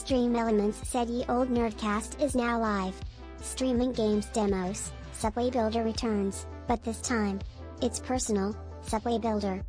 Stream Elements said Ye Old Nerdcast is now live. Streaming games demos, Subway Builder returns, but this time, it's personal, Subway Builder.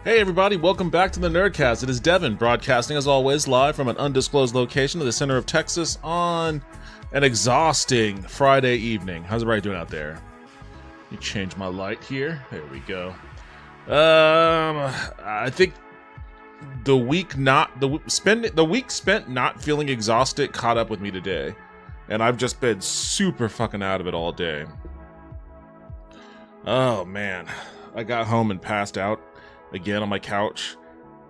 Hey everybody, welcome back to the Nerdcast. It is Devin, broadcasting as always live from an undisclosed location in the center of Texas on an exhausting Friday evening. How's everybody doing out there? Let me change my light here. There we go. I think the week spent not feeling exhausted caught up with me today, and I've just been super fucking out of it all day. Oh man, I got home and passed out again on my couch.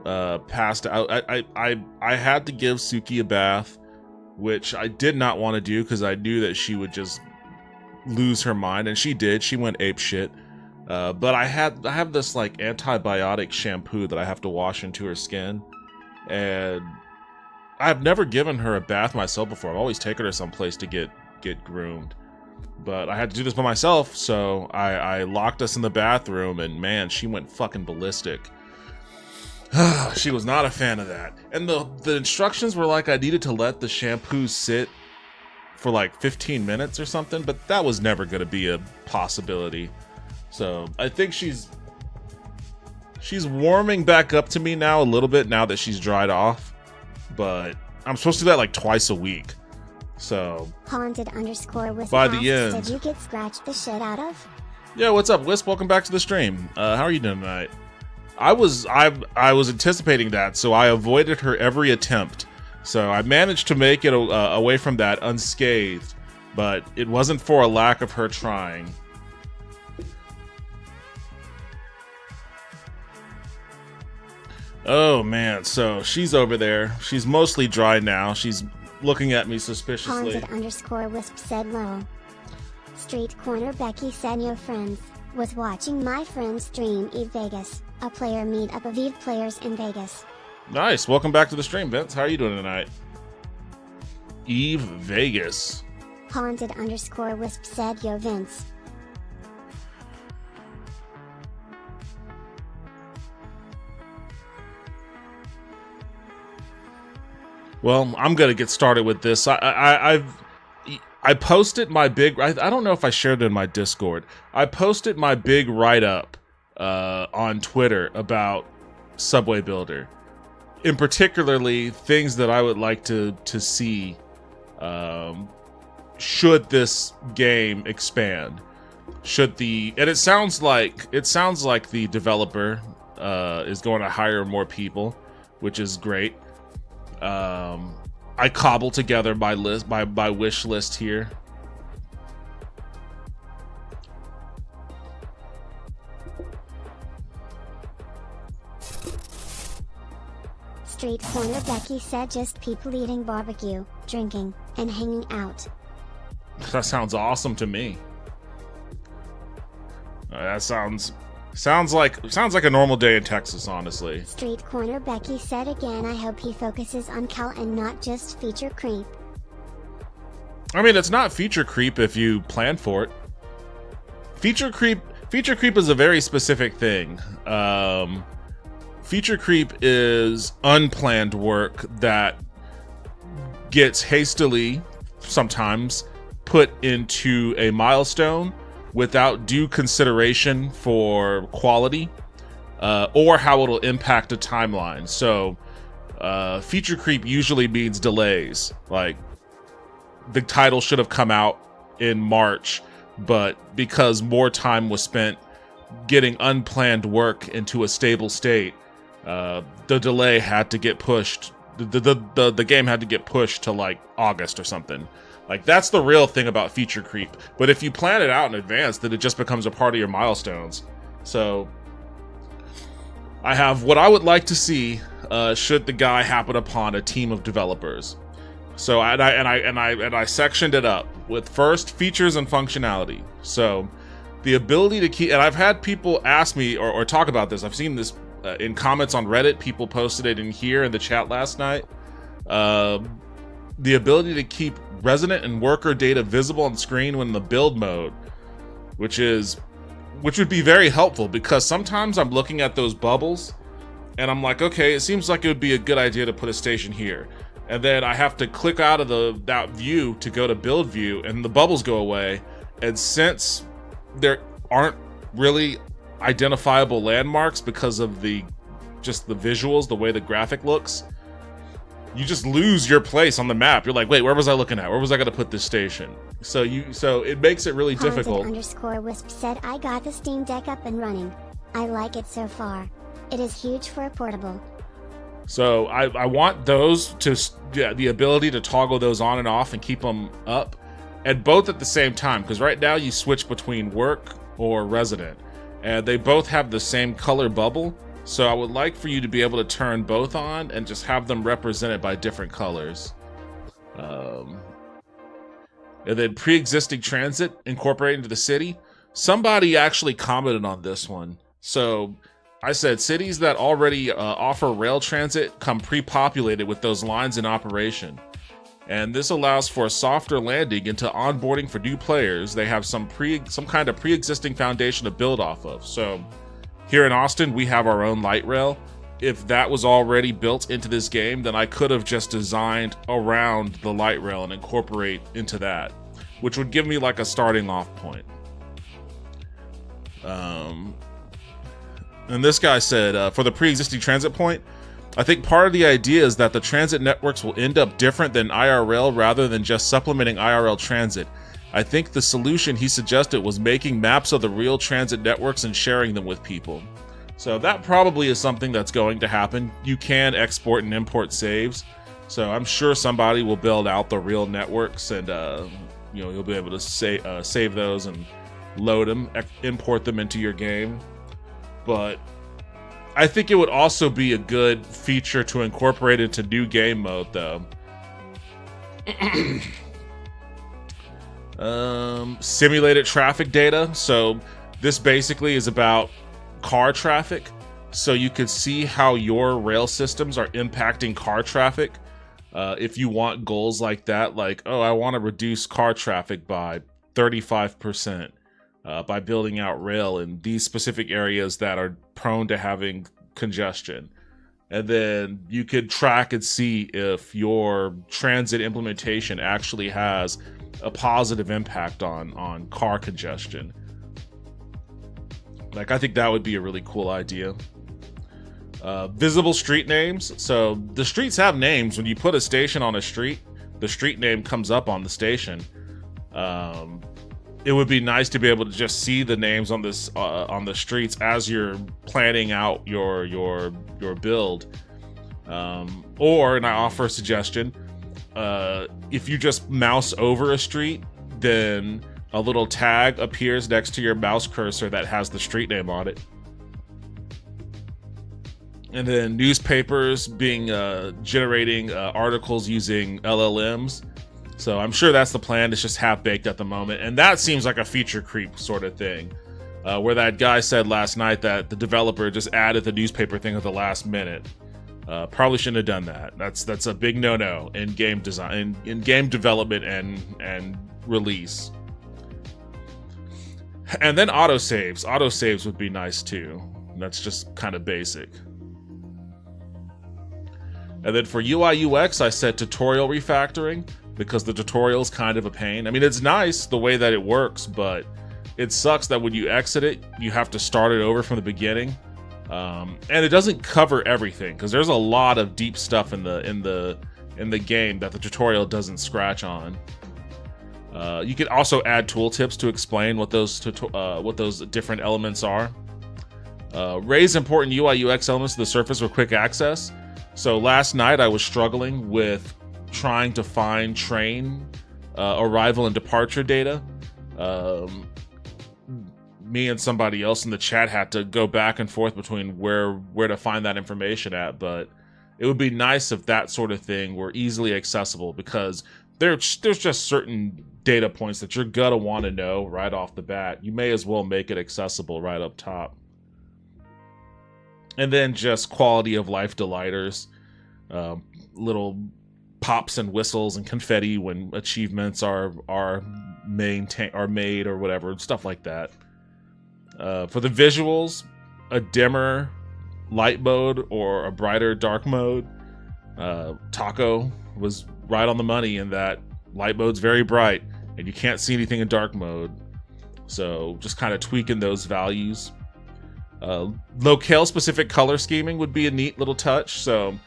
Passed out. I had to give Suki a bath, which I did not want to do because I knew that she would just lose her mind, and she did. She went ape shit. But I have this like antibiotic shampoo that I have to wash into her skin, and I've never given her a bath myself before. I've always taken her someplace to get groomed, but I had to do this by myself, so I locked us in the bathroom, and man, she went fucking ballistic. She was not a fan of that, and the instructions were like I needed to let the shampoo sit for like 15 minutes or something, but that was never going to be a possibility. So I think she's warming back up to me now a little bit now that she's dried off, but I'm supposed to do that like twice a week. So Haunted_Wisp by the end, did you get scratched the shit out of? Yeah, what's up, Wisp? Welcome back to the stream. How are you doing tonight? I was anticipating that, so I avoided her every attempt. So I managed to make it away from that unscathed, but it wasn't for a lack of her trying. Oh man, so she's over there. She's mostly dry now. She's looking at me suspiciously. Haunted_Wisp said lol. Street Corner Becky said yo friends, was watching my friend stream Eve Vegas, a player meetup of Eve players in Vegas. Nice, welcome back to the stream, Vince. How are you doing tonight? Eve Vegas. Haunted_Wisp said yo Vince. Well, I'm gonna get started with this. I posted my big. I don't know if I shared it in my Discord. I posted my big write-up on Twitter about Subway Builder, in particularly things that I would like to see should this game expand. And it sounds like the developer is going to hire more people, which is great. I cobbled together my list, my wish list here. Street Corner Becky said just people eating barbecue, drinking, and hanging out. That sounds awesome to me. That sounds like a normal day in Texas, honestly. Street Corner Becky said again, I hope he focuses on Cal and not just feature creep. I mean, it's not feature creep if you plan for it. Feature creep is a very specific thing. Feature creep is unplanned work that gets hastily, sometimes, put into a milestone without due consideration for quality or how it'll impact a timeline. So feature creep usually means delays. Like the title should have come out in March, but because more time was spent getting unplanned work into a stable state, the delay had to get pushed. The game had to get pushed to like August or something. Like, that's the real thing about feature creep. But if you plan it out in advance, then it just becomes a part of your milestones. So I have what I would like to see should the guy happen upon a team of developers. So I sectioned it up with first features and functionality. So the ability to keep, and I've had people ask me or talk about this. I've seen this in comments on Reddit. People posted it in here in the chat last night. The ability to keep resident and worker data visible on screen when in the build mode, which would be very helpful, because sometimes I'm looking at those bubbles and I'm like, okay, it seems like it would be a good idea to put a station here, and then I have to click out of that view to go to build view, and the bubbles go away. And since there aren't really identifiable landmarks because of the just the visuals, the way the graphic looks, you just lose your place on the map. You're like, wait, where was I looking at? Where was I going to put this station? So it makes it really difficult. _Wisp said, I got the Steam Deck up and running. I like it so far. It is huge for a portable. So I want those to, the ability to toggle those on and off and keep them up, and both at the same time, because right now you switch between work or resident, and they both have the same color bubble. So I would like for you to be able to turn both on and just have them represented by different colors. And then pre-existing transit incorporated into the city. Somebody actually commented on this one. So I said cities that already offer rail transit come pre-populated with those lines in operation. And this allows for a softer landing into onboarding for new players. They have some kind of pre-existing foundation to build off of. So here in Austin, we have our own light rail. If that was already built into this game, then I could have just designed around the light rail and incorporate into that, which would give me like a starting off point. And this guy said, for the pre-existing transit point, I think part of the idea is that the transit networks will end up different than IRL rather than just supplementing IRL transit. I think the solution he suggested was making maps of the real transit networks and sharing them with people. So that probably is something that's going to happen. You can export and import saves. So I'm sure somebody will build out the real networks, and you'll be able to save those and load them, import them into your game. But I think it would also be a good feature to incorporate into new game mode, though. Simulated traffic data. So this basically is about car traffic. So you could see how your rail systems are impacting car traffic. If you want goals like that, like, oh, I want to reduce car traffic by 35%. By building out rail in these specific areas that are prone to having congestion. And then you could track and see if your transit implementation actually has a positive impact on car congestion. Like, I think that would be a really cool idea. Visible street names. So the streets have names. When you put a station on a street, the street name comes up on the station. It would be nice to be able to just see the names on this on the streets as you're planning out your build. Or, and I offer a suggestion, if you just mouse over a street, then a little tag appears next to your mouse cursor that has the street name on it. And then newspapers being generating articles using LLMs. So I'm sure that's the plan. It's just half-baked at the moment. And that seems like a feature creep sort of thing. Where that guy said last night that the developer just added the newspaper thing at the last minute. Probably shouldn't have done that. That's a big no-no in game design, in game development and release. And then autosaves. Autosaves would be nice too. That's just kind of basic. And then for UI UX, I said tutorial refactoring, because the tutorial is kind of a pain. I mean, it's nice the way that it works, but it sucks that when you exit it, you have to start it over from the beginning. And it doesn't cover everything, because there's a lot of deep stuff in the game that the tutorial doesn't scratch on. You could also add tooltips to explain what those different elements are. Raise important UI UX elements to the surface with quick access. So last night I was struggling with trying to find train arrival and departure data. Me and somebody else in the chat had to go back and forth between where to find that information at, but it would be nice if that sort of thing were easily accessible, because there's just certain data points that you're gonna want to know right off the bat. You may as well make it accessible right up top. And then just quality of life delighters, little pops and whistles and confetti when achievements are made or whatever, stuff like that. For the visuals, a dimmer light mode or a brighter dark mode. Taco was right on the money in that light mode's very bright and you can't see anything in dark mode. So just kind of tweaking those values. Locale specific color scheming would be a neat little touch. So,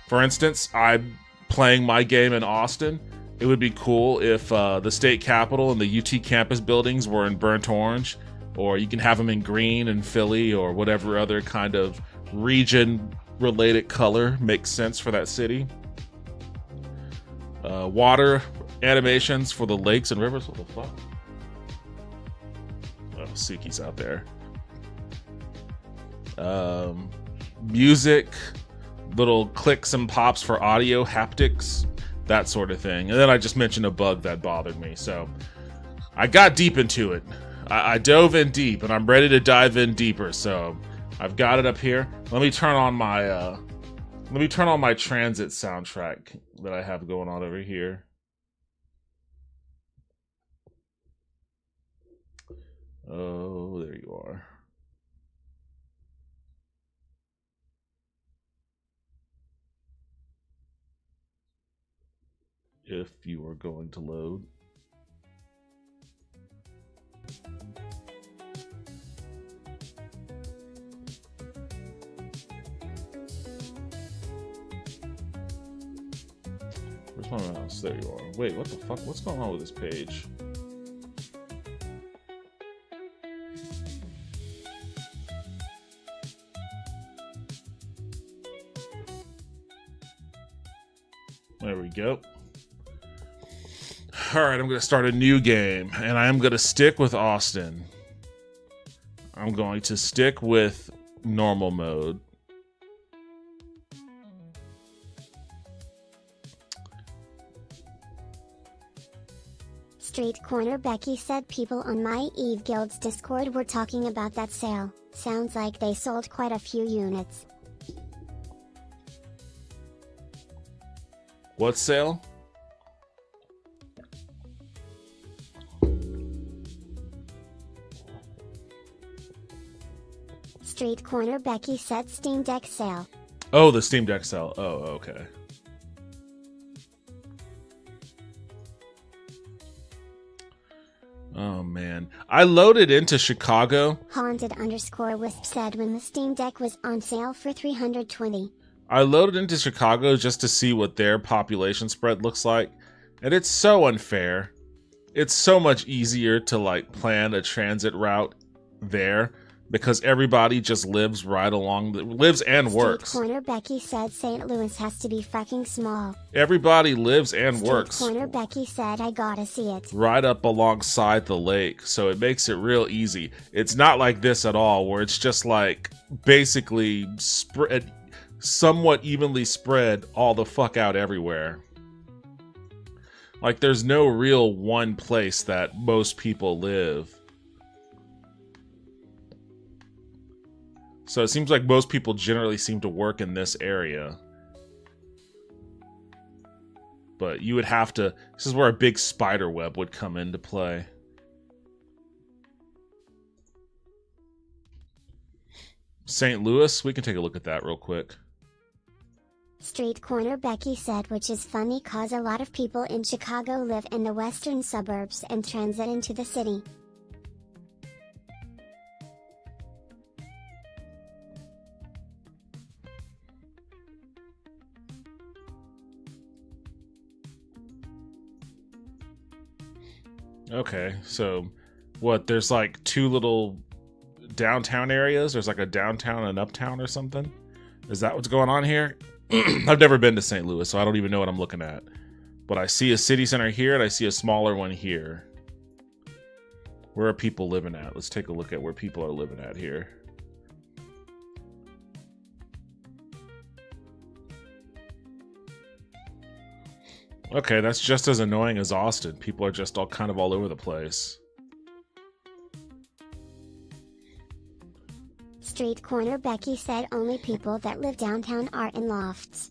for instance, I'm playing my game in Austin. It would be cool if the state capitol and the UT campus buildings were in burnt orange, or you can have them in green in Philly, or whatever other kind of region related color makes sense for that city. Water animations for the lakes and rivers. What the fuck? Oh, Suki's out there. Music, little clicks and pops for audio, haptics, that sort of thing. And then I just mentioned a bug that bothered me. So I got deep into it. I dove in deep, and I'm ready to dive in deeper. So I've got it up here. Let me turn on my transit soundtrack that I have going on over here. Oh, there you are. If you are going to load. Where's my mouse? There you are. Wait, what the fuck? What's going on with this page? There we go. Alright, I'm going to start a new game, and I am going to stick with Austin. I'm going to stick with normal mode. Street Corner Becky said people on my Eve Guild's Discord were talking about that sale. Sounds like they sold quite a few units. What sale? Street Corner Becky said Steam Deck sale. Oh, the Steam Deck sale. Oh, okay. Oh, man. I loaded into Chicago. Haunted_Wisp said when the Steam Deck was on sale for $320. I loaded into Chicago just to see what their population spread looks like, and it's so unfair. It's so much easier to like plan a transit route there because everybody just lives right along lives and works. Street Corner Becky said St. Louis has to be fucking small. Everybody lives and works. Street Corner Becky said I gotta see it. Right up alongside the lake, so it makes it real easy. It's not like this at all, where it's just like basically spread. Somewhat evenly spread all the fuck out everywhere. Like there's no real one place that most people live. So it seems like most people generally seem to work in this area. But you would have to, this is where a big spider web would come into play. St. Louis, we can take a look at that real quick. Street Corner Becky said which is funny cause a lot of people in Chicago live in the western suburbs and transit into the city. Okay, so what, there's like two little downtown areas? There's like a downtown and uptown or something? Is that what's going on here? I've never been to St. Louis, so I don't even know what I'm looking at. But I see a city center here, and I see a smaller one here. Where are people living at? Let's take a look at where people are living at here. Okay, that's just as annoying as Austin. People are just all kind of all over the place. Street Corner Becky said only people that live downtown are in lofts.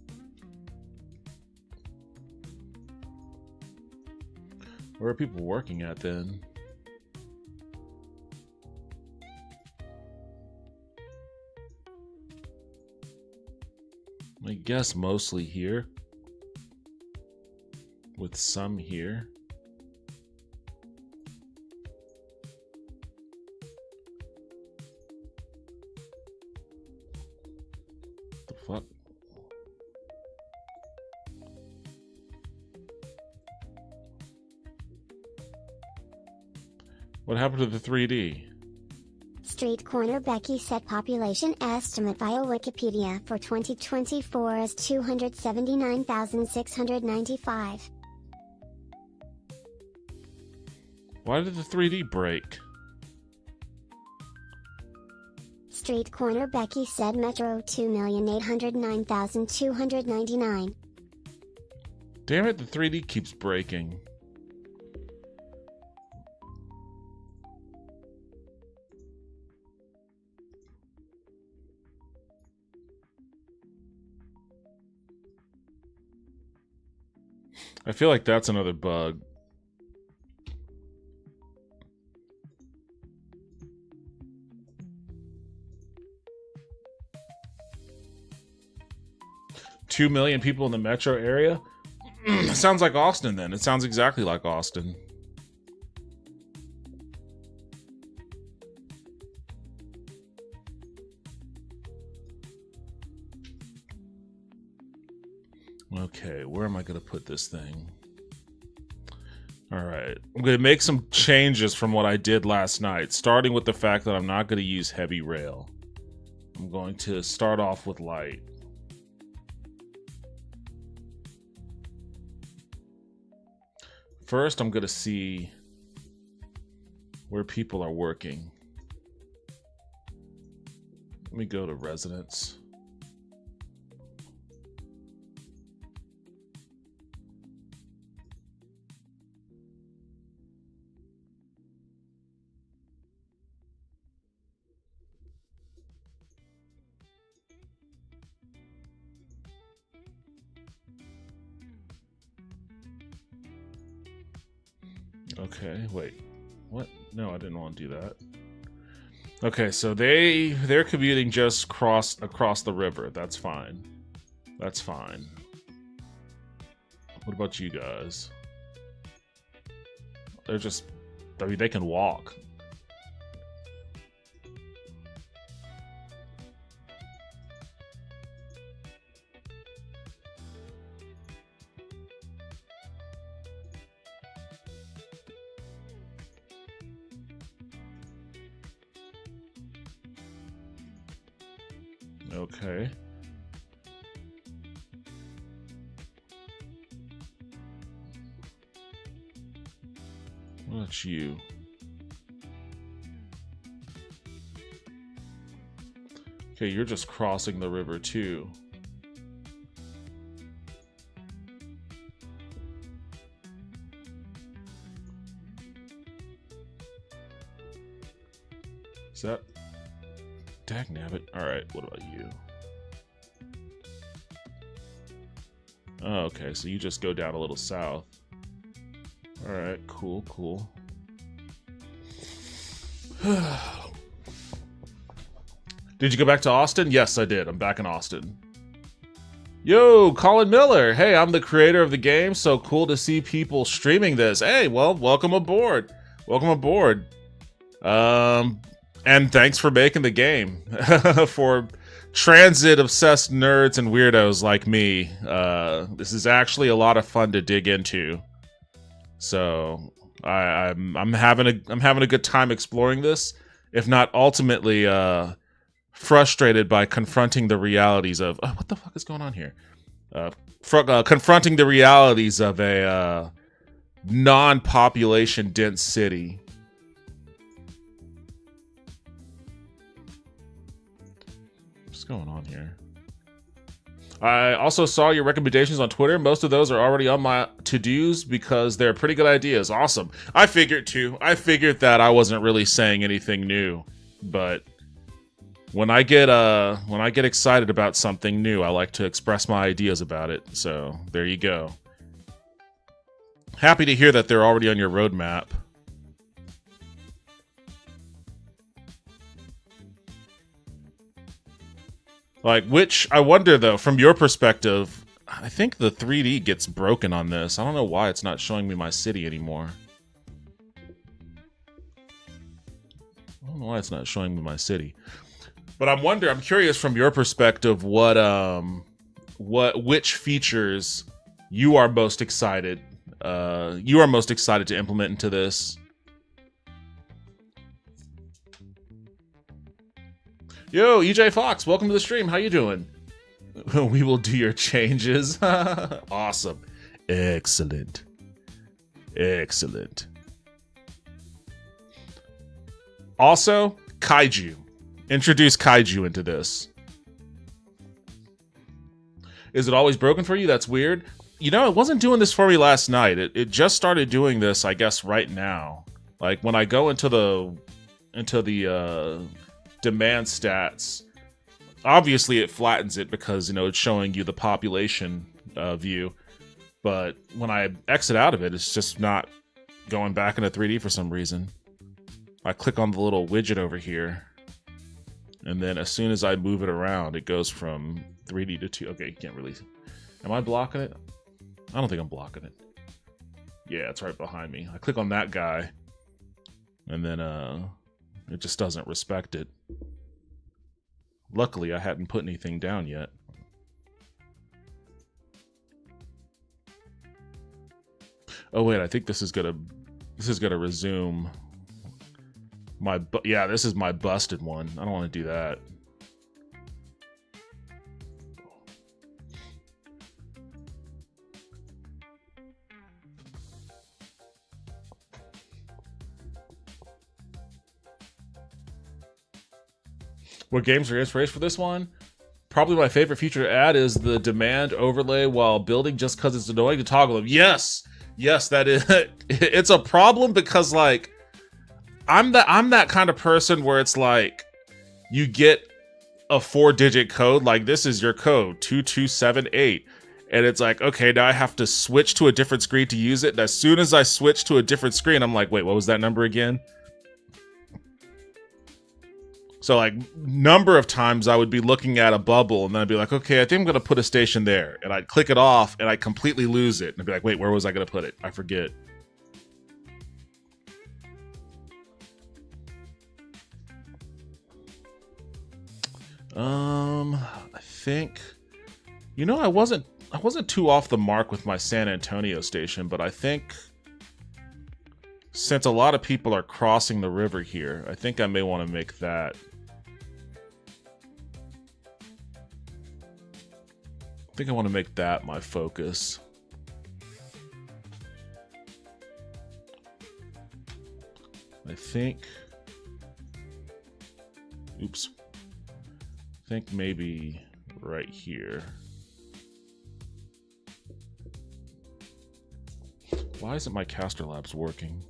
Where are people working at then? I guess mostly here. With some here. Fuck. What happened to the 3D? Street Corner Becky set population estimate via Wikipedia for 2024 as 279,695. Why did the 3D break? Street Corner Becky said Metro 2,809,299. Damn it, the 3D keeps breaking. I feel like that's another bug. $2 million people in the metro area? Sounds like Austin then. It sounds exactly like Austin. Okay, where am I going to put this thing? All right, I'm going to make some changes from what I did last night, starting with the fact that I'm not going to use heavy rail. I'm going to start off with light. First, I'm going to see where people are working. Let me go to residents. Okay, wait. What? No, I didn't want to do that. Okay, so they're commuting just across the river. That's fine. That's fine. What about you guys? They're just, I mean, they can walk. Okay. What about you? Okay, you're just crossing the river too. Is that... Dagnabbit. Alright, what about you? Oh, okay, so you just go down a little south. Alright, cool, cool. Did you go back to Austin? Yes, I did. I'm back in Austin. Yo, Colin Miller. Hey, I'm the creator of the game. So cool to see people streaming this. Hey, well, welcome aboard. Welcome aboard. And thanks for making the game. For transit-obsessed nerds and weirdos like me, this is actually a lot of fun to dig into. So I'm having a good time exploring this, if not ultimately frustrated by confronting the realities of what the fuck is going on here? Confronting the realities of a non-population dense city. What's going on here? I also saw your recommendations on Twitter. Most of those are already on my to-dos because they're pretty good ideas. Awesome. I figured too. I figured that I wasn't really saying anything new, but when I get excited about something new, I like to express my ideas about it. So there you go. Happy to hear that they're already on your roadmap. Like, which, I wonder though, from your perspective, I think the 3D gets broken on this. I don't know why it's not showing me my city anymore. I don't know why it's not showing me my city. But I'm curious from your perspective, which features you are most excited to implement into this. Yo, EJ Fox, welcome to the stream. How you doing? We will do your changes. Awesome. Excellent. Excellent. Also, Kaiju. Introduce Kaiju into this. Is it always broken for you? That's weird. You know, it wasn't doing this for me last night. It just started doing this, I guess, right now. Like when I go into the demand stats, obviously it flattens it because, you know, it's showing you the population view. But when I exit out of it, it's just not going back into 3D for some reason. I click on the little widget over here, and then as soon as I move it around, it goes from 3D to 2. Okay, you can't really... Am I blocking it? I don't think I'm blocking it. Yeah, it's right behind me. I click on that guy, and then it just doesn't respect it. Luckily, I hadn't put anything down yet. Oh wait, I think this is gonna resume my yeah, this is my busted one. I don't want to do that. What games are inspiration for this one? Probably my favorite feature to add is the demand overlay while building, just because it's annoying to toggle them. Yes, that is. It's a problem because, like, I'm that kind of person where it's like you get a 4-digit code, like this is your code 2278, and it's like, okay, now I have to switch to a different screen to use it. And as soon as I switch to a different screen, I'm like, wait, what was that number again? So, like, number of times I would be looking at a bubble, and then I'd be like, okay, I think I'm going to put a station there. And I'd click it off, and I'd completely lose it. And I'd be like, wait, where was I going to put it? I forget. I think... You know, I wasn't too off the mark with my San Antonio station, but I think... Since a lot of people are crossing the river here, I think I may want to make that... I think I want to make that my focus. I think... Oops. I think maybe right here. Why isn't my Caster Labs working?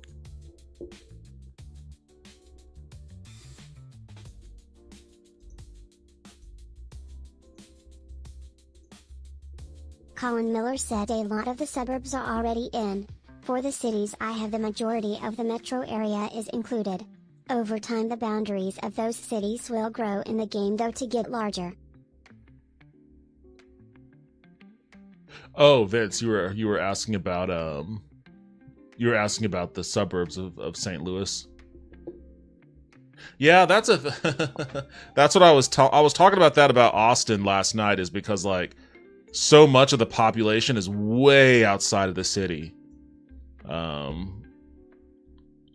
Colin Miller said a lot of the suburbs are already in. For the cities I have, the majority of the metro area is included. Over time the boundaries of those cities will grow in the game though to get larger. Oh, Vince, you were asking about the suburbs of St. Louis. Yeah, that's what I was talking about that about Austin last night, is because, like, so much of the population is way outside of the city,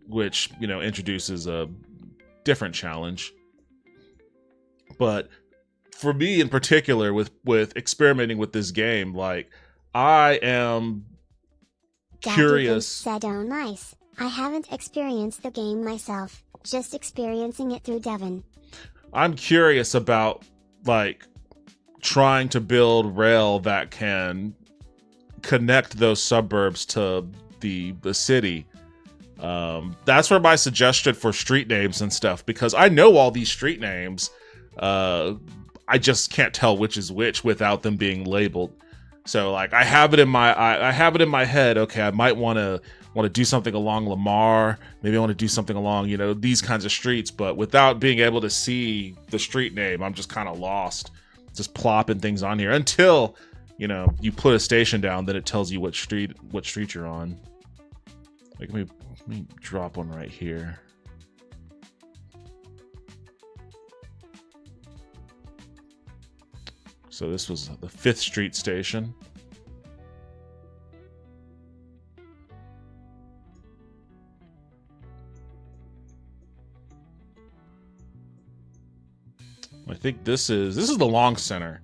which, you know, introduces a different challenge. But for me in particular, with experimenting with this game, like, I am curious. Said, oh nice. I haven't experienced the game myself, just experiencing it through Devin. I'm curious about, like, trying to build rail that can connect those suburbs to the city. That's where my suggestion for street names and stuff, because I know all these street names. I just can't tell which is which without them being labeled. So, like, I have it in my head. Okay, I might want to do something along Lamar. Maybe I want to do something along, you know, these kinds of streets. But without being able to see the street name, I'm just kind of lost, just plopping things on here until, you know, you put a station down. Then it tells you what street you're on. Like, let me drop one right here. So this was the 5th Street station. I think this is the Long Center.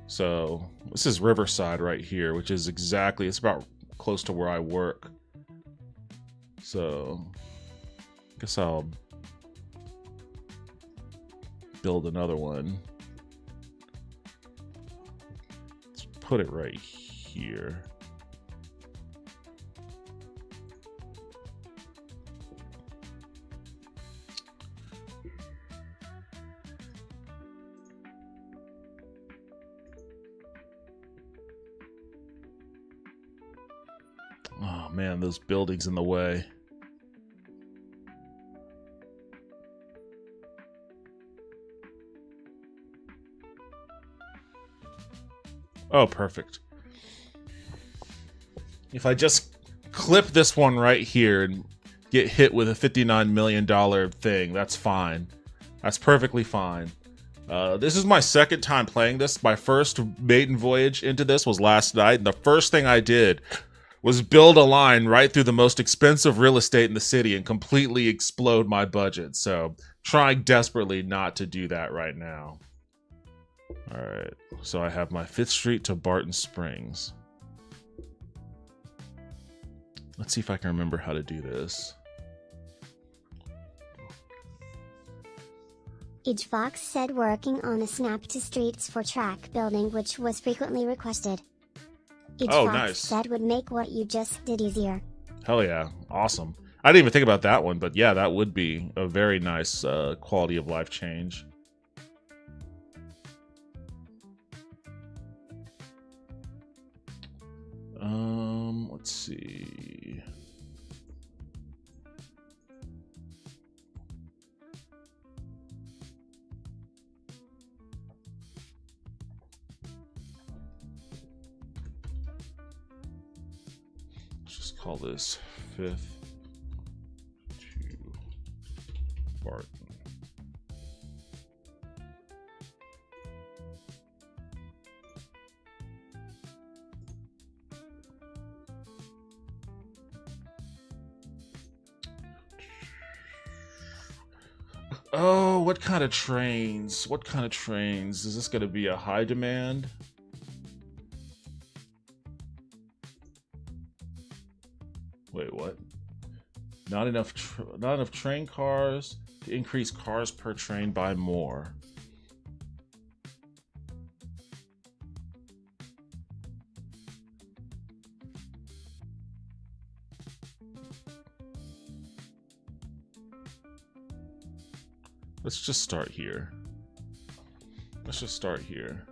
So this is Riverside right here, which is exactly, it's about close to where I work. So I guess I'll build another one. Let's put it right here. Oh man, those buildings in the way. Oh, perfect. If I just clip this one right here and get hit with a $59 million thing, that's fine. That's perfectly fine. This is my second time playing this. My first maiden voyage into this was last night, and the first thing I did was build a line right through the most expensive real estate in the city and completely explode my budget. So trying desperately not to do that right now. All right, so I have my 5th Street to Barton Springs. Let's see if I can remember how to do this. Each Fox said working on a snap to streets for track building, which was frequently requested. Each Fox nice. said would make what you just did easier. Hell yeah, awesome. I didn't even think about that one, but yeah, that would be a very nice quality of life change. Let's see. Let's just call this 5th to Barton. Oh, what kind of trains? What kind of trains? Is this going to be a high demand? Wait, what? Not enough train cars to increase cars per train by more. Let's just start here. Let's just start here.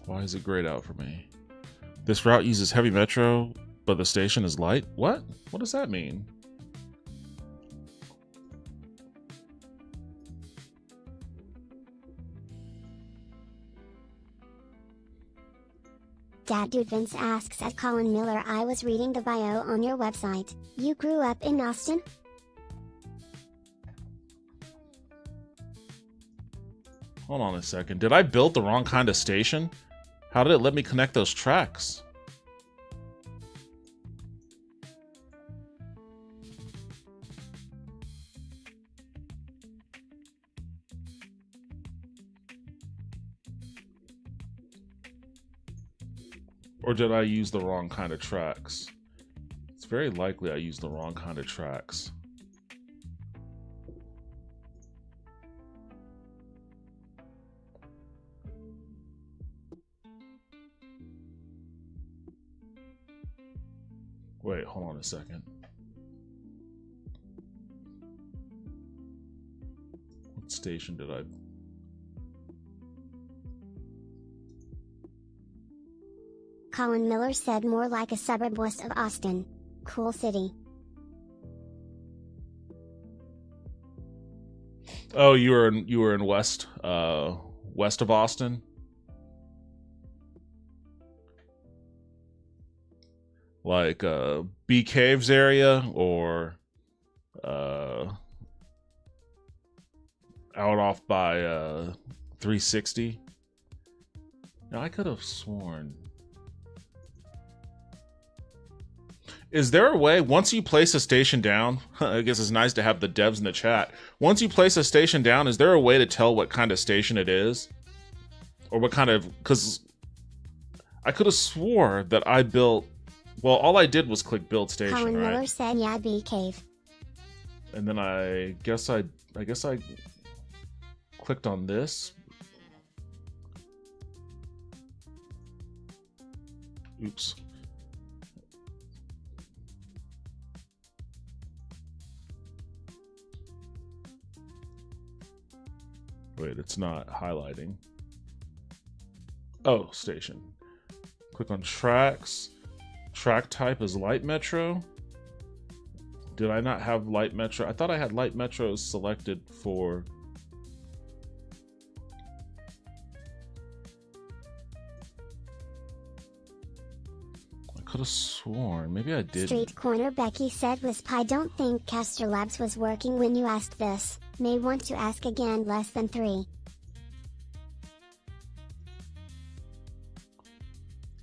Why is it grayed out for me? This route uses heavy metro, but the station is light? What? What does that mean? Dad Dude Vince asks at Colin Miller, I was reading the bio on your website. You grew up in Austin? Hold on a second. Did I build the wrong kind of station? How did it let me connect those tracks? Or did I use the wrong kind of tracks? It's very likely I used the wrong kind of tracks. Wait, hold on a second. What station did I... Colin Miller said more like a suburb west of Austin. Cool city. Oh, you were in west of Austin? like Bee Caves area or out off by 360. Now I could have sworn. Is there a way, once you place a station down, I guess it's nice to have the devs in the chat. Once you place a station down, is there a way to tell what kind of station it is? Or what kind of, because I could have swore that I built, well, all I did was click build station, Colin right? Miller said, yeah, Bee Cave. And then I guess I clicked on this. Oops. Wait, it's not highlighting. Oh, station. Click on tracks. Track type is light metro. Did I not have light metro? I thought I had light metro selected for... I could have sworn. Maybe I did. Street Corner Becky said, Wisp, I don't think Caster Labs was working when you asked this. May want to ask again. Less than 3.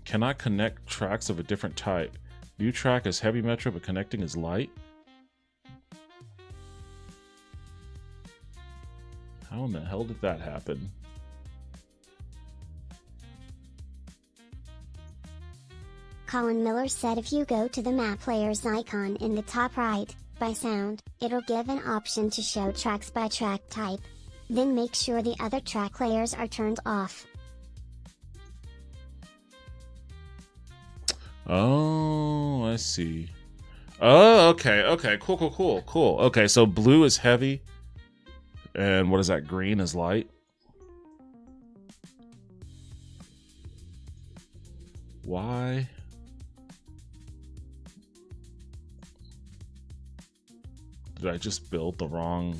Cannot connect tracks of a different type. View track is heavy metro, but connecting is light. How in the hell did that happen? Colin Miller said, if you go to the map layers icon in the top right, by sound, it'll give an option to show tracks by track type. Then make sure the other track layers are turned off. Oh, I see. Oh, okay, okay, cool. Okay, so blue is heavy, and what is that? Green is light. Why? Did I just build the wrong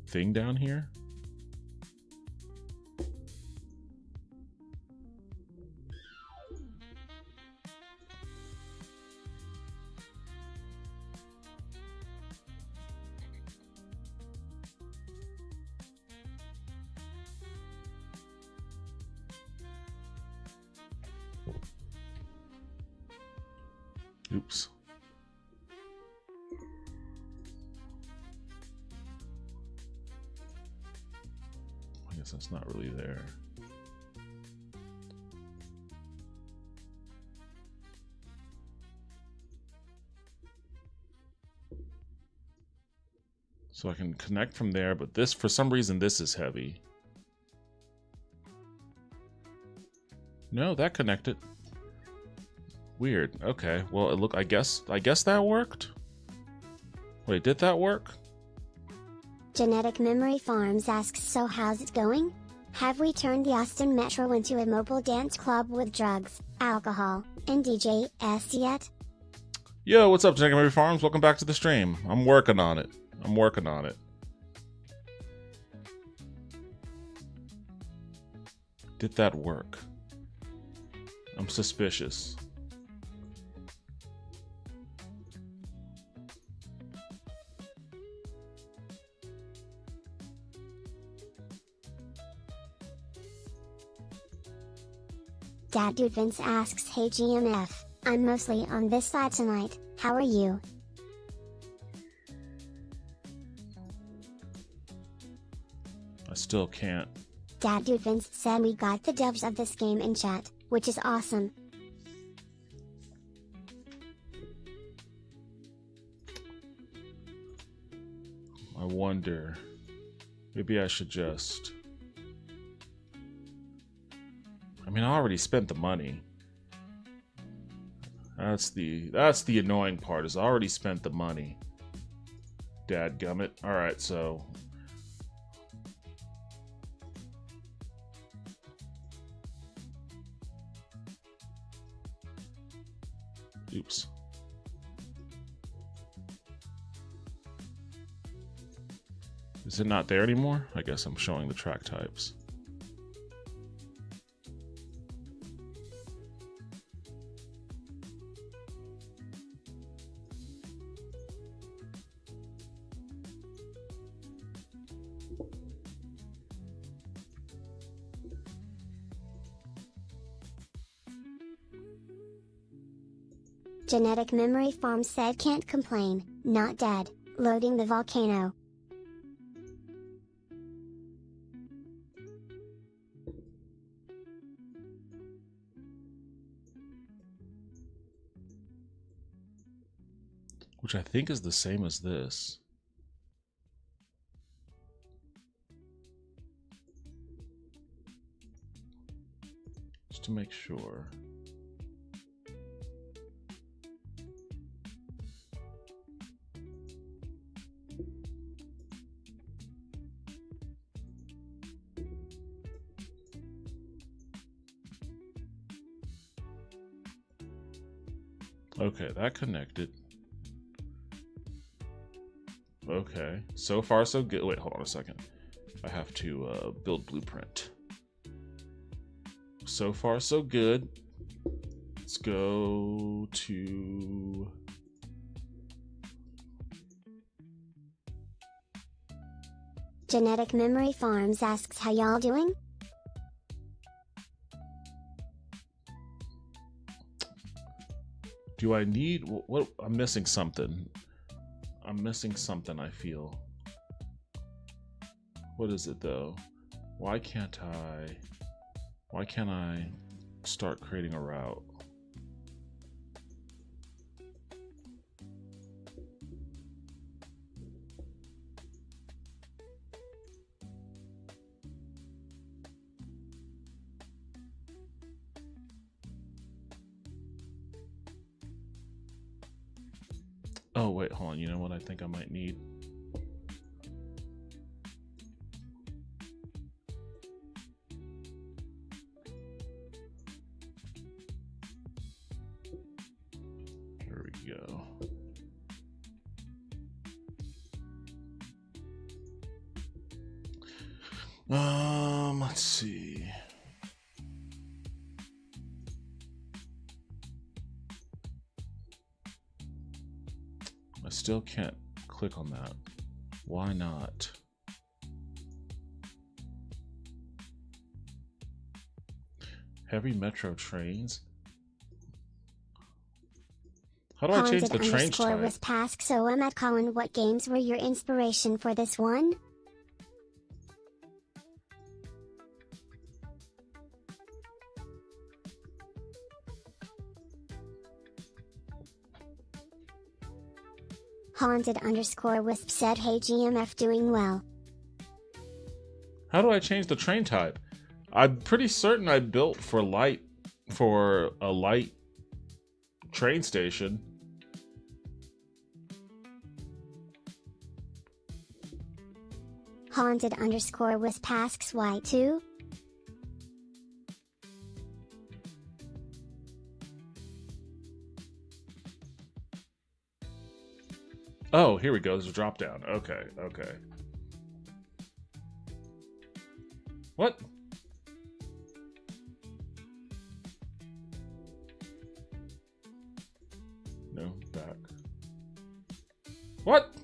thing down here? Oops. I guess that's not really there. So I can connect from there, but this, for some reason, this is heavy. No, that connected. Weird. Okay. Well, I guess that worked. Wait, did that work? Genetic Memory Farms asks, so how's it going? Have we turned the Austin Metro into a mobile dance club with drugs, alcohol, and DJs yet? Yo, what's up, Genetic Memory Farms? Welcome back to the stream. I'm working on it. Did that work? I'm suspicious. Dad Dude Vince asks, hey GMF, I'm mostly on this side tonight, how are you? I still can't. Dad Dude Vince said we got the devs of this game in chat, which is awesome. I wonder, maybe I should just... I mean, I already spent the money. That's the annoying part, is I already spent the money. Dadgummit. Alright, so... Oops. Is it not there anymore? I guess I'm showing the track types. Genetic Memory Farm said can't complain, not dead, loading the volcano. Which I think is the same as this. Just to make sure. Okay, that connected. Okay, so far so good. Wait, hold on a second. I have to build blueprint. So far so good. Let's go to... Genetic Memory Farms asks how y'all doing? Do I need... What? I'm missing something. I'm missing something, I feel. What is it, though? Why can't I start creating a route? Oh, wait, hold on. You know what I think I might need? Here we go. Let's see. I still can't click on that. Why not? Heavy metro trains? How do I change the train type? Was passed, so I'm at Colin. What games were your inspiration for this one? Haunted_Wisp said, hey GMF, doing well. How do I change the train type? I'm pretty certain I built for a light train station. Haunted_Wisp asks why too? Oh, here we go. There's a drop down. Okay, okay. What? No, back. What?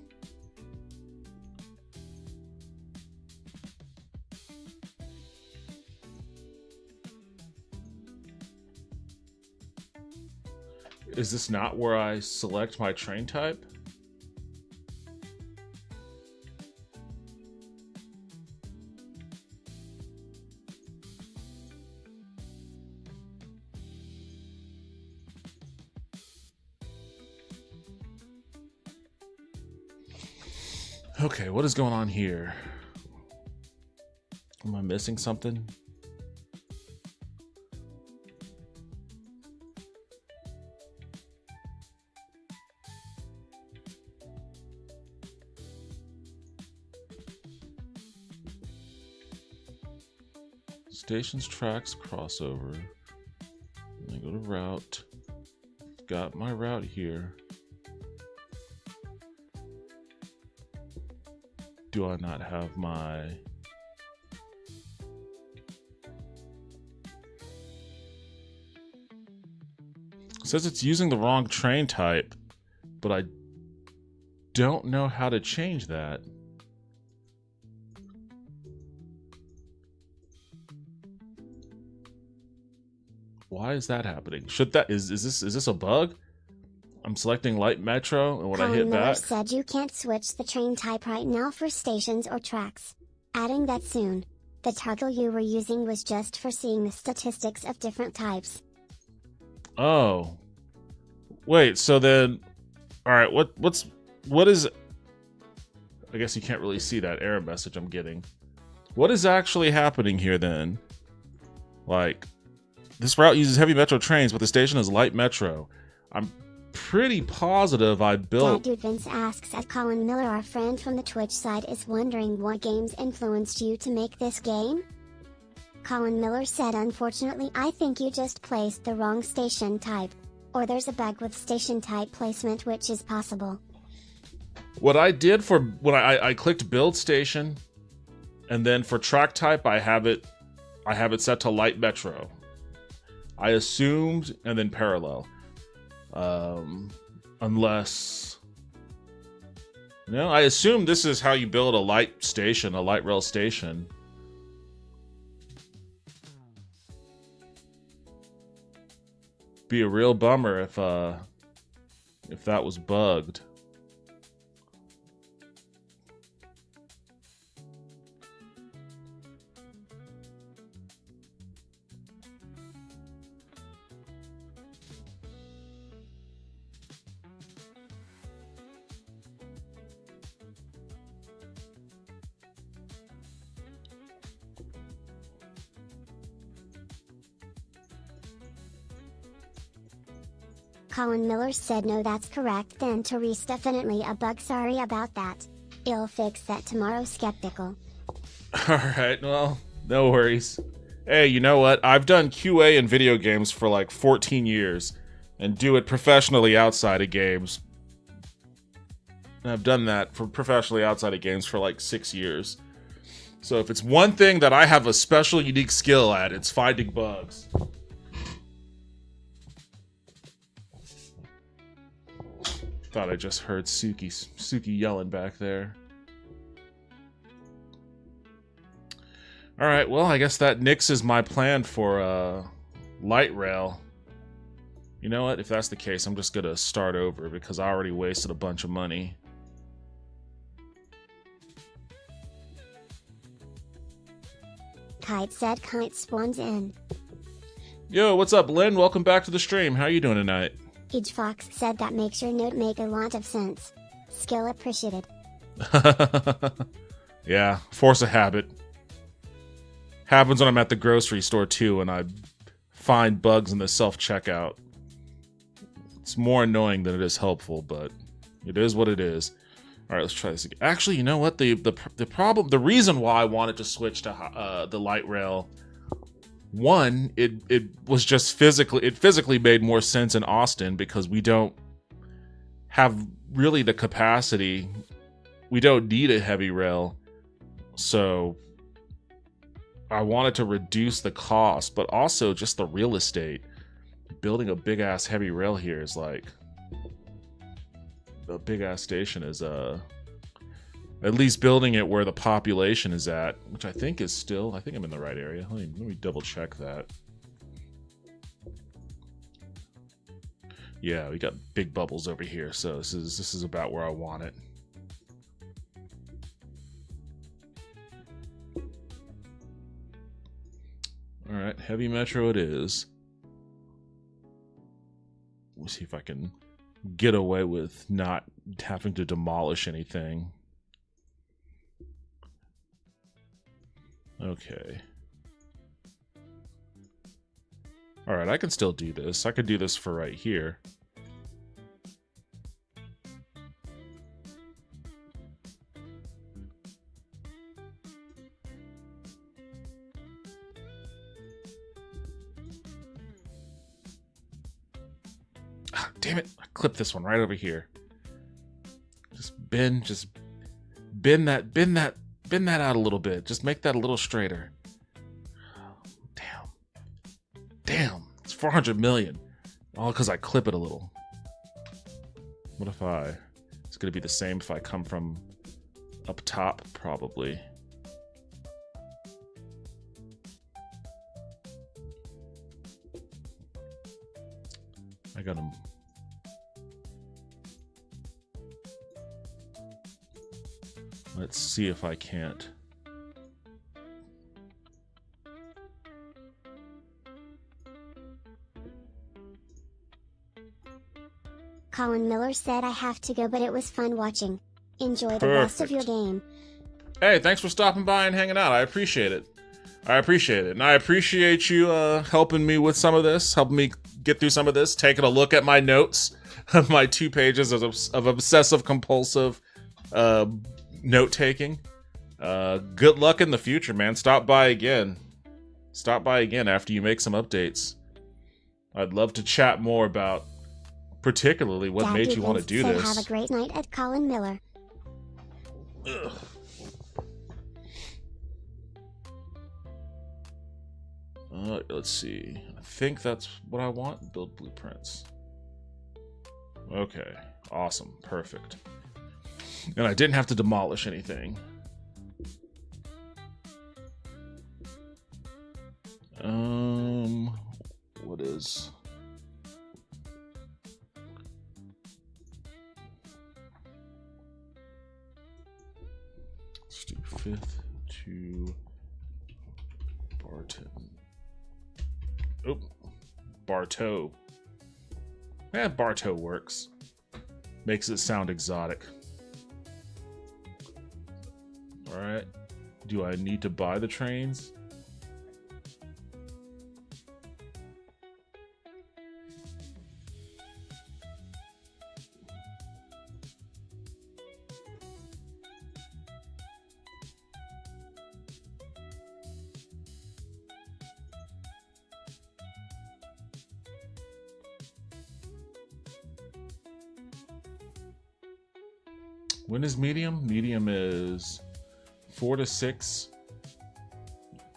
Is this not where I select my train type? Okay, what is going on here? Am I missing something? Stations, tracks, crossover. I go to route. Got my route here. Do I not have my... It says it's using the wrong train type, but I don't know how to change that. Why is that happening? Should that is this a bug? I'm selecting light metro, and when I Colin hit Miller back... said you can't switch the train type right now for stations or tracks. Adding that soon. The toggle you were using was just for seeing the statistics of different types. Oh. Wait, so then... Alright, what is... I guess you can't really see that error message I'm getting. What is actually happening here then? Like, this route uses heavy metro trains, but the station is light metro. I'm pretty positive I built... That dude Vince asks at Colin Miller, our friend from the Twitch side, is wondering what games influenced you to make this game? Colin Miller said, unfortunately I think you just placed the wrong station type. Or there's a bug with station type placement, which is possible. What I did for... when I clicked build station, and then for track type I have it set to light metro. I assumed, and then parallel. Unless... No, I assume this is how you build a light station, a light rail station. Be a real bummer if that was bugged. Colin Miller said no, that's correct then, Therese, definitely a bug, sorry about that. I'll fix that tomorrow, skeptical. Alright, well, no worries. Hey, you know what? I've done QA in video games for like 14 years, and do it professionally outside of games. And I've done that for professionally outside of games for like 6 years. So if it's one thing that I have a special, unique skill at, it's finding bugs. Thought I just heard Suki yelling back there. Alright, well, I guess that nixes my plan for light rail. You know what? If that's the case, I'm just gonna start over because I already wasted a bunch of money. Kite said Kite spawns in. Yo, what's up, Lynn? Welcome back to the stream. How are you doing tonight? Each Fox said that makes your note make a lot of sense. Skill appreciated. Yeah, force of habit. Happens when I'm at the grocery store too and I find bugs in the self-checkout. It's more annoying than it is helpful, but it is what it is. Alright, let's try this again. Actually, you know what? The reason why I wanted to switch to the light rail, one, it was just physically made more sense in Austin because we don't have really the capacity. We don't need a heavy rail. So I wanted to reduce the cost, but also just the real estate. Building a big ass heavy rail here is like a big ass station is at least building it where the population is at, which I think is still, I think I'm in the right area. Let me double check that. Yeah, we got big bubbles over here, so this is about where I want it. All right, heavy metro it is. We'll see if I can get away with not having to demolish anything. Okay. Alright, I can still do this. I could do this for right here. Ah, damn it. I clipped this one right over here. Just bend that out a little bit. Just make that a little straighter. Damn. It's 400 million. All because I clip it a little. What if it's going to be the same if I come from up top, probably. I got him. Let's see if I can't. Colin Miller said I have to go, but it was fun watching. Enjoy the rest of your game. Hey, thanks for stopping by and hanging out. I appreciate it. And I appreciate you helping me with some of this, helping me get through some of this, taking a look at my notes of my 2 pages of obsessive compulsive note taking. Good luck in the future, man. Stop by again after you make some updates. I'd love to chat more about particularly what made you want to do this. Have a great night at Colin Miller. Ugh. Let's see. I think that's what I want. Build blueprints. Okay. Awesome. Perfect. And I didn't have to demolish anything. What is... Let's do 5th to Barton. Oh, Bartow. Yeah, Bartow works. Makes it sound exotic. Alright. Do I need to buy the trains? When is medium? Medium is 4 to 6,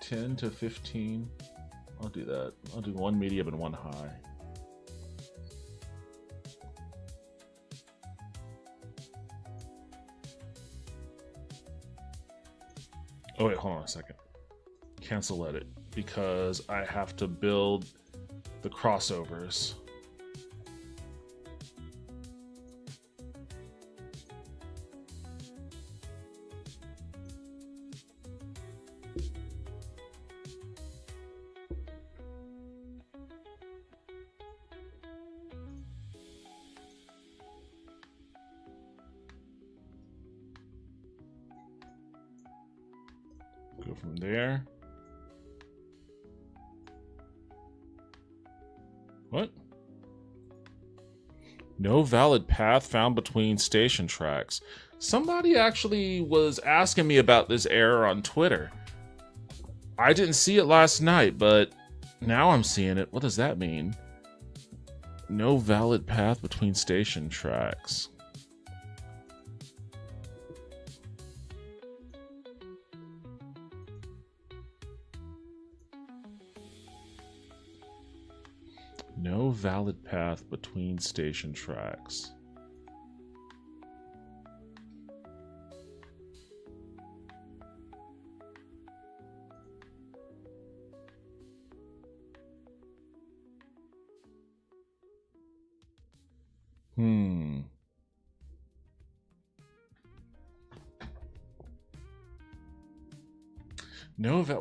10 to 15. I'll do that. I'll do 1 medium and 1 high. Oh wait, hold on a second. Cancel edit because I have to build the crossovers. Go from there. What? No valid path found between station tracks. Somebody actually was asking me about this error on Twitter. I didn't see it last night, but now I'm seeing it. What does that mean? No valid path between station tracks. No valid path between station tracks.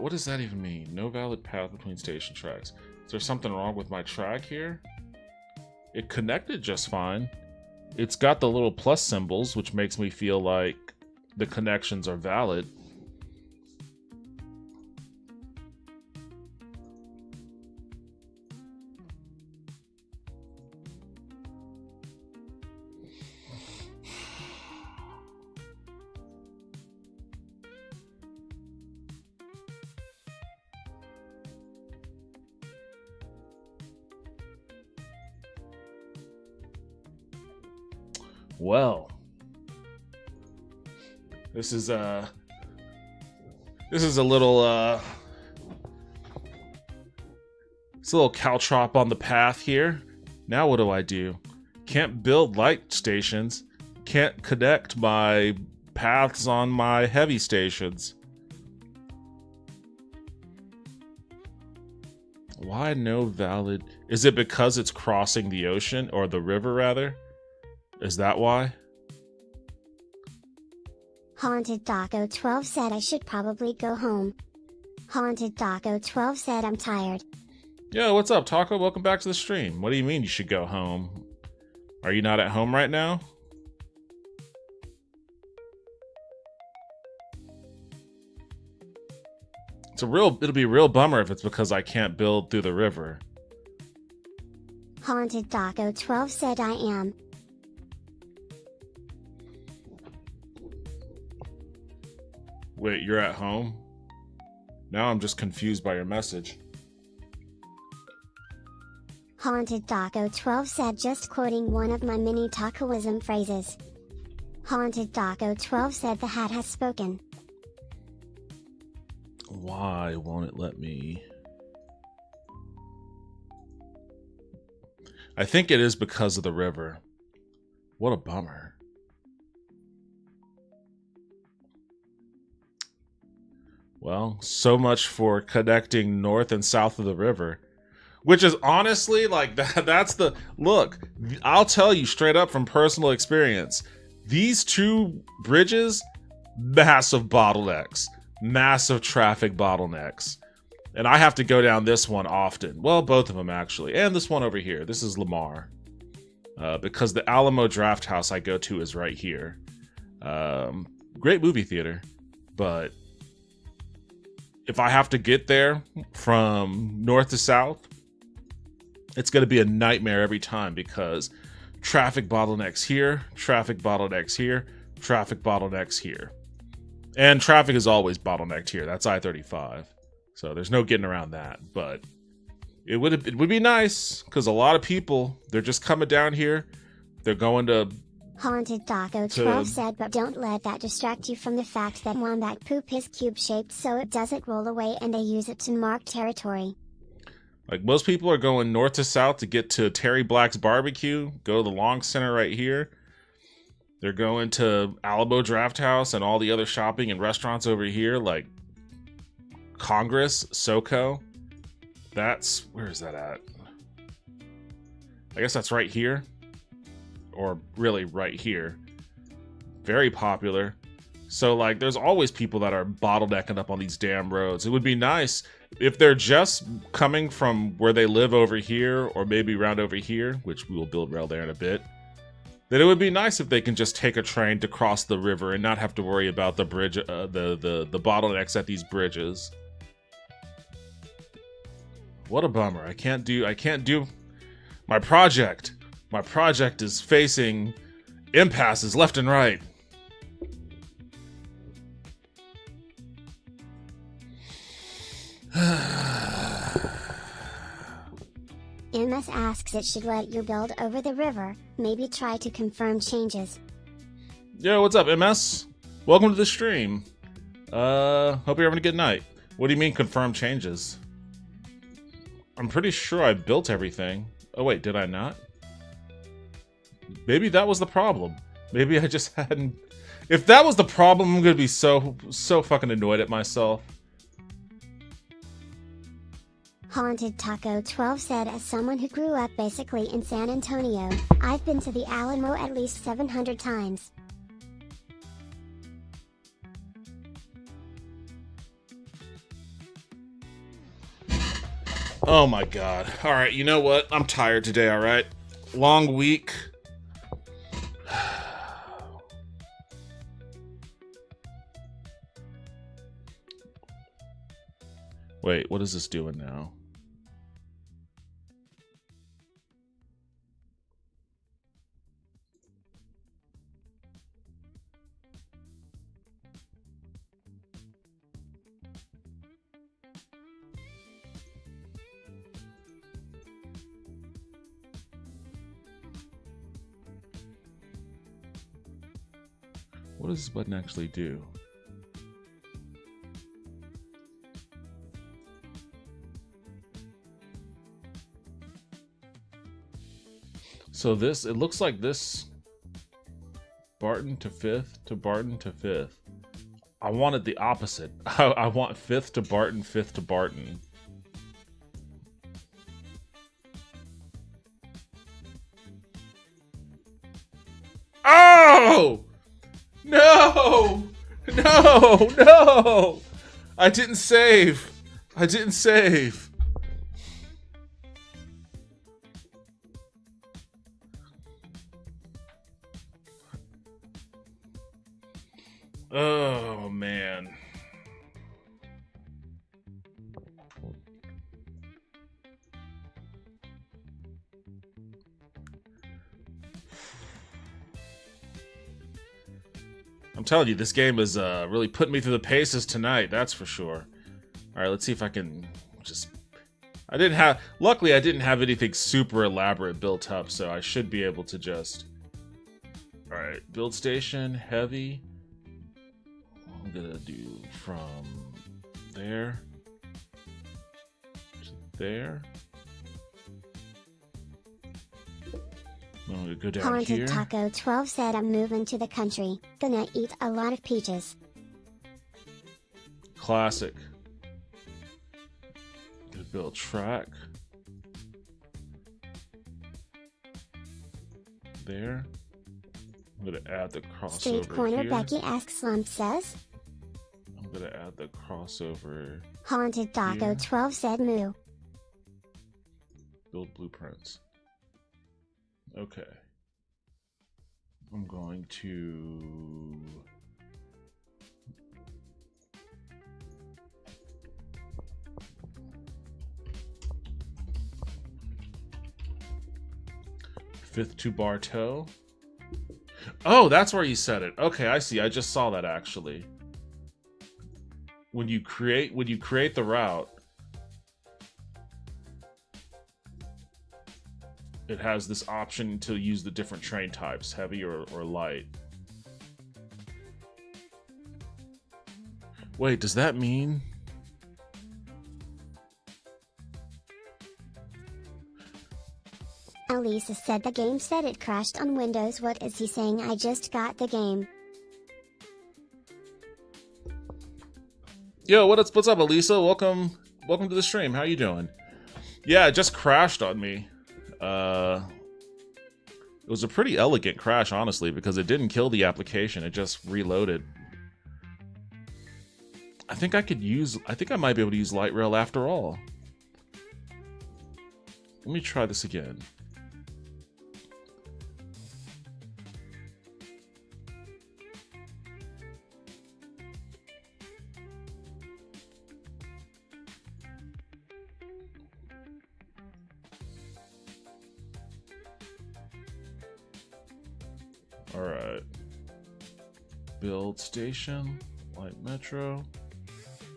What does that even mean? No valid path between station tracks. Is there something wrong with my track here? It connected just fine. It's got the little plus symbols, which makes me feel like the connections are valid. Well, this is a little it's a little caltrop on the path here. Now what do? Can't build light stations. Can't connect my paths on my heavy stations. Why no valid? Is it because it's crossing the ocean or the river rather? Is that why? Haunted Taco 12 said I should probably go home. Haunted Taco 12 said I'm tired. Yo, what's up, Taco? Welcome back to the stream. What do you mean you should go home? Are you not at home right now? It'll be a real bummer if it's because I can't build through the river. Haunted Taco 12 said I am. Wait, you're at home? Now I'm just confused by your message. Haunted Taco 12 said just quoting one of my mini tacoism phrases. Haunted Taco 12 said the hat has spoken. Why won't it let me? I think it is because of the river. What a bummer. Well, so much for connecting north and south of the river. Which is honestly, like, that's the... Look, I'll tell you straight up from personal experience. These two bridges, massive bottlenecks. Massive traffic bottlenecks. And I have to go down this one often. Well, both of them, actually. And this one over here. This is Lamar. Because the Alamo Draft House I go to is right here. Great movie theater. But if I have to get there from north to south, it's going to be a nightmare every time because traffic bottlenecks here, traffic bottlenecks here, traffic bottlenecks here. And traffic is always bottlenecked here. That's I-35. So there's no getting around that. But it would be nice because a lot of people, they're just coming down here. They're going to... Haunted Taco 12 said, but don't let that distract you from the fact that wombat poop is cube-shaped so it doesn't roll away and they use it to mark territory. Like, most people are going north to south to get to Terry Black's barbecue, go to the Long Center right here. They're going to Alamo Draft House and all the other shopping and restaurants over here, like Congress, SoCo. Where is that at? I guess that's right here. Or really right here. Very popular. So, like, there's always people that are bottlenecking up on these damn roads. It would be nice if they're just coming from where they live over here, or maybe around over here, which we will build rail there in a bit. Then it would be nice if they can just take a train to cross the river and not have to worry about the bridge, the bottlenecks at these bridges. What a bummer! I can't do my project. My project is facing impasses left and right. MS asks it should let you build over the river, maybe try to confirm changes. Yo, what's up, MS? Welcome to the stream. Hope you're having a good night. What do you mean confirm changes? I'm pretty sure I built everything. Oh wait, did I not? Maybe that was the problem. Maybe I just hadn't... If that was the problem, I'm gonna be so fucking annoyed at myself. Haunted Taco 12 said, as someone who grew up basically in San Antonio, I've been to the Alamo at least 700 times. Oh my god. Alright, you know what? I'm tired today, alright? Long week. Wait, what is this doing now? What does this button actually do? So this, it looks like this Barton to 5th to Barton to 5th. I wanted the opposite. I want 5th to Barton, 5th to Barton. Oh! No! No, no! I didn't save. I didn't save. Oh, man. I'm telling you, this game is really putting me through the paces tonight, that's for sure. Alright, let's see if I can just... Luckily, I didn't have anything super elaborate built up, so I should be able to just... Alright, build station, heavy. I'm gonna do from there to there. I'm gonna go down Haunted here. Taco 12 said I'm moving to the country, gonna eat a lot of peaches. Classic. Gonna build track. There. I'm gonna add the crossover Street Corner here. Becky asks Slump says. I'm gonna add the crossover. Haunted Taco Here. 12 said moo. Build blueprints. Okay. I'm going to... Fifth to Bartow. Oh, that's where you set it. Okay, I see. I just saw that actually. When you create the route, it has this option to use the different train types, heavy or light. Wait, does that mean... Elisa said the game said it crashed on Windows. What is he saying? I just got the game. Yo, what's up, Elisa? Welcome to the stream. How you doing? Yeah, it just crashed on me. It was a pretty elegant crash, honestly, because it didn't kill the application. It just reloaded. I think I might be able to use light rail after all. Let me try this again. All right. Build station, light metro.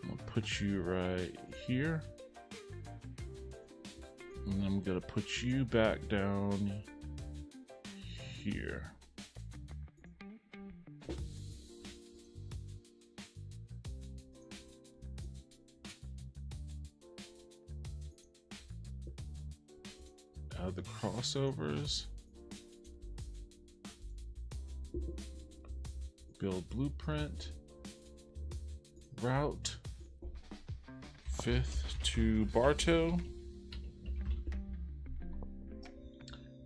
I'm gonna put you right here. And I'm gonna put you back down here. Add the crossovers. Build blueprint. Route. 5th to Bartow.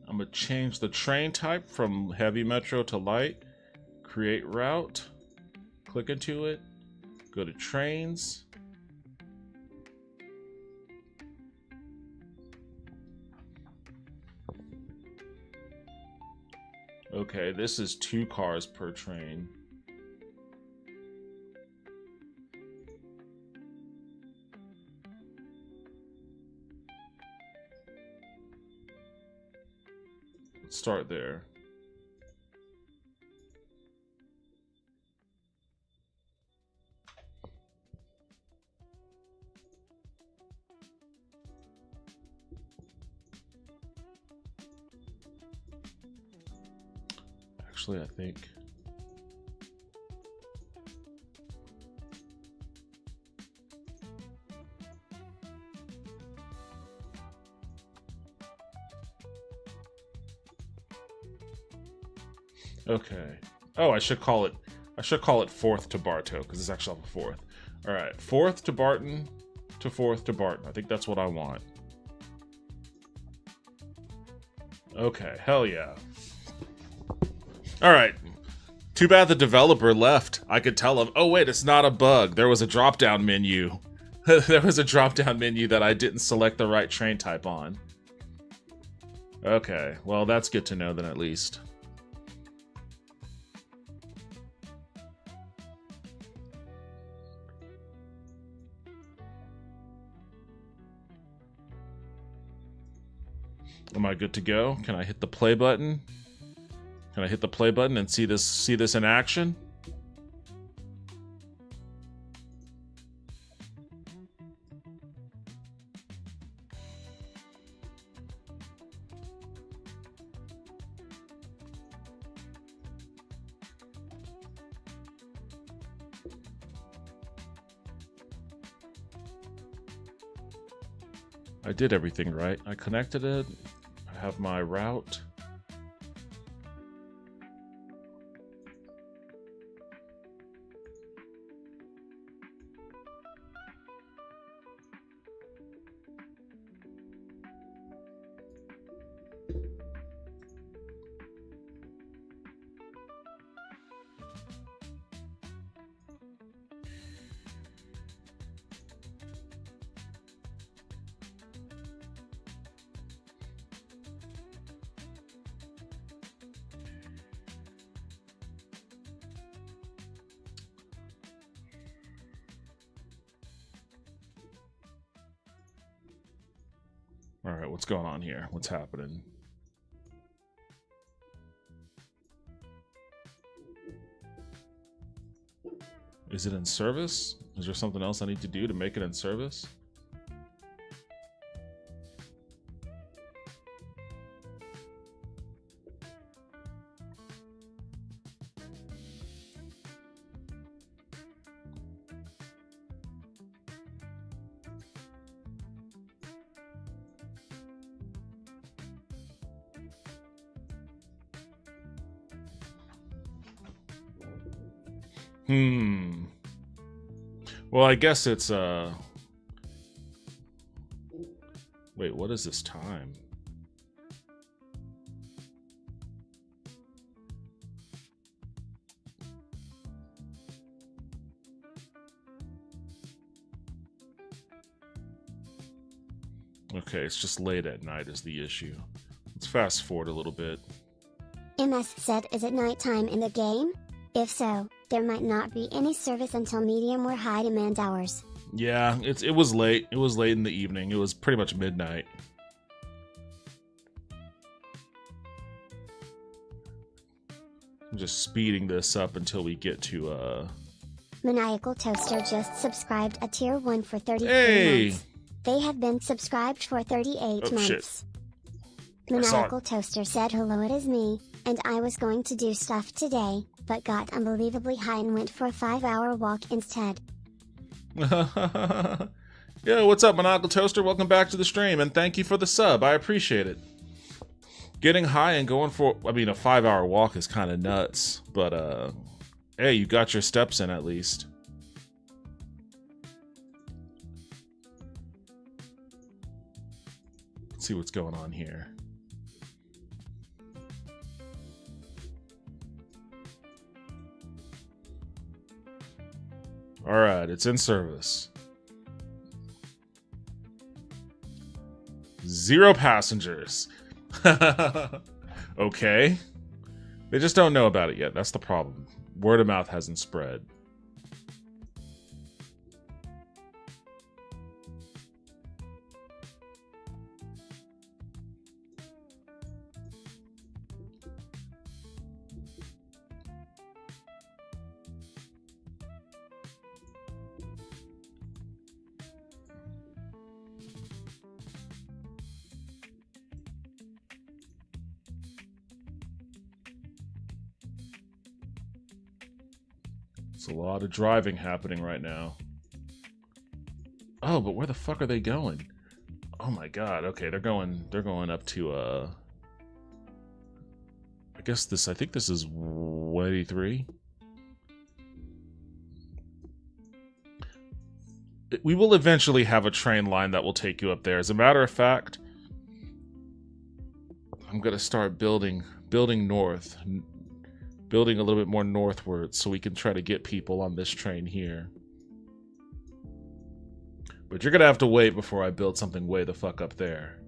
I'm gonna change the train type from heavy metro to light. Create route. Click into it. Go to trains. Okay, this is 2 cars per train. Let's start there. Actually, I think okay. Oh, I should call it 4th to Bartow because it's actually off of 4th. All right, 4th to Barton to 4th to Barton. I think that's what I want. Okay, hell yeah. All right, Too bad the developer left. I could tell him, oh wait, it's not a bug. There was a drop-down menu. There was a drop-down menu that I didn't select the right train type on. Okay, well that's good to know then at least. Am I good to go? Can I hit the play button? Can I hit the play button and see this in action? I did everything right. I connected it. I have my route. All right, what's going on here? What's happening? Is it in service? Is there something else I need to do to make it in service? Well, I guess it's, wait, what is this time? Okay, it's just late at night is the issue. Let's fast forward a little bit. MS said, is it nighttime in the game? If so, there might not be any service until medium or high demand hours. Yeah, it was late. It was late in the evening. It was pretty much midnight. I'm just speeding this up until we get to Maniacal Toaster just subscribed a tier 1 for 33 Hey! months. They have been subscribed for 38 Oh, months. shit. Maniacal Toaster said, hello, it is me, and I was going to do stuff today, but got unbelievably high and went for a 5-hour walk instead. Yo, what's up, Maniacal Toaster? Welcome back to the stream, and thank you for the sub. I appreciate it. Getting high and going for, I mean, a 5-hour walk is kind of nuts, but, hey, you got your steps in at least. Let's see what's going on here. Alright, it's in service. 0 passengers. Okay. They just don't know about it yet. That's the problem. Word of mouth hasn't spread. There's a lot of driving happening right now. Oh, but where the fuck are they going? Oh my god. Okay, they're going up to I think this is 183. We will eventually have a train line that will take you up there. As a matter of fact, I'm gonna start building north. building a little bit more northward so we can try to get people on this train here. But you're going to have to wait before I build something way the fuck up there.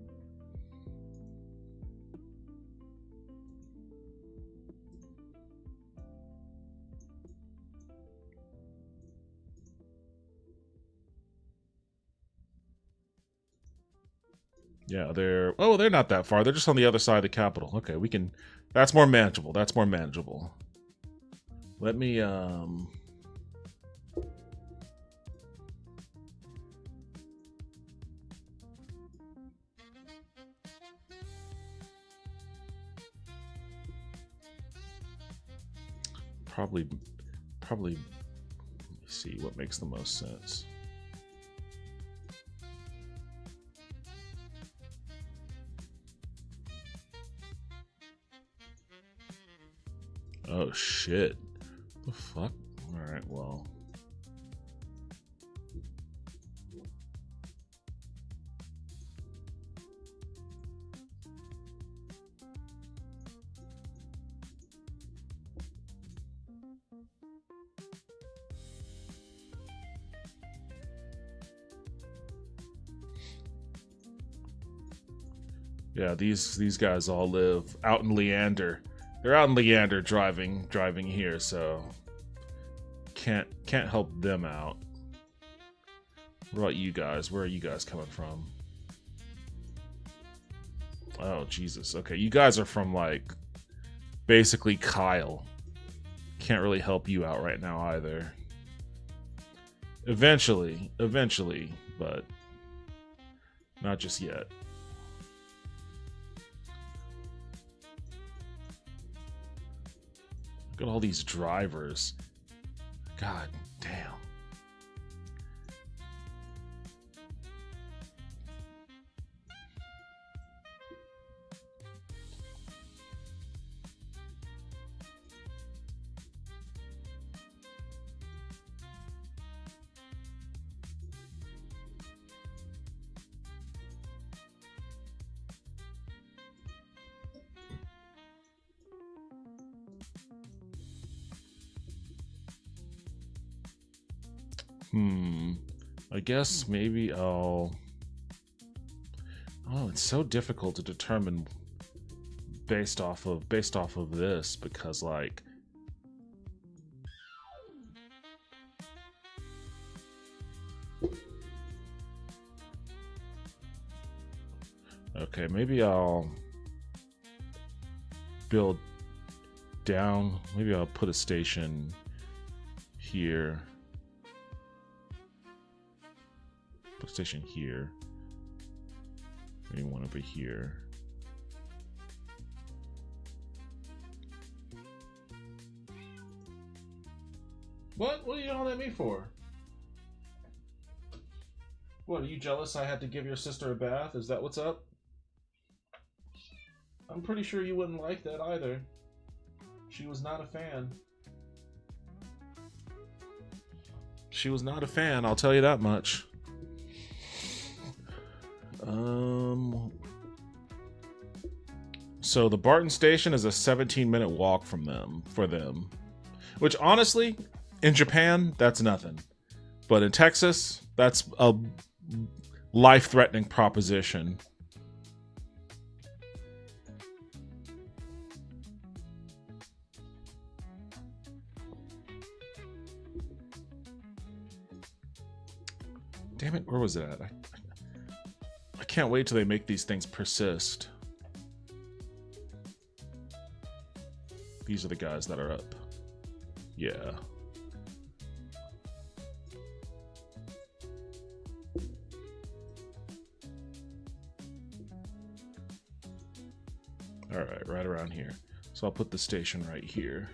Yeah, they're not that far. They're just on the other side of the capital. Okay, we can. That's more manageable. That's more manageable. Let me probably let me see what makes the most sense. Oh shit. The fuck? Alright, well. Yeah, these guys all live out in Leander. They're out in Leander driving here, so can't help them out. What about you guys? Where are you guys coming from? Oh, Jesus. Okay, you guys are from, like, basically Kyle. Can't really help you out right now either. Eventually, but not just yet. Look at all these drivers. God damn. I guess maybe I'll... Oh, it's so difficult to determine based off of this, because, like, okay, maybe I'll build down. Maybe I'll put a station here. Put a station here. Maybe one over here. What? What are you yelling at me for? What, are you jealous I had to give your sister a bath? Is that what's up? I'm pretty sure you wouldn't like that either. She was not a fan. She was not a fan, I'll tell you that much. So the Barton Station is a 17-minute walk from them, for them. Which, honestly, in Japan, that's nothing. But in Texas, that's a life-threatening proposition. Damn it, where was it at? I can't wait till they make these things persist. These are the guys that are up. Yeah. Alright, right around here. So I'll put the station right here.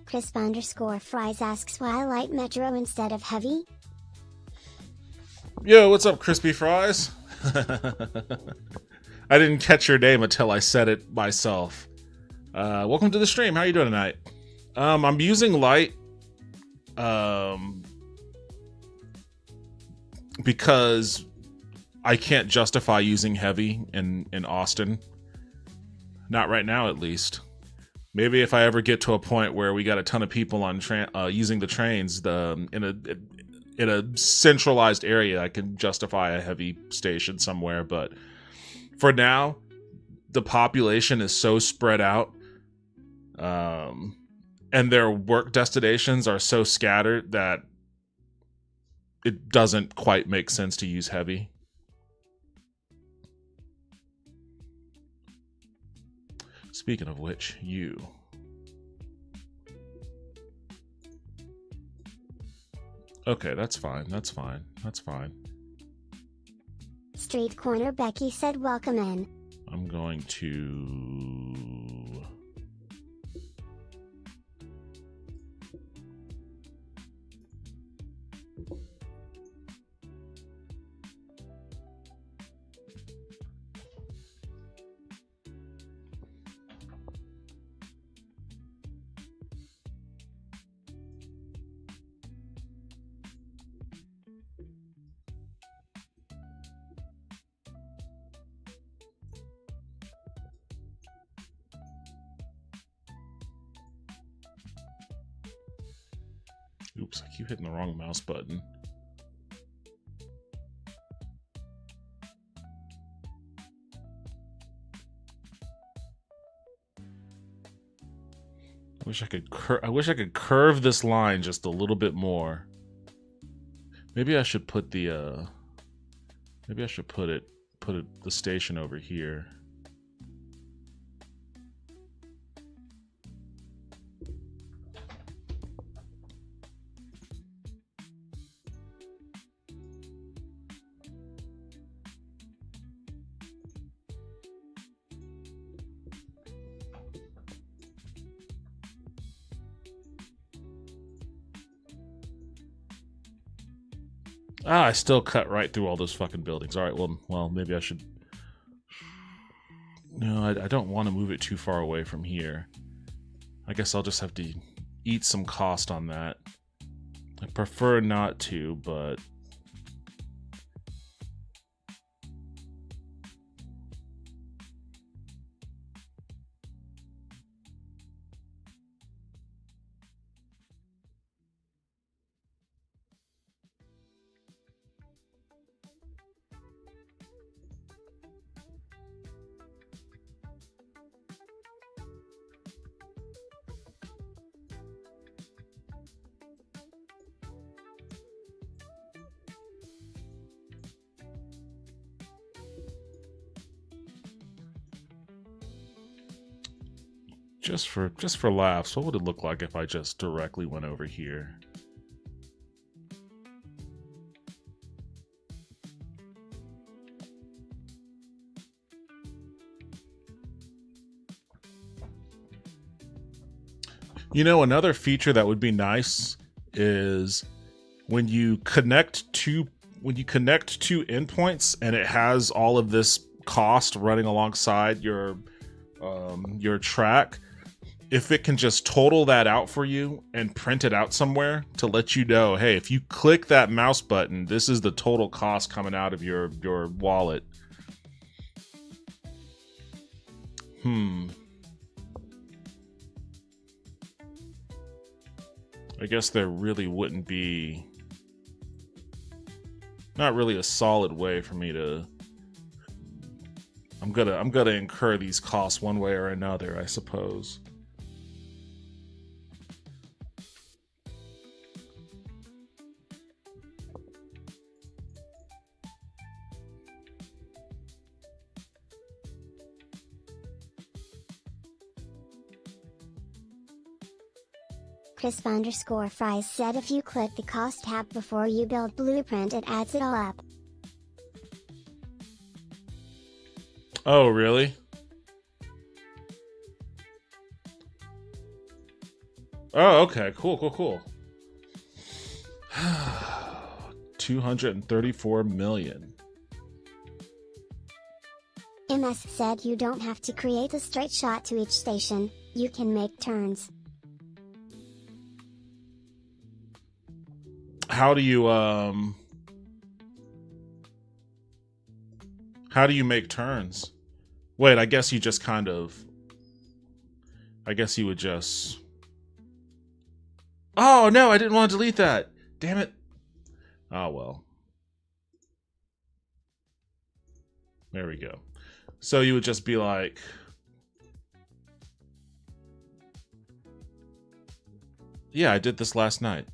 Crisp_Fries asks why light metro instead of heavy? Yo, what's up, Crispy Fries? I didn't catch your name until I said it myself. Welcome to the stream. How you doing tonight? I'm using light because I can't justify using heavy in Austin. Not right now, at least. Maybe if I ever get to a point where we got a ton of people on using the trains, in a centralized area, I can justify a heavy station somewhere. But for now, the population is so spread out, and their work destinations are so scattered that it doesn't quite make sense to use heavy. Speaking of which, you. Okay, that's fine. That's fine. That's fine. Street Corner Becky said welcome in. I'm going to... Oops, I keep hitting the wrong mouse button. I wish I could curve this line just a little bit more. Maybe I should put the the station over here. I still cut right through all those fucking buildings. All right, well, maybe I should... No, I don't want to move it too far away from here. I guess I'll just have to eat some cost on that. I prefer not to, but... Just for laughs, what would it look like if I just directly went over here? You know, another feature that would be nice is when you connect two endpoints and it has all of this cost running alongside your track. If it can just total that out for you and print it out somewhere to let you know, hey, if you click that mouse button, this is the total cost coming out of your wallet. I guess there really wouldn't be... Not really a solid way for me to... I'm gonna incur these costs one way or another, I suppose. Crisp_Fries said if you click the cost tab before you build Blueprint, it adds it all up. Oh, really? Oh, okay. Cool, cool, cool. 234 million. MS said you don't have to create a straight shot to each station, you can make turns. How do you make turns? Wait, I guess you just kind of, I guess you would just, oh no, I didn't want to delete that. Damn it. Oh well. There we go. So you would just be like, yeah, I did this last night.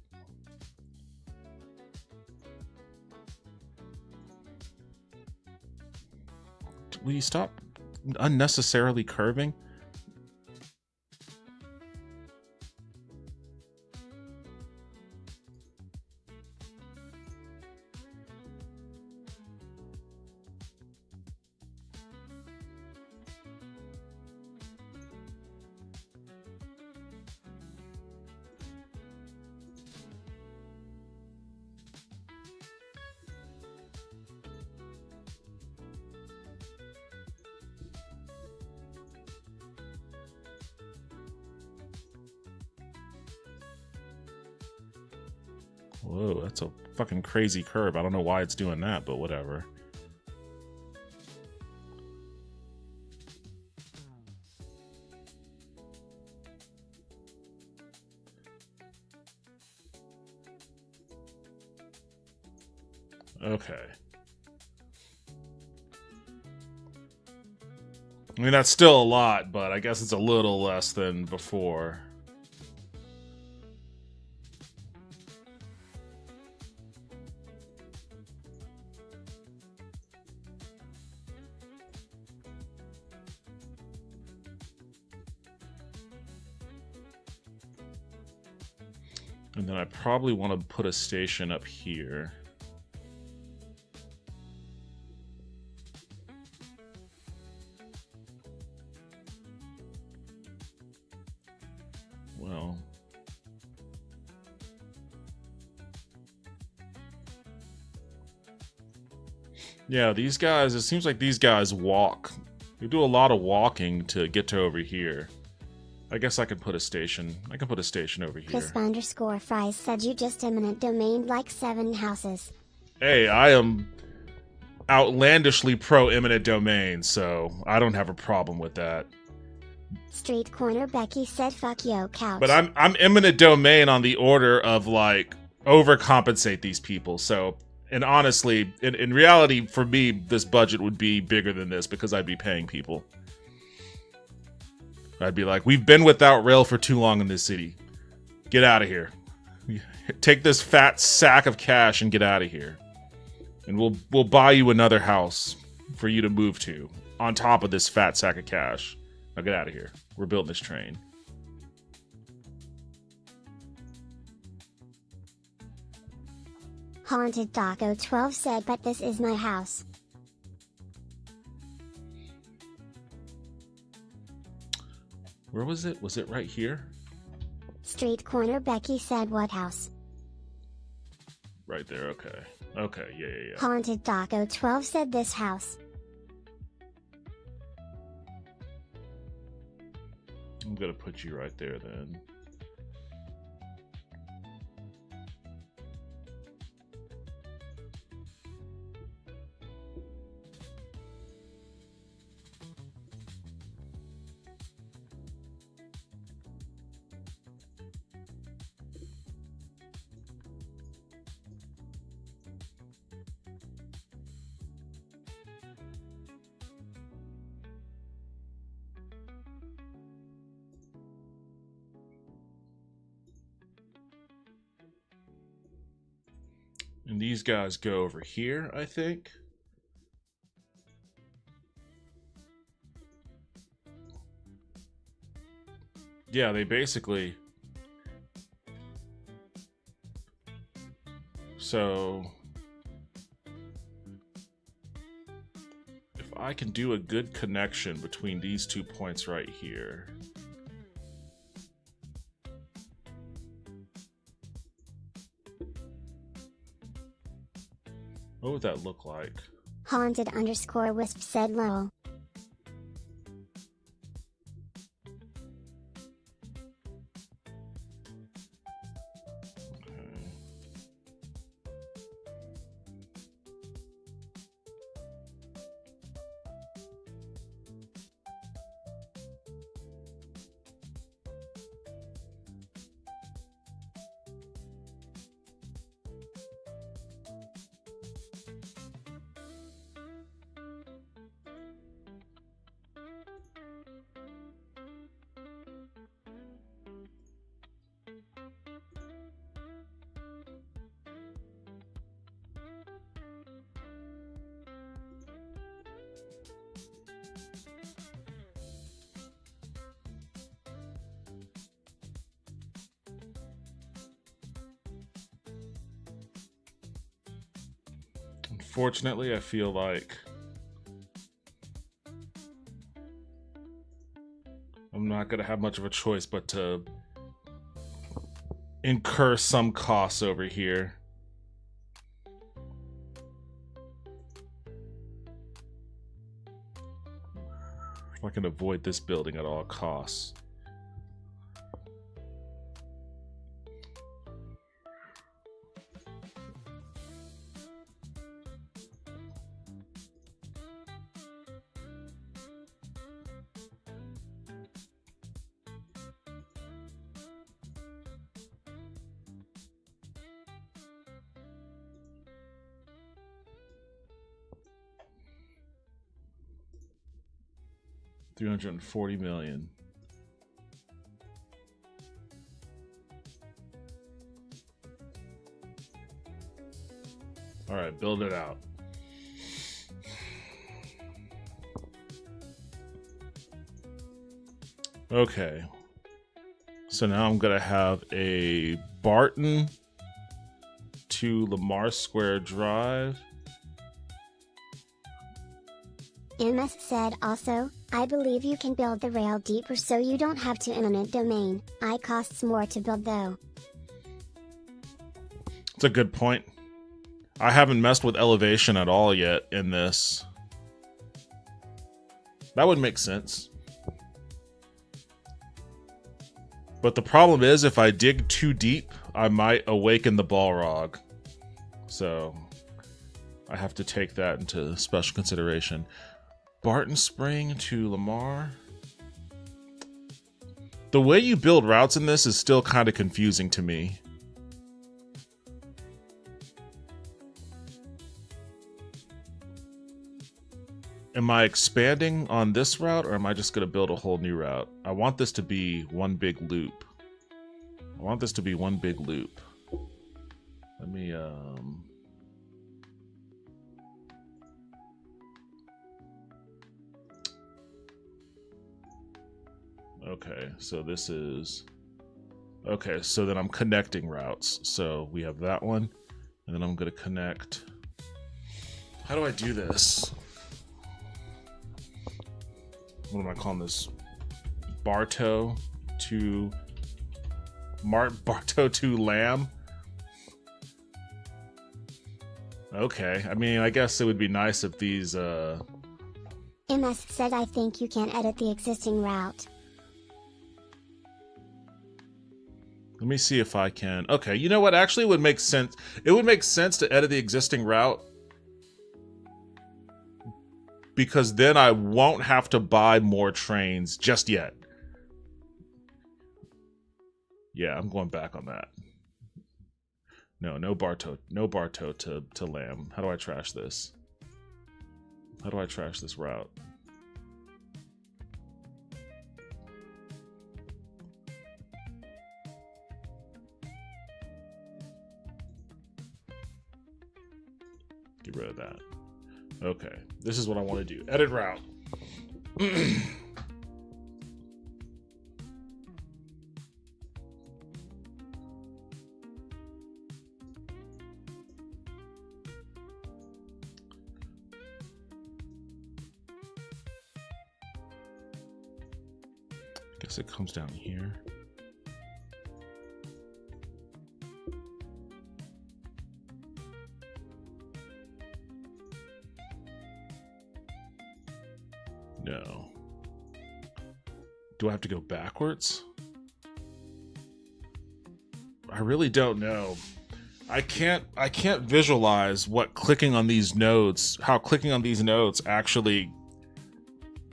Will you stop unnecessarily curving? Whoa, that's a fucking crazy curve. I don't know why it's doing that, but whatever. Okay. I mean, that's still a lot, but I guess it's a little less than before. And then I probably want to put a station up here. Well, yeah, these guys, it seems like these guys walk. They do a lot of walking to get to over here. I guess I could put a station. I can put a station over here. Crisp_Fries said you just eminent domained like 7 houses. Hey, I am outlandishly pro eminent domain, so I don't have a problem with that. Street Corner Becky said fuck yo couch. But I'm eminent domain on the order of like overcompensate these people. So, and honestly, in reality, for me, this budget would be bigger than this because I'd be paying people. I'd be like, we've been without rail for too long in this city. Get out of here. Take this fat sack of cash and get out of here. And we'll buy you another house for you to move to on top of this fat sack of cash. Now get out of here. We're building this train. Haunted Daco 12 said, but this is my house. Where was it? Was it right here? Street Corner Becky said, what house? Right there, okay. Okay, yeah. Haunted Daco 12 said, this house. I'm gonna put you right there then. And these guys go over here, I think. Yeah, they basically... So... if I can do a good connection between these 2 points right here... What would that look like? Haunted_wisp said lol. Unfortunately, I feel like I'm not going to have much of a choice but to incur some costs over here. If I can avoid this building at all costs. $340 million. All right, build it out. Okay. So now I'm going to have a Barton to Lamar Square Drive. MS said also, I believe you can build the rail deeper so you don't have to eminent domain. It costs more to build though. It's a good point. I haven't messed with elevation at all yet in this. That would make sense. But the problem is if I dig too deep, I might awaken the Balrog. So I have to take that into special consideration. Barton Spring to Lamar. The way you build routes in this is still kind of confusing to me. Am I expanding on this route or am I just going to build a whole new route? I want this to be one big loop. Let me, okay, so this is... Okay, so then I'm connecting routes. So we have that one, and then I'm going to connect... How do I do this? What am I calling this? Bartow to... Bartow to Lamb? Okay, I mean, I guess it would be nice if these, MS said I think you can edit the existing route. Let me see if I can. Okay, you know what? Actually, it would make sense. It would make sense to edit the existing route because then I won't have to buy more trains just yet. Yeah, I'm going back on that. No Bartow to Lamb. How do I trash this? How do I trash this route? Get rid of that. Okay, this is what I want to do. Edit route. Guess it comes down here. No. Do I have to go backwards? I really don't know. I can't visualize what clicking on these nodes, how clicking on these nodes actually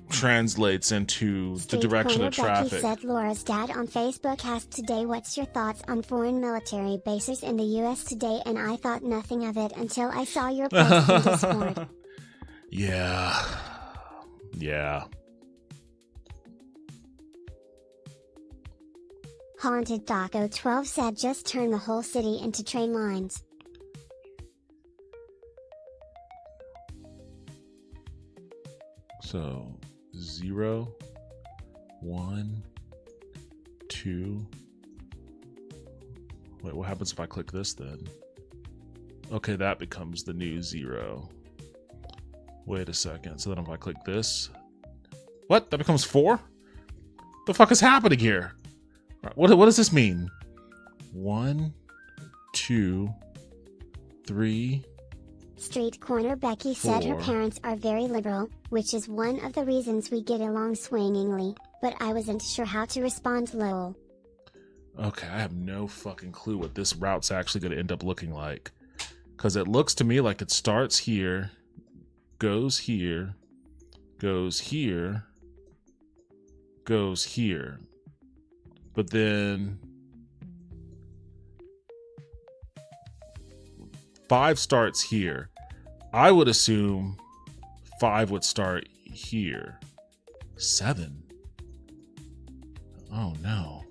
translates into the direction of traffic. Becky said Laura's dad on Facebook asked today, what's your thoughts on foreign military bases in the US today, and I thought nothing of it until I saw your post in Discord. Yeah. Haunted Daco 12 said just turn the whole city into train lines. So 0, 1, 2. Wait, what happens if I click this then? Okay, that becomes the new 0. Wait a second. So then if I click this, what? That becomes 4? The fuck is happening here? What does this mean? 1, 2, 3. Street Corner Becky said her parents are very liberal, which is one of the reasons we get along swingingly, but I wasn't sure how to respond, lol. Okay, I have no fucking clue what this route's actually going to end up looking like. Because it looks to me like it starts here, goes here, goes here, goes here. But then 5 starts here. I would assume 5 would start here. 7. Oh no.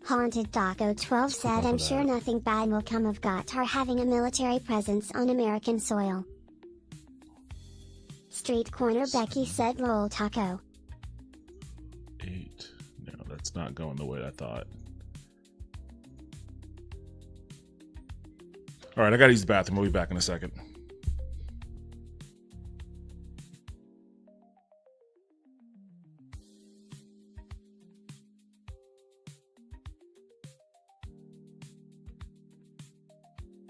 Haunted Daco 12 said I'm sure nothing bad will come of Qatar having a military presence on American soil. Street Corner Becky said lol taco. 8. No, that's not going the way I thought. Alright, I gotta use the bathroom. We'll be back in a second.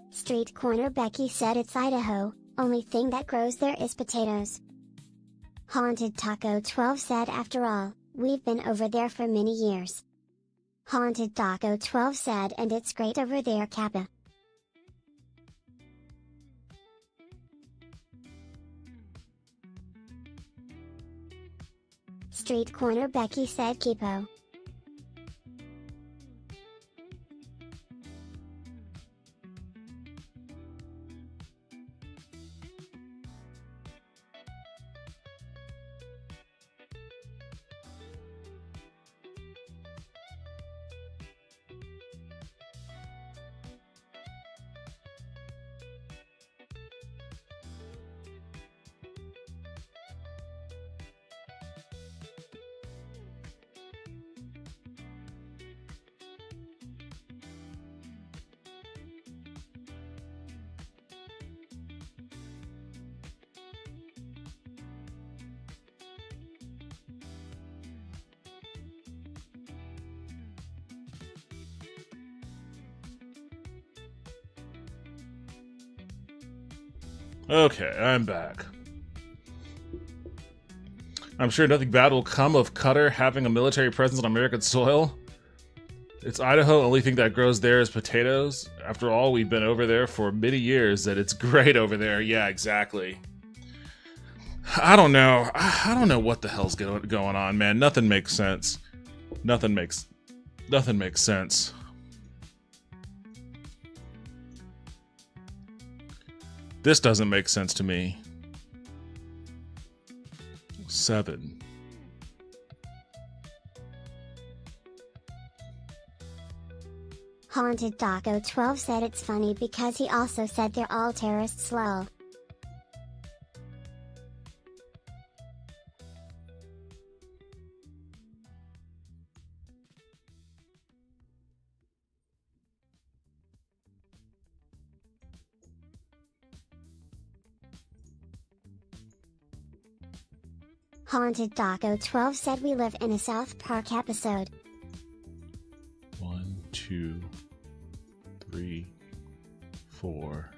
Street Corner Becky said it's Idaho, only thing that grows there is potatoes. Haunted Taco 12 said after all, we've been over there for many years. Haunted Taco 12 said and it's great over there Kappa. Street Corner Becky said Kipo. Okay, I'm back. I'm sure nothing bad will come of Qatar having a military presence on American soil. It's Idaho, only thing that grows there is potatoes. After all, we've been over there for many years, and it's great over there. Yeah, exactly. I don't know. I don't know what the hell's going on, man. Nothing makes sense. Nothing makes sense. This doesn't make sense to me. 7. Haunted Daco 12 said it's funny because he also said they're all terrorists lol. Haunted Daco 12 said we live in a South Park episode. 1, 2, 3, 4.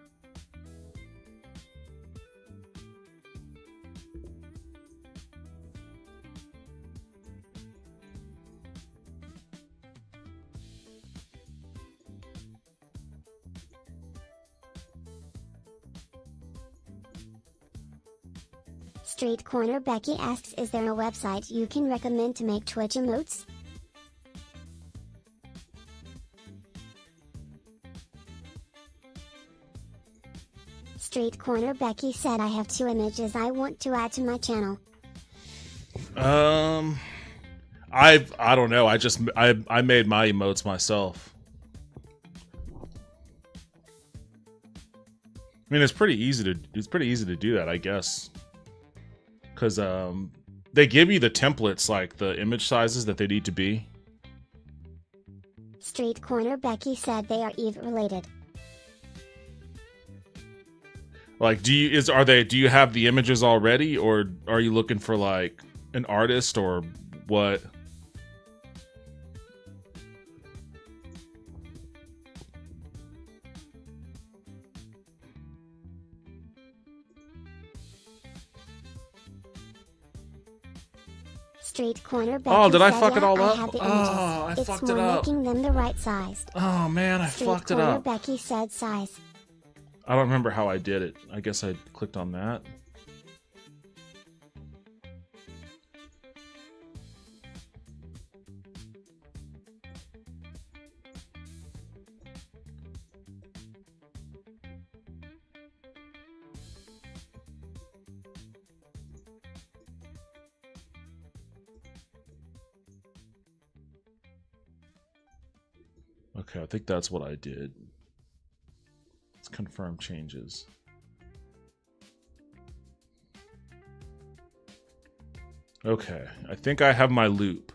Street Corner Becky asks, is there a website you can recommend to make Twitch emotes? Street Corner Becky said, I have 2 images I want to add to my channel. I don't know. I made my emotes myself. I mean, it's pretty easy to do that, I guess. Cuz they give you the templates, like the image sizes that they need to be. Street Corner Becky said they are Eve related. Like, do you have the images already, or are you looking for like an artist or what? Street Corner Becky. Oh, did I said, fuck it all I up? have the Oh, images. I It's fucked it more up. making them the right size. Oh man, I fucked it Street Corner up. Becky said size. I don't remember how I did it. I guess I clicked on that. Okay, I think that's what I did. Let's confirm changes. Okay, I think I have my loop.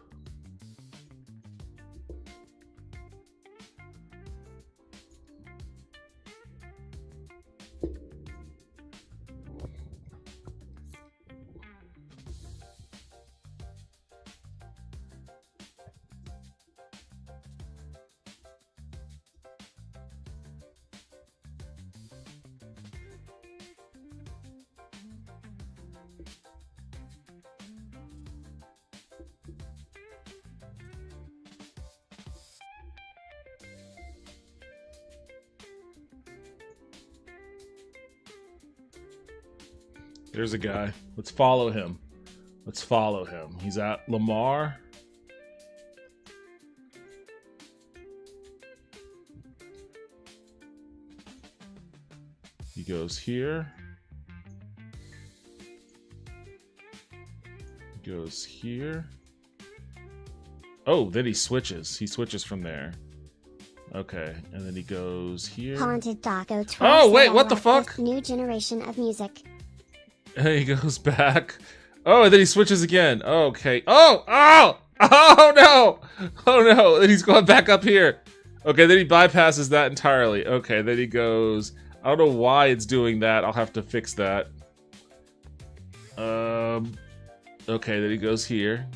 There's a guy. Let's follow him. Let's follow him. He's at Lamar. He goes here. He goes here. Oh, then he switches. He switches from there. Okay, and then he goes here. Haunted Taco 12. Oh, wait, said, what I the like fuck? this new generation of music. And he goes back. Oh, and then he switches again. Okay. Oh, oh, oh no. Oh no. And he's going back up here. Okay, then he bypasses that entirely. Okay, then he goes. I don't know why it's doing that. I'll have to fix that. Okay, then he goes here.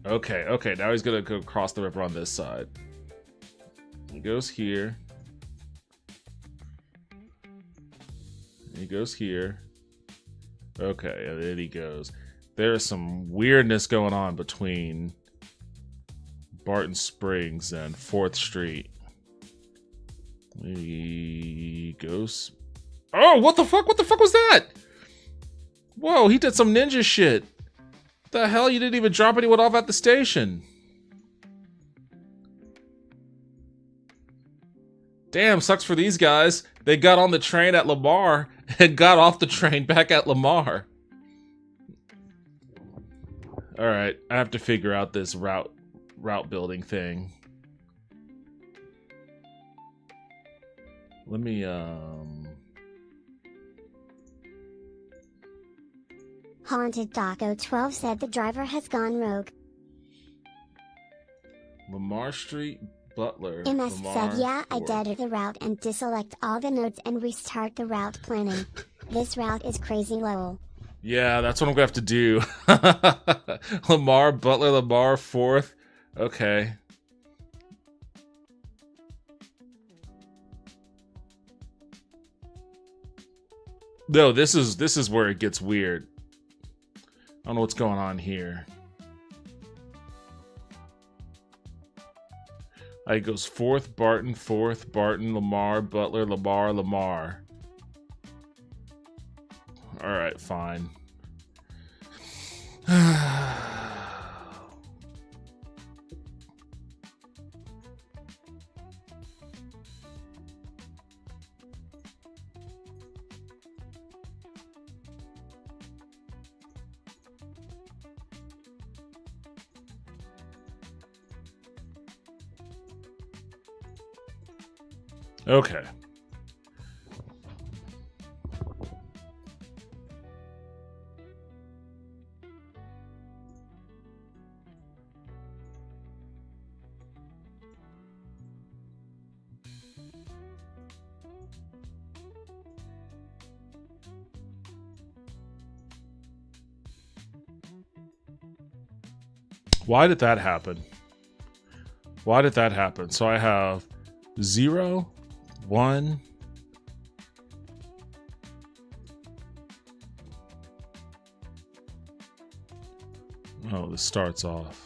Okay, okay. Now he's gonna go across the river on this side. He goes here. He goes here. Okay, and then he goes. There is some weirdness going on between Barton Springs and 4th Street. He goes. Oh, what the fuck? What the fuck was that? Whoa, he did some ninja shit. The hell? You didn't even drop anyone off at the station. Damn, sucks for these guys. They got on the train at Lamar and got off the train back at Lamar. Alright, I have to figure out this route building thing. Let me, Haunted Taco 12 said the driver has gone rogue. Lamar Street, Butler. MS Lamar, said, yeah, I Ford. deaded the route and deselect all the nodes and restart the route planning. This route is crazy, lol. Yeah, that's what I'm gonna have to do. Lamar, Butler, Lamar, 4th. Okay. No, this is where it gets weird. I don't know what's going on here. It goes 4th, Barton, Lamar, Butler, Lamar. Alright, fine. Okay. Why did that happen? Why did that happen? So I have 0, 1. Oh, this starts off.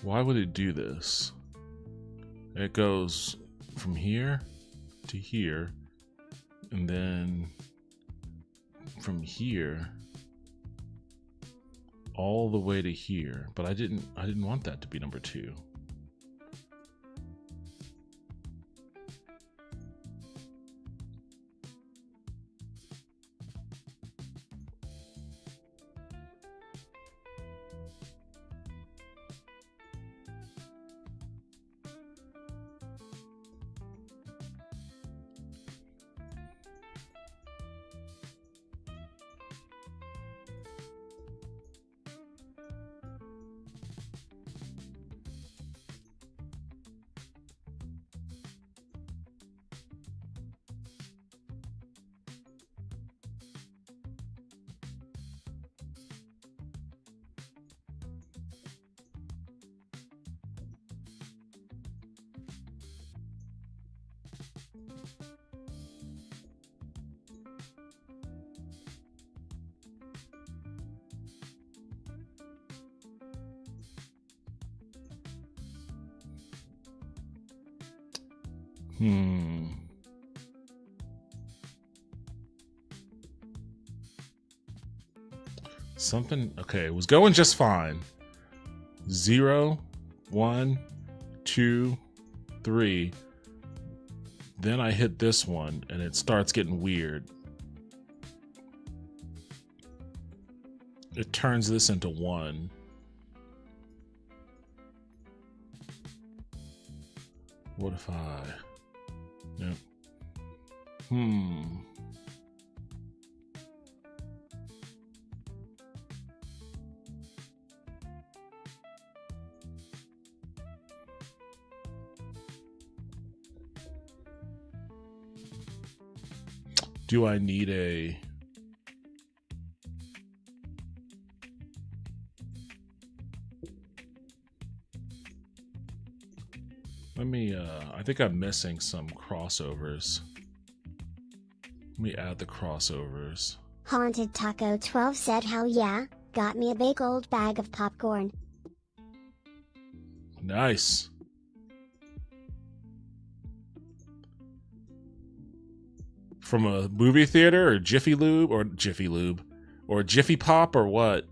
Why would it do this? It goes from here to here, and then from here all the way to here. But I didn't want that to be number 2. Something, okay, it was going just fine. 0, 1, 2, 3. Then I hit this one and it starts getting weird. It turns this into 1. What if I... Yep. Do I need a... Let me, I think I'm missing some crossovers. Let me add the crossovers. Haunted Taco 12 said, "Hell yeah, got me a big old bag of popcorn." Nice. From a movie theater or Jiffy Lube or Jiffy Pop or what?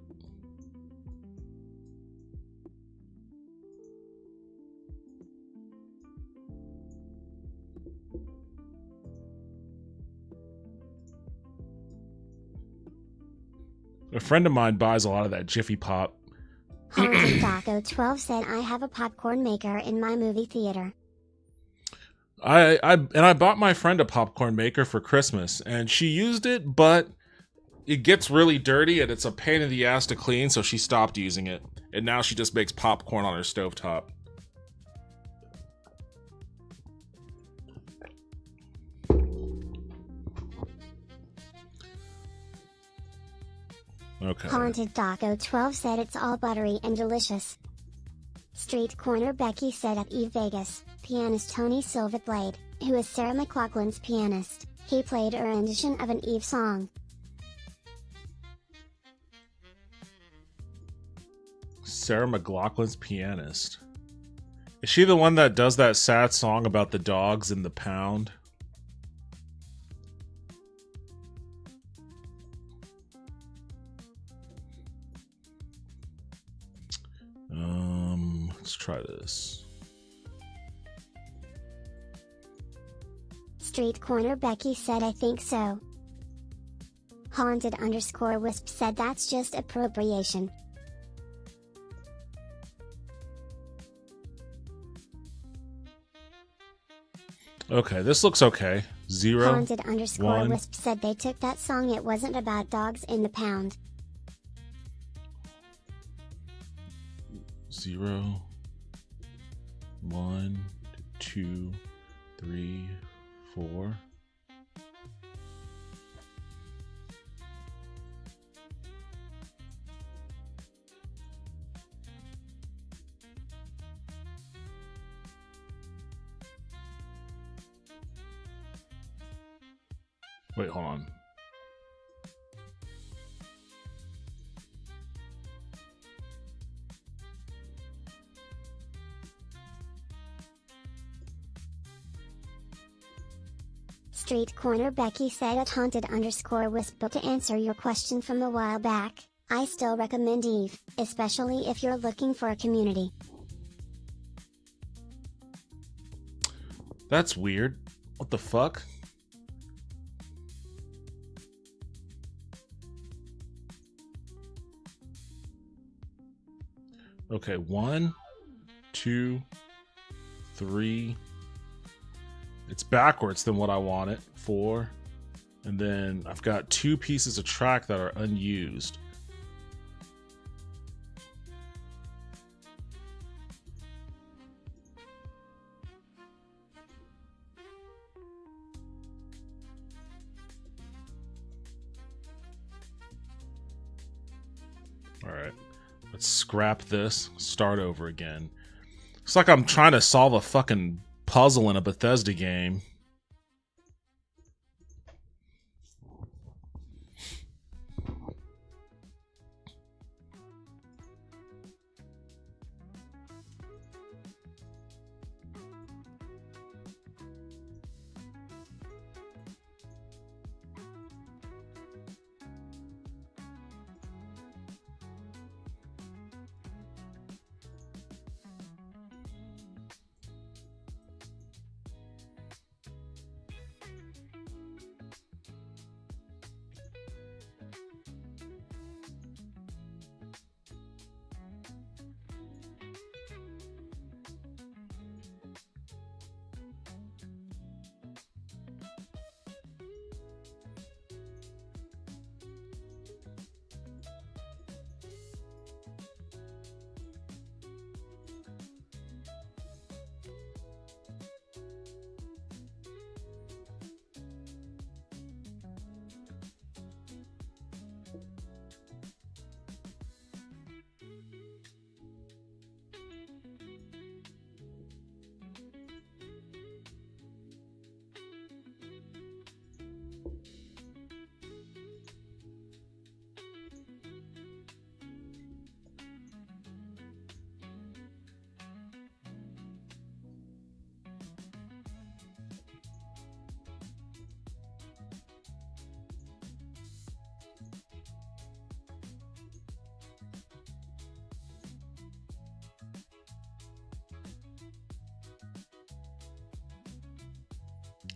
A friend of mine buys a lot of that Jiffy Pop. Haunted Taco 12 said, I have a popcorn maker in my movie theater. I bought my friend a popcorn maker for Christmas, and she used it, but it gets really dirty and it's a pain in the ass to clean, so she stopped using it. And now she just makes popcorn on her stovetop. Okay. Haunted Taco 12 said, it's all buttery and delicious. Street Corner Becky said, at Eve Vegas, pianist Tony Silverblade, who is Sarah McLachlan's pianist, he played a rendition of an Eve song. Sarah McLachlan's pianist. Is she the one that does that sad song about the dogs in the pound? Let's try this. Street Corner Becky said, I think so. Haunted_Wisp said, that's just appropriation. Okay, this looks okay. 0. Haunted_Wisp said, they took that song, it wasn't about dogs in the pound. 0, 1, 2, 3, 4. Wait, hold on. Street Corner Becky said, at Haunted_Wisp, but to answer your question from a while back, I still recommend Eve, especially if you're looking for a community. That's weird. What the fuck? Okay, 1, 2, 3. It's backwards than what I wanted. 4. And then I've got 2 pieces of track that are unused. Alright. Let's scrap this. Start over again. It's like I'm trying to solve a fucking puzzle in a Bethesda game.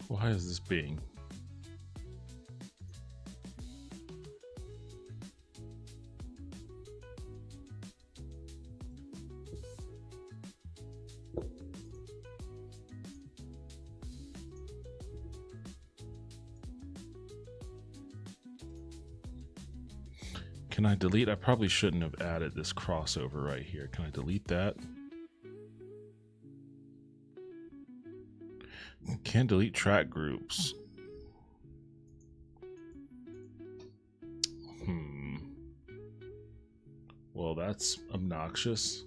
Why is this being? Can I delete? I probably shouldn't have added this crossover right here. Can I delete that? Can't delete track groups. Well, that's obnoxious.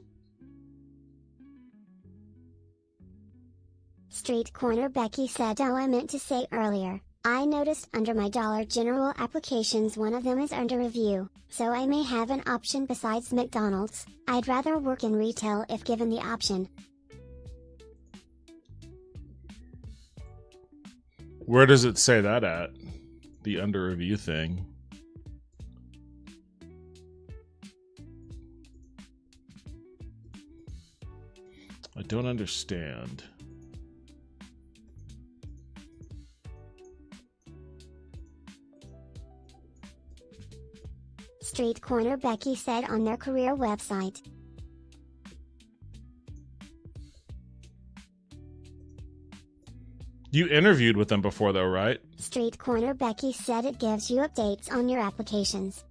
Street Corner Becky said, oh, I meant to say earlier, I noticed under my Dollar General applications one of them is under review, so I may have an option besides McDonald's. I'd rather work in retail if given the option. Where does it say that at? The under review thing. I don't understand. Street Corner Becky said on their career website. You interviewed with them before though, right? Street Corner Becky said it gives you updates on your applications.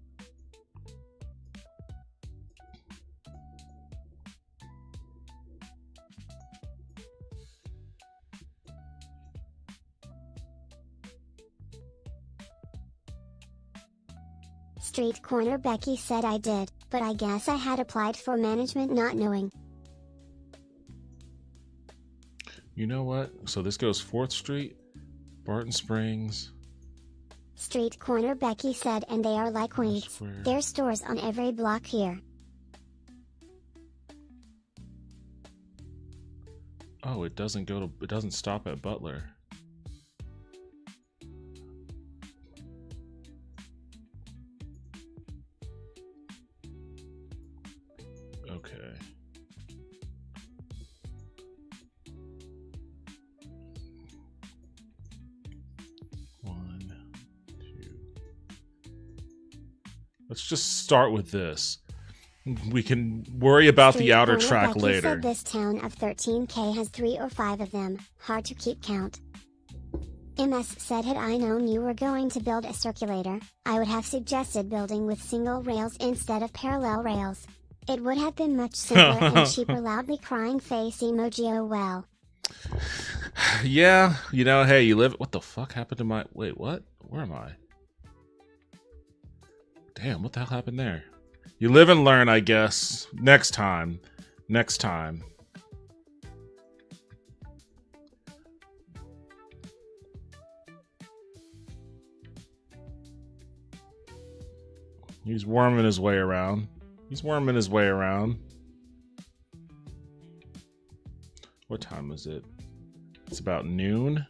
Street Corner Becky said I did, but I guess I had applied for management not knowing. You know what? So this goes 4th Street, Barton Springs. Street Corner Becky said, and they are like weeds. There's stores on every block here. Oh, it doesn't stop at Butler. Okay. Let's just start with this. We can worry about the outer track Becky later. Said this town of 13K has 3 or 5 of them. Hard to keep count. MS said, had I known you were going to build a circulator, I would have suggested building with single rails instead of parallel rails. It would have been much simpler and cheaper. Loudly crying face emoji. Oh well. Yeah, you know, hey, you live. What the fuck happened to my? Wait, what? Where am I? Damn, what the hell happened there? You live and learn, I guess. Next time. Next time. He's worming his way around. He's worming his way around. What time is it? It's about noon.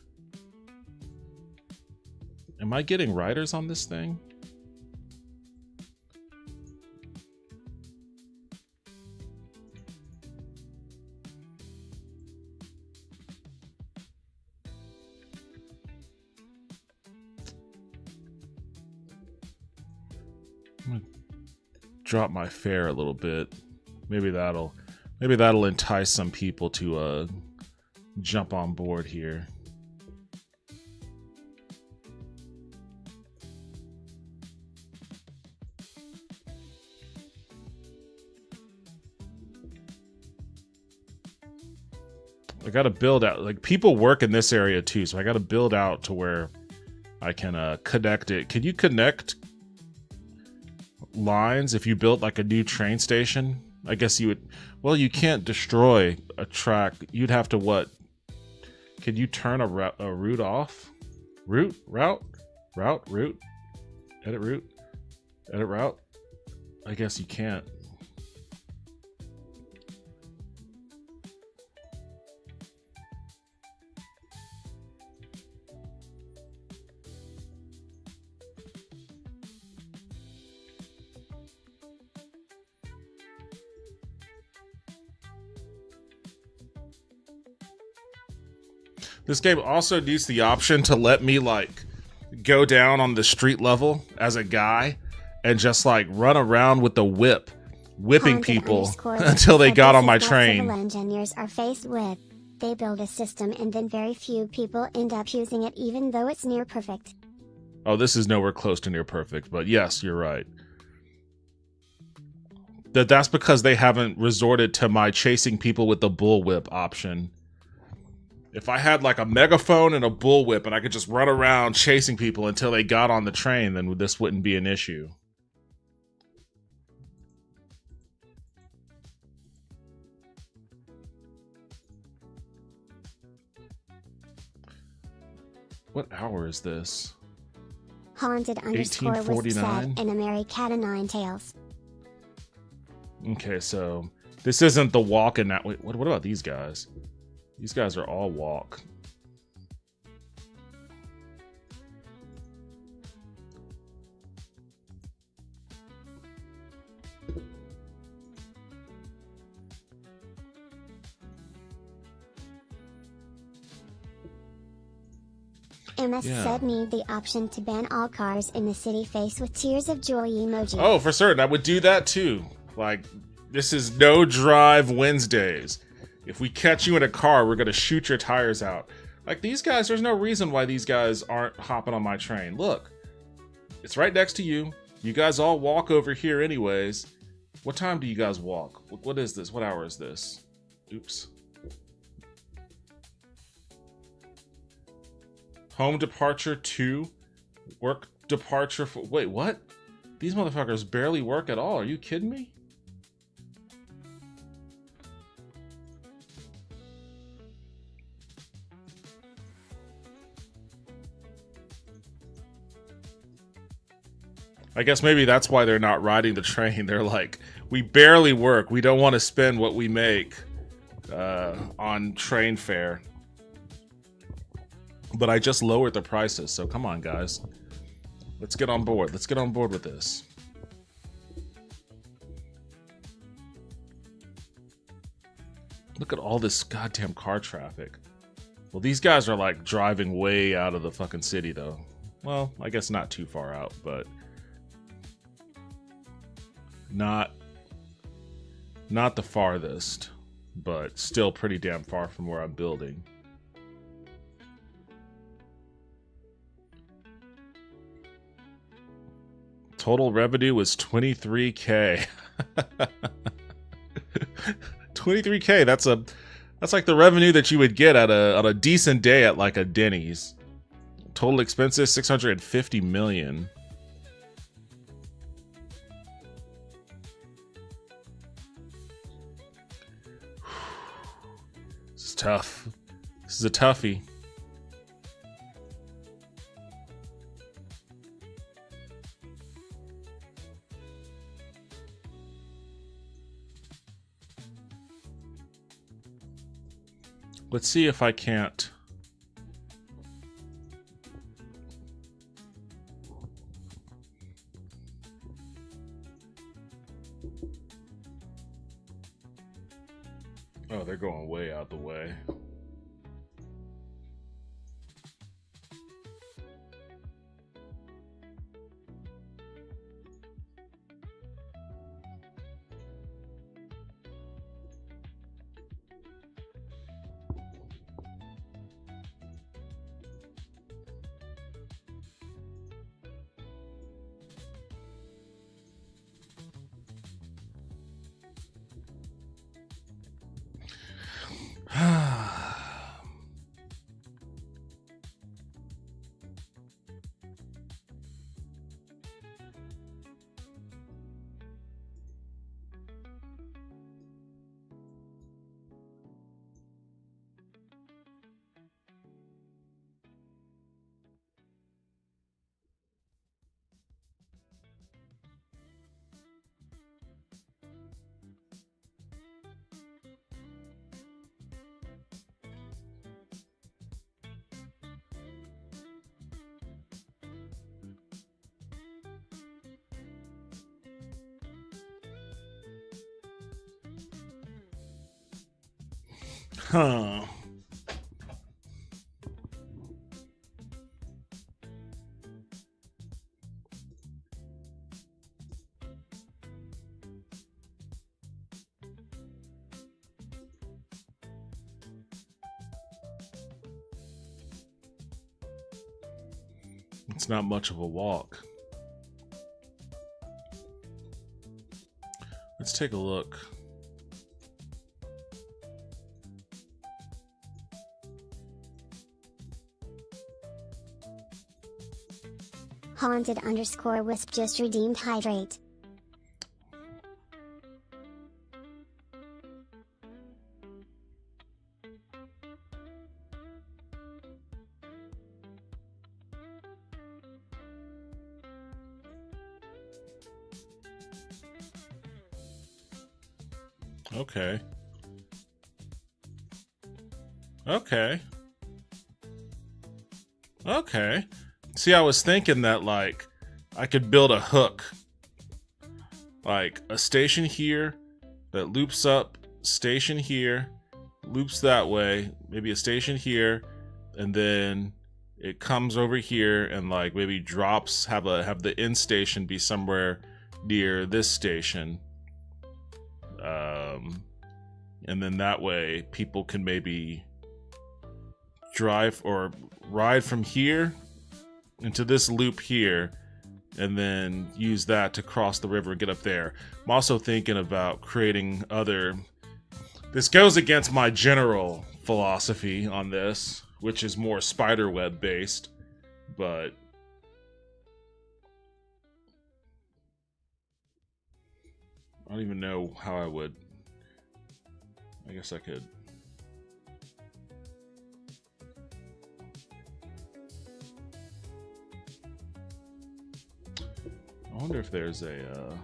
Am I getting riders on this thing? I'm gonna drop my fare a little bit. Maybe that'll entice some people to jump on board here. I gotta build out, like, people work in this area too, so I gotta build out to where I can connect it. Can you connect lines if you built like a new train station? I guess you would. Well, you can't destroy a track. You'd have to what? Can you turn a route off? Route? Edit route? I guess you can't. This game also needs the option to let me like go down on the street level as a guy and just like run around with the whip, whipping Haunted people underscores until they that got this on my is what train. Civil engineers are faced with. They build a system and then very few people end up using it even though it's near perfect. Oh, this is nowhere close to near perfect, but yes, you're right. That's because they haven't resorted to my chasing people with the bullwhip option. If I had like a megaphone and a bullwhip and I could just run around chasing people until they got on the train, then this wouldn't be an issue. What hour is this? Haunted underscore was 1849? said in a Merry Cat o' Nine Tails. Okay, so this isn't the walk in that. Wait, what about these guys? These guys are all walk. MS Yeah. said need the option to ban all cars in the city face with tears of joy emoji. Oh, for certain. I would do that too. Like, this is no drive Wednesdays. If we catch you in a car, we're going to shoot your tires out. Like, these guys, there's no reason why these guys aren't hopping on my train. Look, it's right next to you. You guys all walk over here anyways. What time do you guys walk? What is this? What hour is this? Oops. Home departure 2. Work departure 4. Wait, what? These motherfuckers barely work at all. Are you kidding me? I guess maybe that's why they're not riding the train. They're like, we barely work. We don't want to spend what we make on train fare. But I just lowered the prices, so come on, guys. Let's get on board. Let's get on board with this. Look at all this goddamn car traffic. Well, these guys are like driving way out of the fucking city, though. Well, I guess not too far out, but not the farthest, but still pretty damn far from where I'm building. Total revenue was 23K. 23K. That's like the revenue that you would get at on a decent day at like a Denny's. Total expenses 650 million. This is tough. This is a toughie. Let's see if I can't. Oh, they're going way out the way. Huh. It's not much of a walk. Let's take a look. Haunted_Wisp just redeemed hydrate. Okay. Okay. Okay. See, I was thinking that, like, I could build a hook. Like, a station here that loops up, station here, loops that way, maybe a station here, and then it comes over here and, like, maybe drops, have the end station be somewhere near this station. And then that way people can maybe drive or ride from here into this loop here and then use that to cross the river and get up there. I'm also thinking about creating other... This goes against my general philosophy on this, which is more spiderweb based, but I don't even know how I would... I guess I could... I wonder if there's a...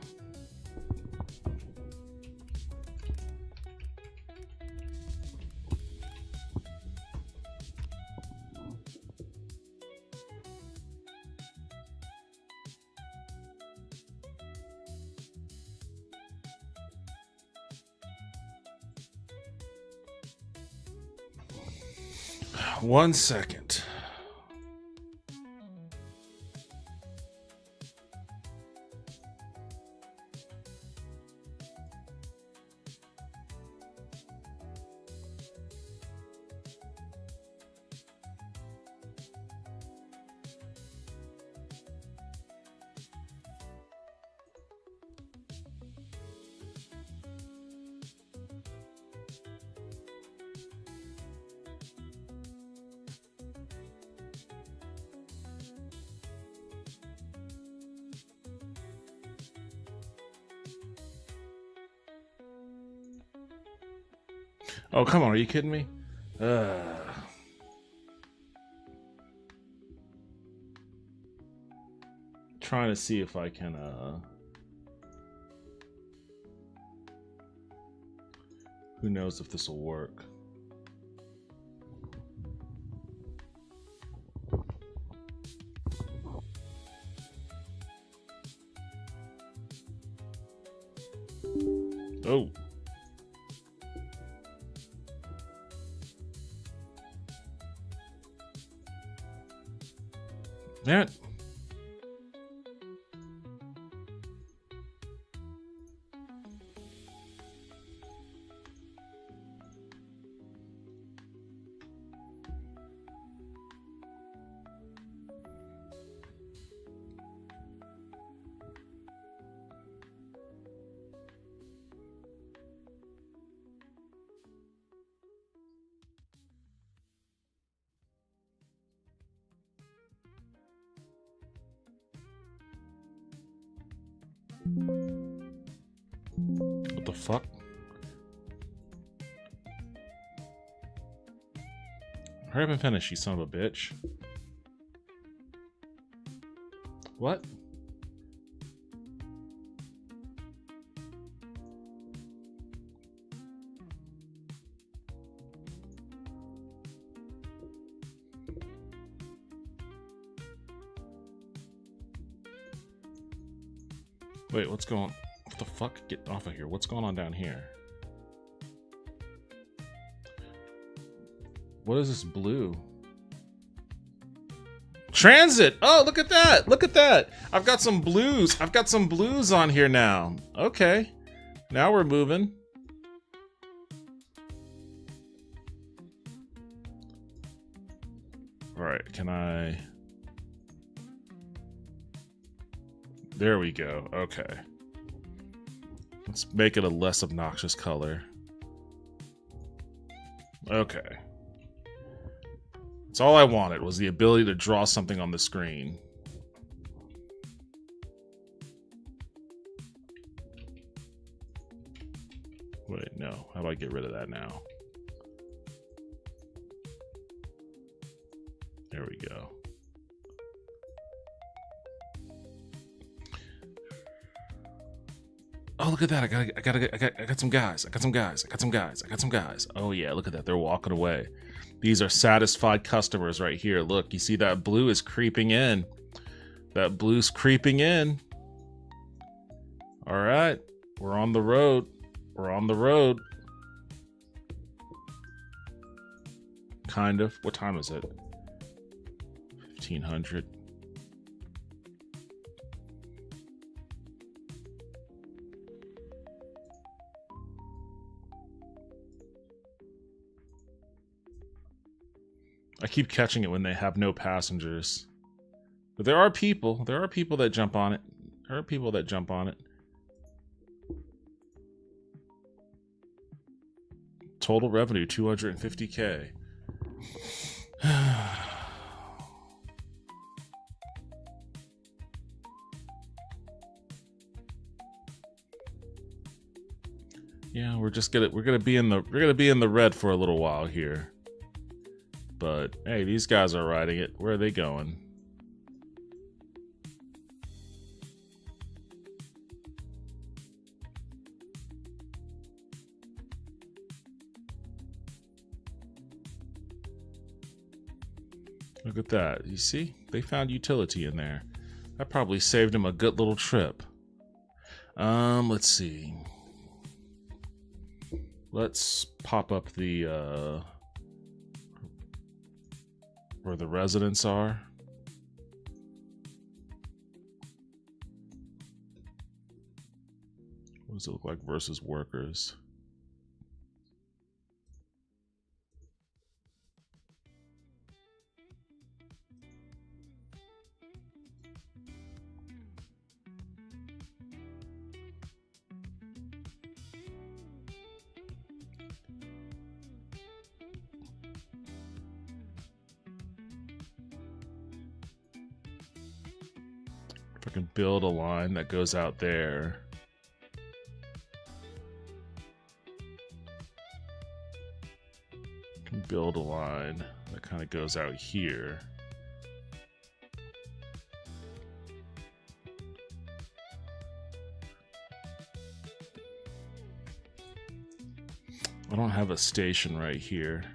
One second. Oh, come on, are you kidding me? Trying to see if I can, who knows if this will work. Oh. That. What the fuck? Hurry up and finish, you son of a bitch. What? Wait, what's going on? What the fuck? Get off of here. What's going on down here? What is this blue? Transit! Oh, look at that! Look at that! I've got some blues. I've got some blues on here now. Okay. Now we're moving. Alright, can I... There we go. Okay. Let's make it a less obnoxious color. Okay. That's all I wanted, was the ability to draw something on the screen. Wait, no. How do I get rid of that now? There we go. Oh, look at that. I got some guys. Oh yeah, look at that. They're walking away. These are satisfied customers right here. Look, you see that blue is creeping in. That blue's creeping in. All right. We're on the road. We're on the road. Kind of. What time is it? 1500. I keep catching it when they have no passengers. But there are people. There are people that jump on it. There are people that jump on it. Total revenue, 250K. Yeah, we're gonna be in the red for a little while here. But hey, these guys are riding it. Where are they going? Look at that. You see? They found utility in there. That probably saved them a good little trip. Let's see. Let's pop up the where the residents are. What does it look like versus workers? If I can build a line that goes out there. I can build a line that kind of goes out here. I don't have a station right here.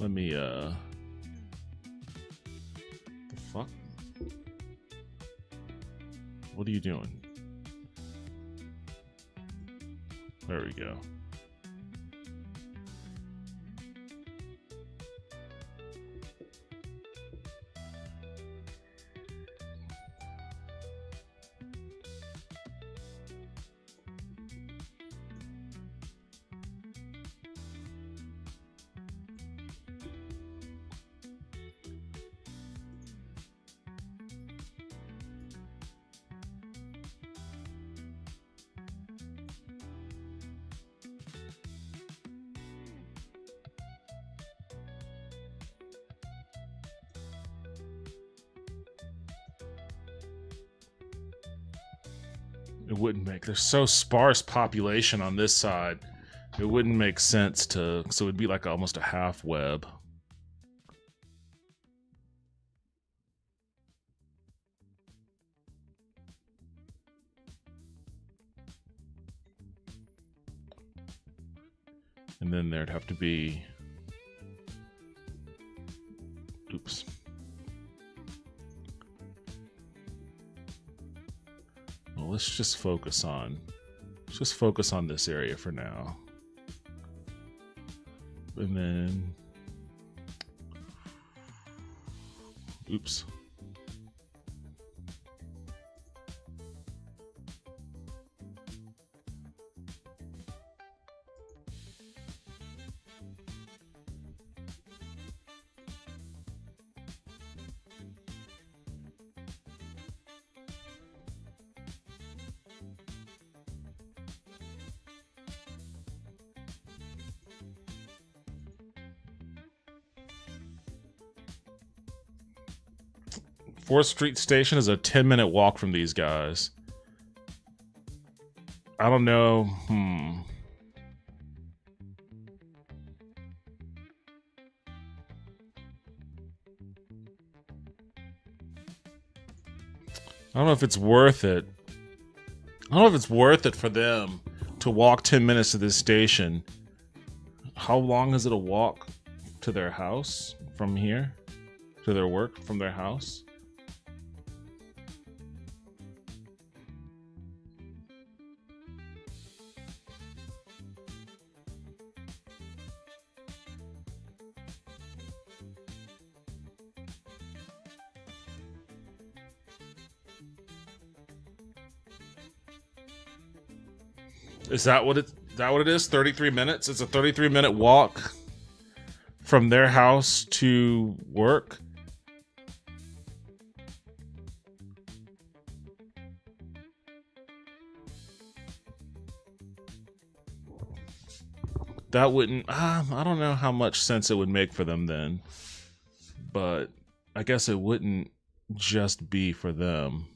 Let me, the fuck? What are you doing? There we go. It wouldn't make, there's so sparse population on this side. It wouldn't make sense to, so it'd be like almost a half web. And then there'd have to be, oops. Well, let's just focus on this area for now. And then, oops. 4th Street Station is a 10-minute walk from these guys. I don't know. I don't know if it's worth it. I don't know if it's worth it for them to walk 10 minutes to this station. How long is it a walk to their house from here? To their work from their house? Is that what it is? 33 minutes? It's a 33-minute walk from their house to work. That wouldn't, I don't know how much sense it would make for them then. But I guess it wouldn't just be for them.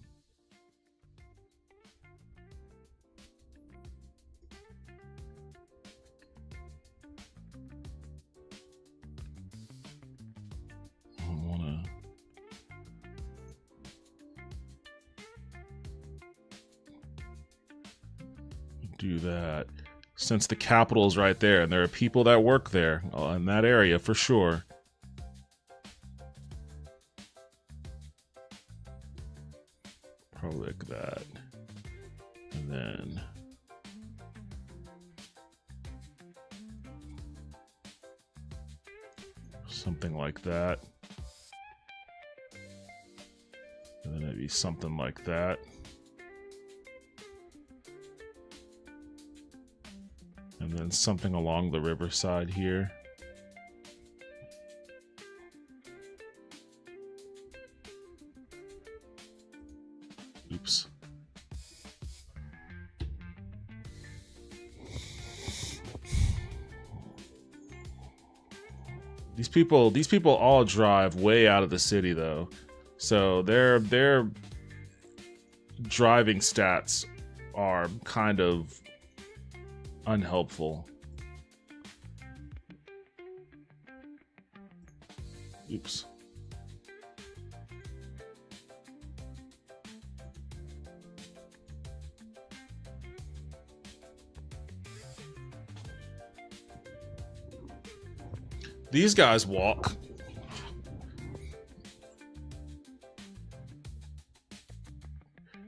Do that since the capital is right there and there are people that work there in that area for sure. Probably like that, and then something like that, and then maybe something like that. And then something along the riverside here. Oops. These people all drive way out of the city though. So their driving stats are kind of unhelpful. Oops. These guys walk.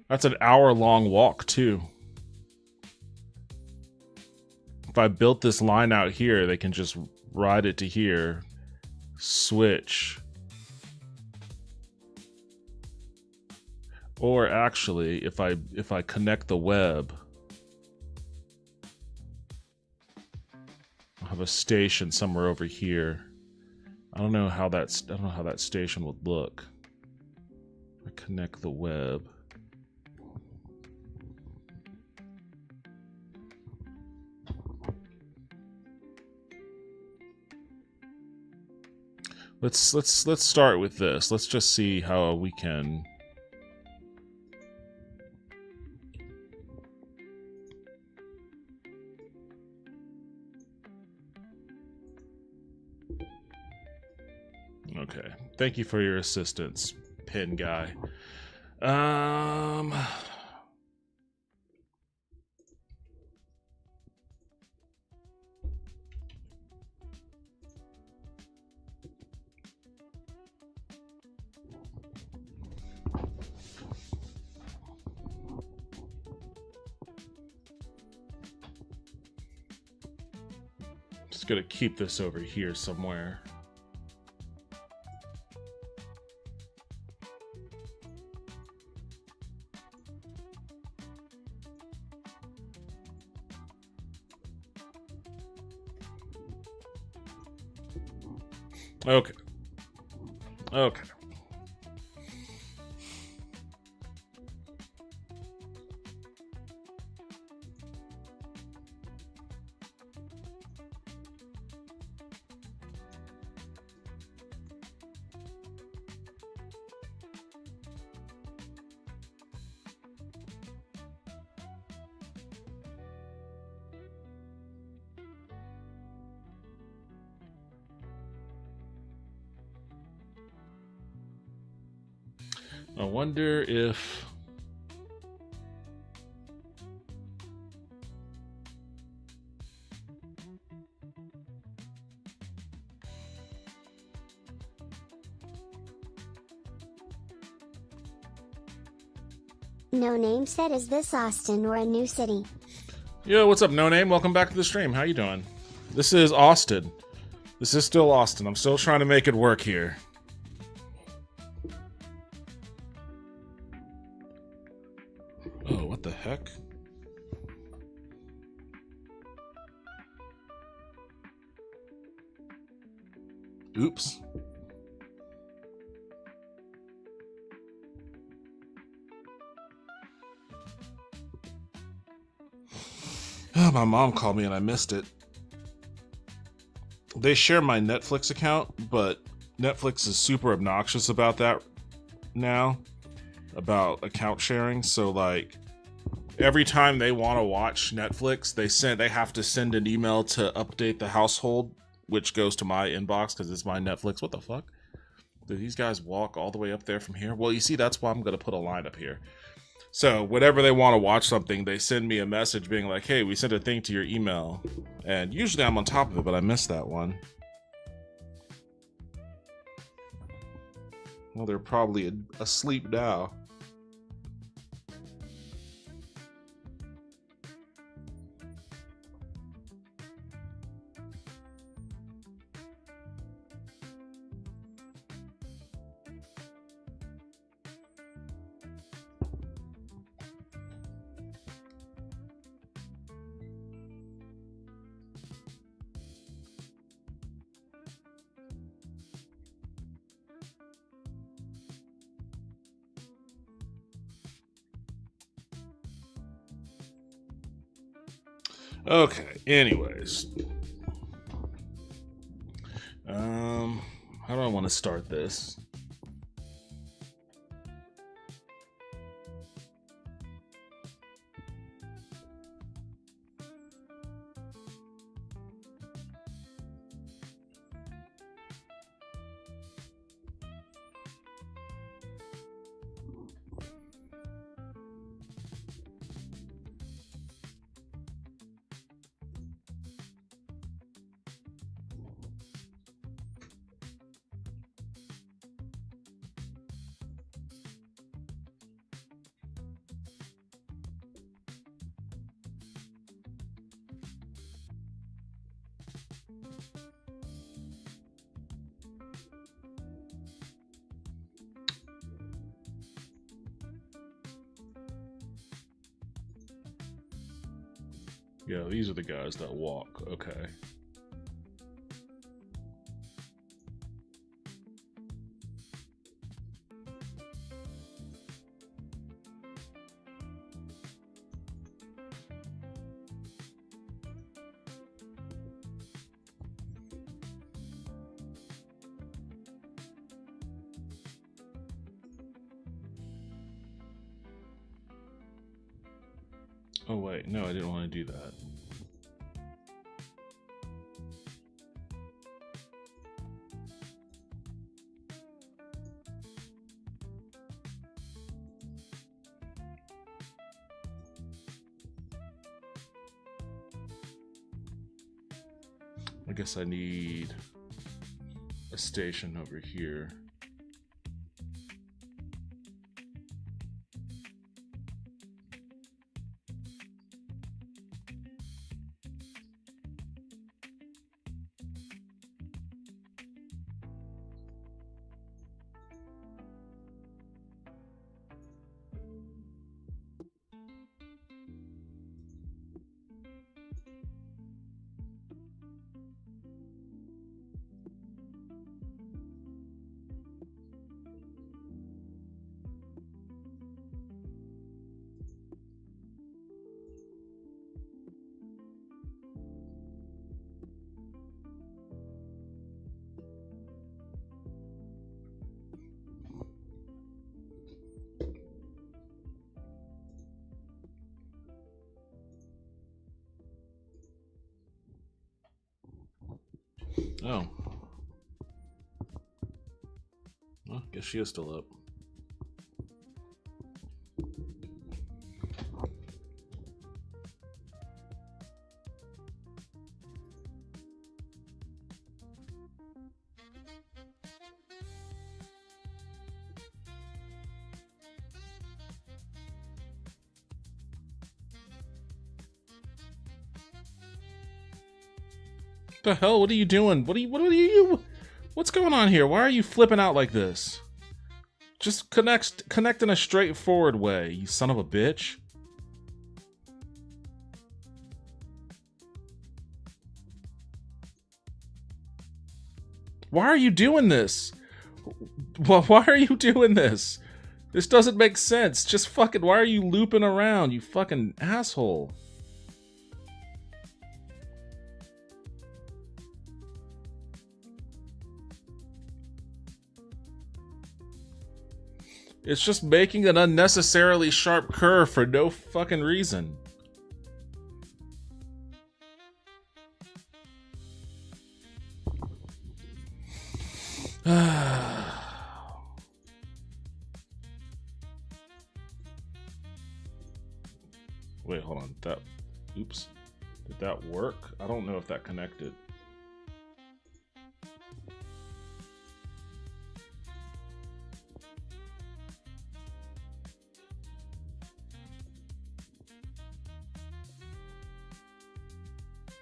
That's an hour-long walk too. If I built this line out here, they can just ride it to here, switch. Or actually, if I connect the web, I'll have a station somewhere over here. I don't know how that station would look. I connect the web. Let's start with this. Let's just see how we can. Okay. Thank you for your assistance, pin guy. Just gonna keep this over here somewhere. Okay. Okay. I wonder if... No Name said, is this Austin or a new city? Yo, what's up, No Name? Welcome back to the stream. How you doing? This is Austin. This is still Austin. I'm still trying to make it work here. Oh, what the heck? Oops. Oh, my mom called me and I missed it. They share my Netflix account, but Netflix is super obnoxious about that now, about account sharing. So like every time they want to watch Netflix, they have to send an email to update the household, which goes to my inbox because it's my Netflix. What the fuck? Did these guys walk all the way up there from here? Well, you see, that's why I'm going to put a line up here. So whenever they want to watch something, they send me a message being like, hey, we sent a thing to your email. And usually I'm on top of it, but I missed that one. Well, they're probably asleep now. Okay, anyways. How do I want to start this? Yeah, these are the guys that walk. Okay. Oh wait, no, I didn't want to do that. I guess I need a station over here. Oh. Well, guess she is still up. The hell? What are you doing? What are you? What's going on here? Why are you flipping out like this? Just connect in a straightforward way, you son of a bitch. Why are you doing this? Why are you doing this? This doesn't make sense. Just fucking, why are you looping around, you fucking asshole? It's just making an unnecessarily sharp curve for no fucking reason. Wait, hold on. Oops. Did that work? I don't know if that connected.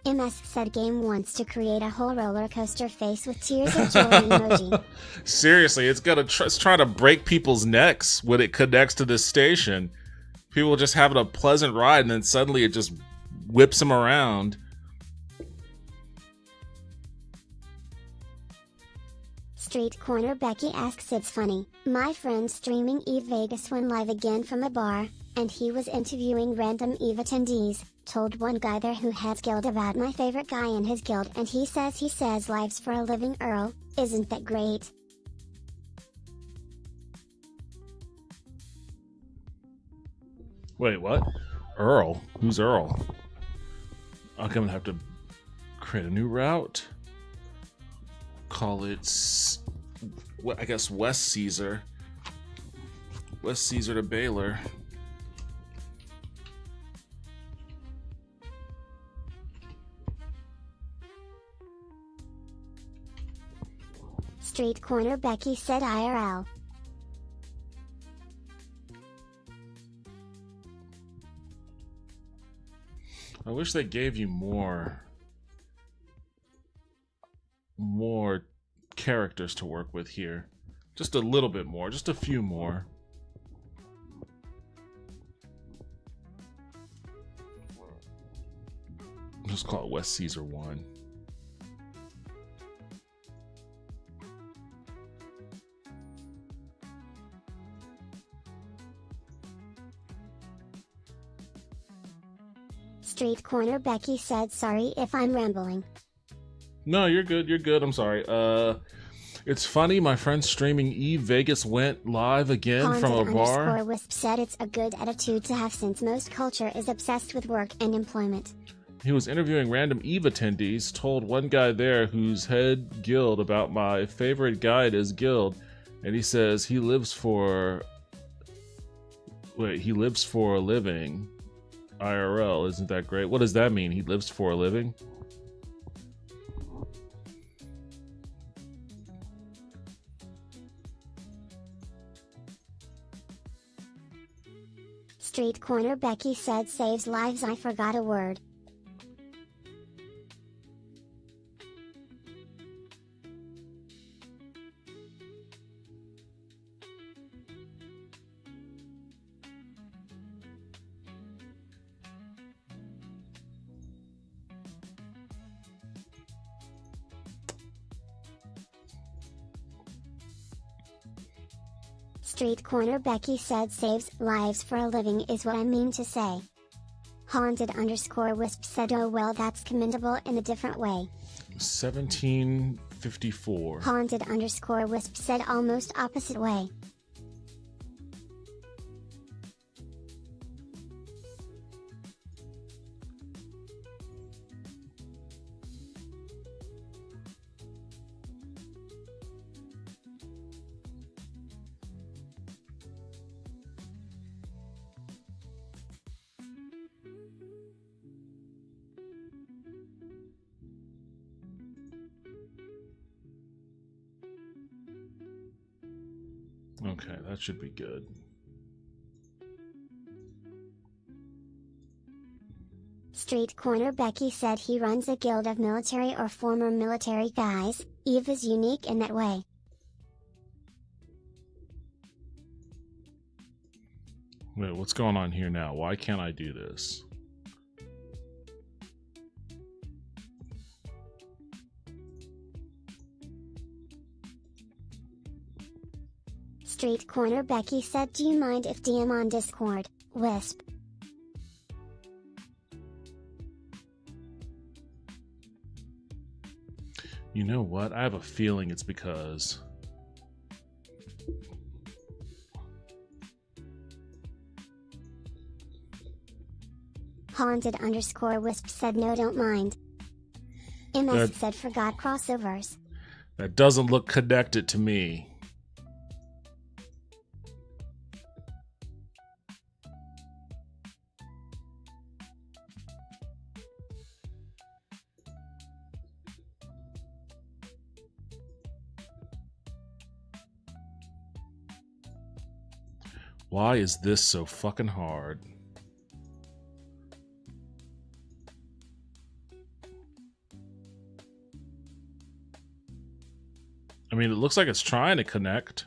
MS said game wants to create a whole roller coaster face with tears of joy emoji. Seriously, it's trying to break people's necks when it connects to this station. People just having a pleasant ride, and then suddenly it just whips them around. Street Corner Becky asks, it's funny, my friend streaming Eve Vegas went live again from a bar, and he was interviewing random Eve attendees, told one guy there who has guild about my favorite guy in his guild, and he says lives for a living Earl, isn't that great? Wait, what? Earl? Who's Earl? I'm gonna have to create a new route. Call it, I guess, West Caesar. West Caesar to Baylor. Street Corner Becky said IRL. I wish they gave you more characters to work with here. Just a little bit more, just a few more. Just call it West Caesar 1. Street Corner Becky said, sorry if I'm rambling. No, you're good. You're good. I'm sorry. It's funny. My friend streaming Eve Vegas went live again Haunted from a bar. Wisp said it's a good attitude to have since most culture is obsessed with work and employment. He was interviewing random Eve attendees, told one guy there who's head guild about my favorite guy at his guild, and he says he lives for a living. IRL, isn't that great? What does that mean? He lives for a living? Street Corner Becky said saves lives. I forgot a word. Street Corner Becky said saves lives for a living is what I mean to say. Haunted_Wisp said, oh well, that's commendable in a different way. 1754. Haunted_Wisp said almost opposite way. Okay, that should be good. Street Corner Becky said he runs a guild of military or former military guys. Eve is unique in that way. Wait, what's going on here now? Why can't I do this? Street Corner Becky said, do you mind if DM on Discord, Wisp? You know what? I have a feeling it's because... Haunted_Wisp said no, don't mind. MS said forgot crossovers. That doesn't look connected to me. Why is this so fucking hard? I mean, it looks like it's trying to connect.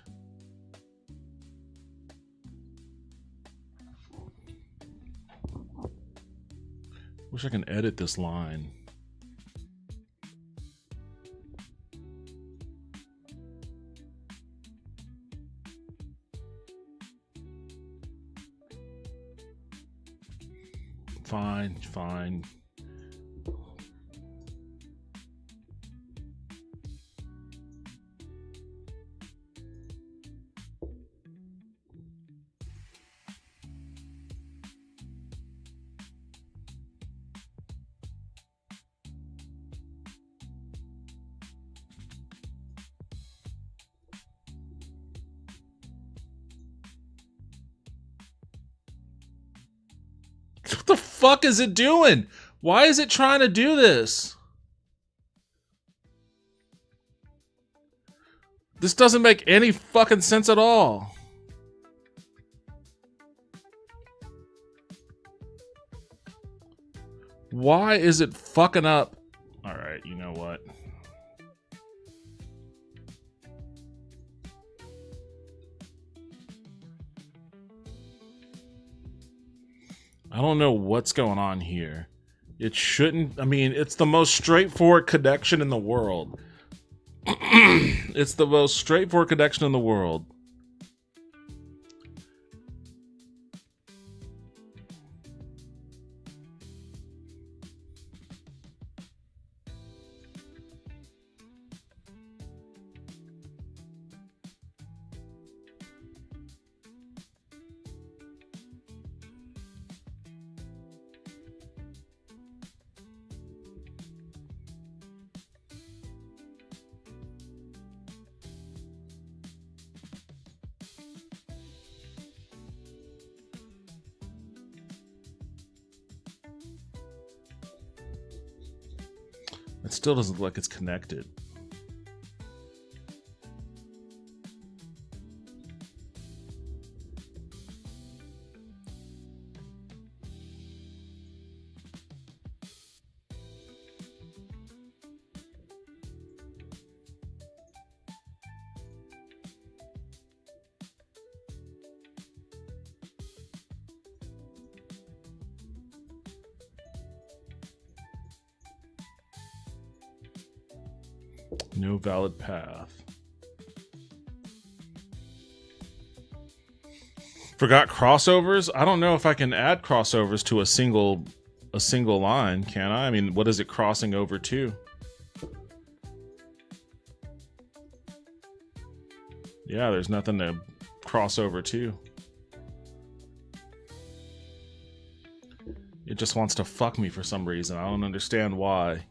Wish I can edit this line. Fine. What the fuck is it doing? Why is it trying to do this? This doesn't make any fucking sense at all. Why is it fucking up? Alright, you know what? I don't know what's going on here. It shouldn't... I mean, it's the most straightforward connection in the world. It's the most straightforward connection in the world. It still doesn't look like it's connected. No valid path. Forgot crossovers? I don't know if I can add crossovers to a single line, can I? I mean, what is it crossing over to? Yeah, there's nothing to cross over to. It just wants to fuck me for some reason. I don't understand why.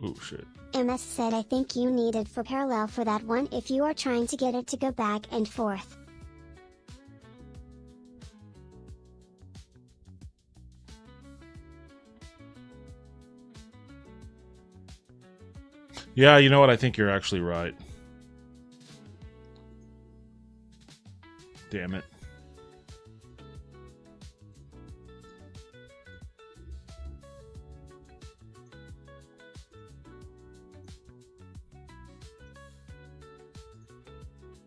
Oh, shit. MS said I think you needed for parallel for that one if you are trying to get it to go back and forth. Yeah, you know what? I think you're actually right. Damn it.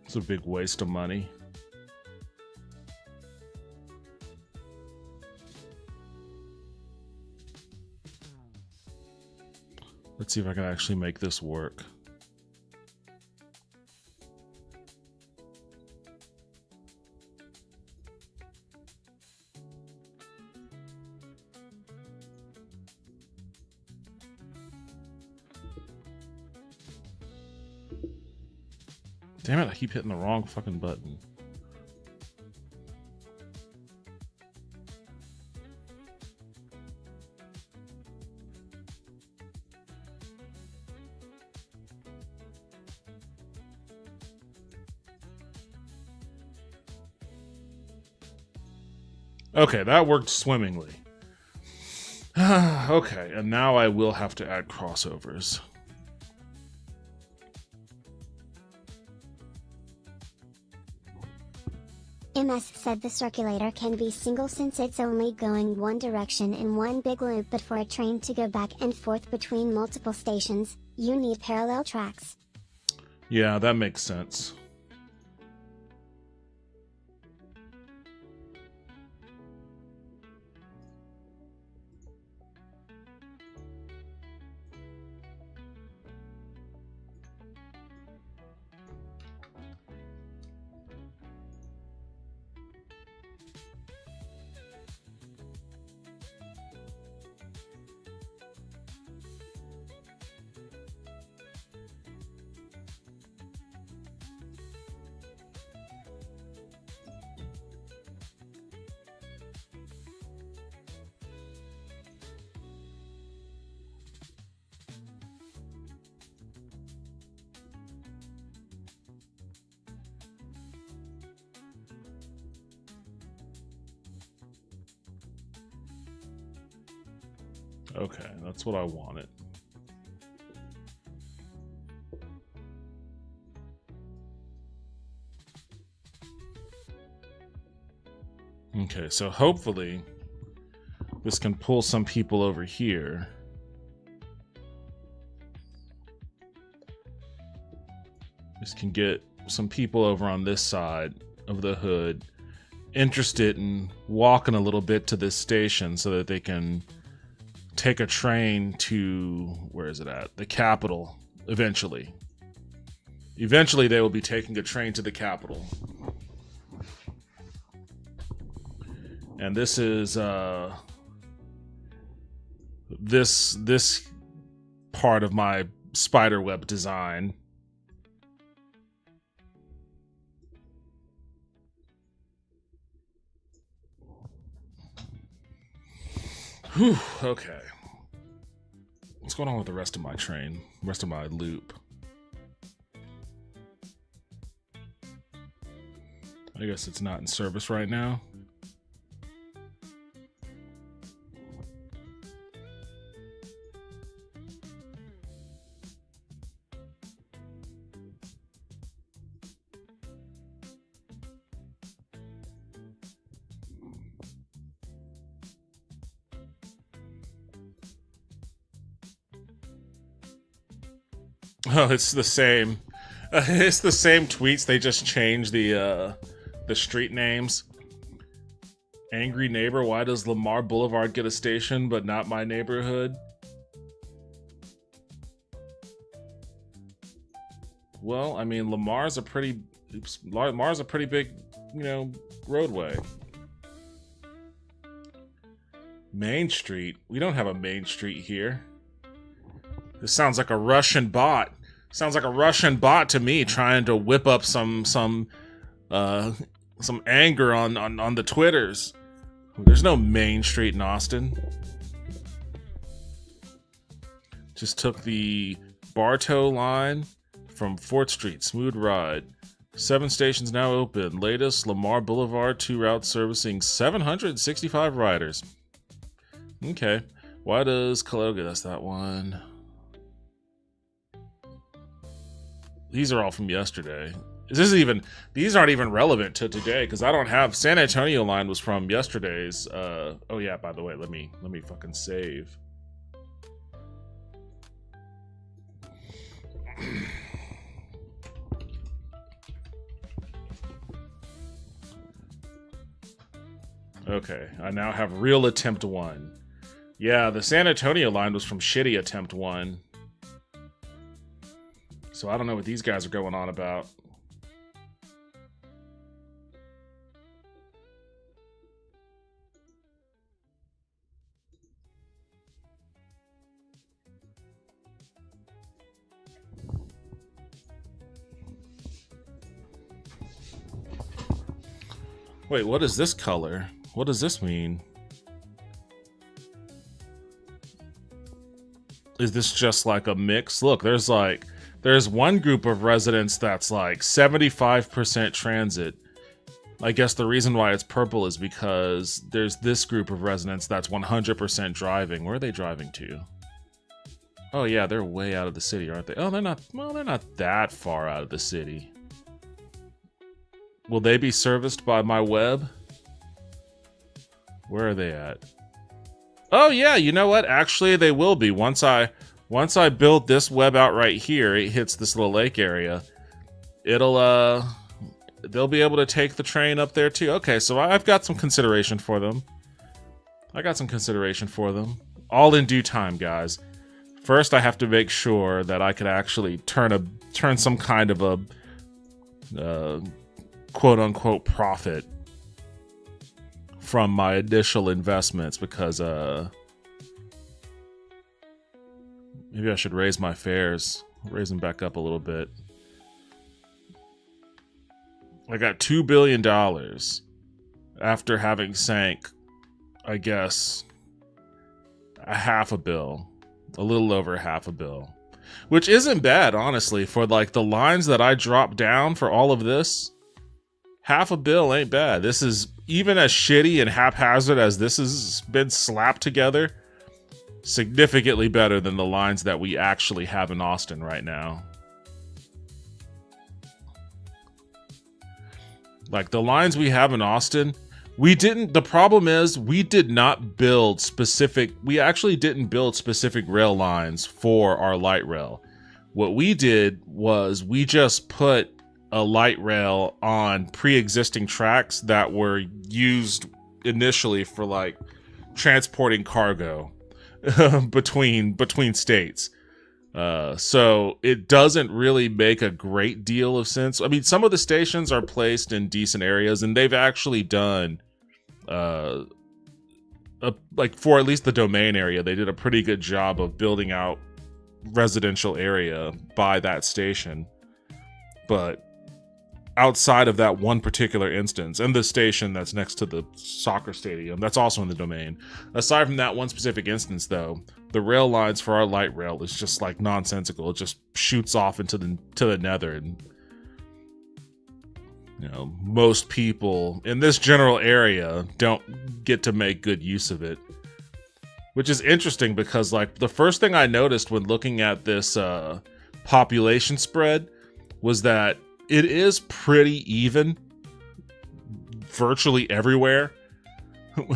It's a big waste of money. Let's see if I can actually make this work. Damn it, I keep hitting the wrong fucking button. Okay, that worked swimmingly. Okay, and now I will have to add crossovers. MS said the circulator can be single since it's only going one direction in one big loop, but for a train to go back and forth between multiple stations, you need parallel tracks. Yeah, that makes sense. Okay, that's what I wanted. Okay, so hopefully this can pull some people over here. This can get some people over on this side of the hood interested in walking a little bit to this station so that they can take a train to, where is it at? The capital, eventually. Eventually they will be taking a train to the capital. And this is this part of my spiderweb design. Whew, okay. What's going on with the rest of my train? Rest of my loop? I guess it's not in service right now. Oh, it's the same. It's the same tweets. They just changed the street names. Angry neighbor, why does Lamar Boulevard get a station but not my neighborhood? Well, I mean, Lamar's a pretty big, roadway. Main Street? We don't have a Main Street here. This sounds like a Russian bot. Sounds like a Russian bot to me, trying to whip up some anger on the Twitters. There's no Main Street in Austin. Just took the Bartow line from Fort Street. Smooth ride. 7 stations now open. Latest Lamar Boulevard 2 route servicing 765 riders. Okay. Why does Caloga? That's that one. These are all from yesterday. These aren't even relevant to today because I don't have San Antonio line was from yesterday's. Oh yeah, by the way, let me fucking save. Okay, I now have real attempt 1. Yeah, the San Antonio line was from shitty attempt 1. So I don't know what these guys are going on about. Wait, what is this color? What does this mean? Is this just like a mix? Look, there's one group of residents that's like 75% transit. I guess the reason why it's purple is because there's this group of residents that's 100% driving. Where are they driving to? Oh yeah, they're way out of the city, aren't they? Oh, they're not that far out of the city. Will they be serviced by my web? Where are they at? Oh yeah, you know what? Actually, they will be. Once I build this web out right here, it hits this little lake area. They'll be able to take the train up there too. Okay, so I've got some consideration for them. All in due time, guys. First, I have to make sure that I could actually turn some kind of a quote-unquote profit from my initial investments because maybe I should raise my fares, raise them back up a little bit. I got $2 billion after having sank, I guess, a little over half a bill, which isn't bad, honestly, for like the lines that I dropped down for all of this. $500 million ain't bad. This is, even as shitty and haphazard as this has been slapped together, significantly better than the lines that we actually have in Austin right now. Like the lines we have in Austin, the problem is we actually didn't build specific rail lines for our light rail. What we did was we just put a light rail on pre-existing tracks that were used initially for like transporting cargo between states. So it doesn't really make a great deal of sense. I mean, some of the stations are placed in decent areas, and they've actually done like for at least the Domain area, they did a pretty good job of building out residential area by that station. But outside of that one particular instance, and the station that's next to the soccer stadium, that's also in the Domain. Aside from that one specific instance, though, the rail lines for our light rail is just like nonsensical. It just shoots off into the nether, and you know, most people in this general area don't get to make good use of it. Which is interesting because like the first thing I noticed when looking at this population spread was that it is pretty even virtually everywhere,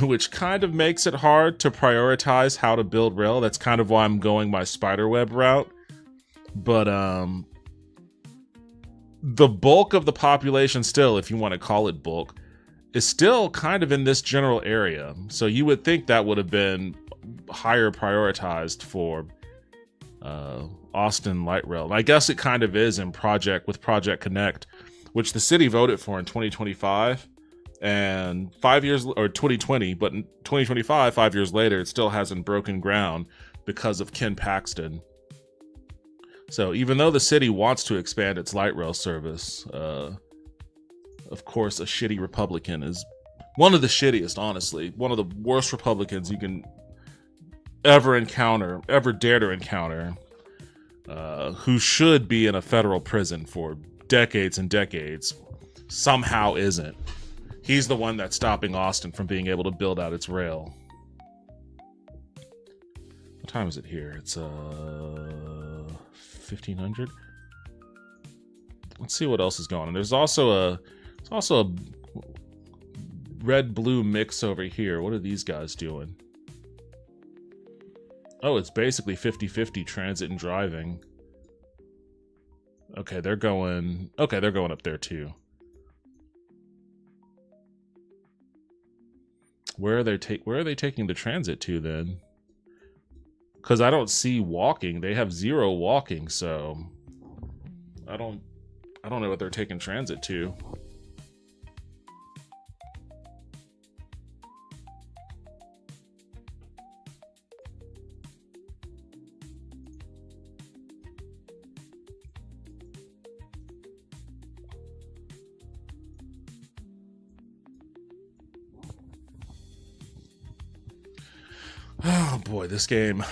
which kind of makes it hard to prioritize how to build rail. That's kind of why I'm going my spiderweb route. But the bulk of the population still, if you want to call it bulk, is still kind of in this general area. So you would think that would have been higher prioritized for Austin Light Rail. And I guess it kind of is with Project Connect, which the city voted for in 2025 and 5 years, or 2020, but in 2025, 5 years later, it still hasn't broken ground because of Ken Paxton. So even though the city wants to expand its light rail service, of course, a shitty Republican is one of the shittiest, honestly, one of the worst Republicans you can ever dare to encounter, who should be in a federal prison for decades and decades, somehow isn't. He's the one that's stopping Austin from being able to build out its rail. What time is it here? It's 1500. Let's see what else is going on. There's also a red blue mix over here. What are these guys doing? Oh, it's basically 50-50 transit and driving. Okay, they're going up there too. Where are they taking the transit to then? Because I don't see walking. They have 0 walking, so I don't know what they're taking transit to. Oh boy, this game.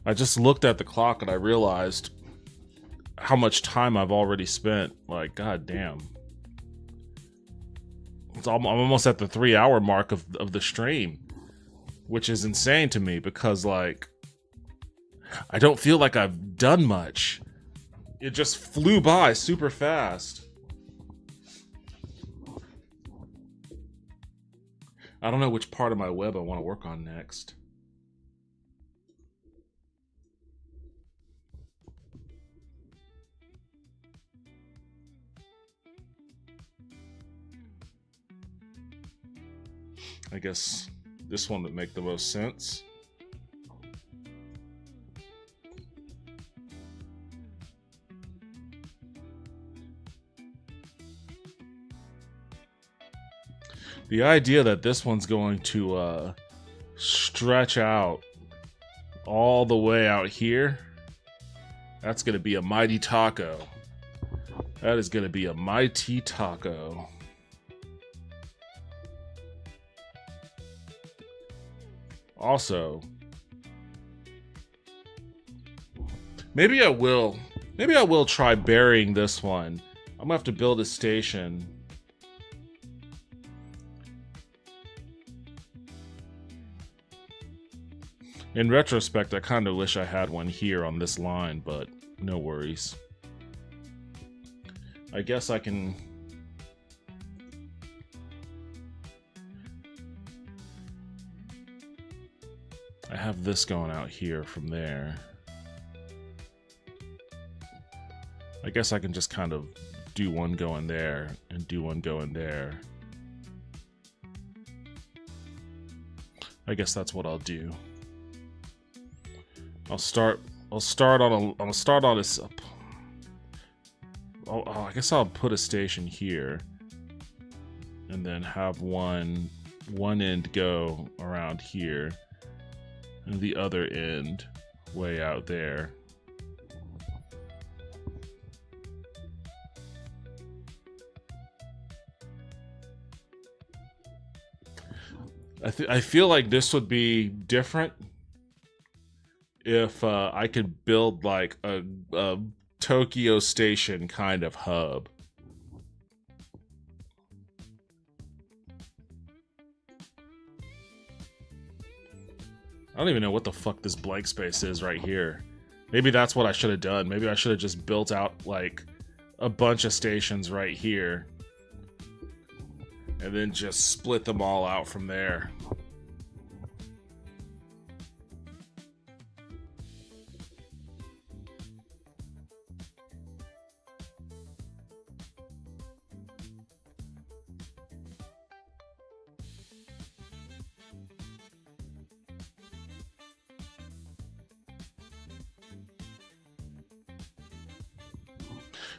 I just looked at the clock and I realized how much time I've already spent. Like, god damn. I'm almost at the 3-hour mark of the stream, which is insane to me because, like, I don't feel like I've done much. It just flew by super fast. I don't know which part of my web I want to work on next. I guess this one would make the most sense. The idea that this one's going to stretch out all the way out here, that's going to be a mighty taco. That is going to be a mighty taco. Also, maybe I will try burying this one. I'm gonna have to build a station. In retrospect, I kind of wish I had one here on this line, but no worries. I guess I can... I have this going out here from there. I guess I can just kind of do one going there and do one going there. I guess that's what I'll do. I'll start on this. I guess I'll put a station here, and then have one end go around here, and the other end way out there. I feel like this would be different if I could build like a Tokyo Station kind of hub. I don't even know what the fuck this blank space is right here. Maybe that's what I should have done. Maybe I should have just built out like a bunch of stations right here, and then just split them all out from there.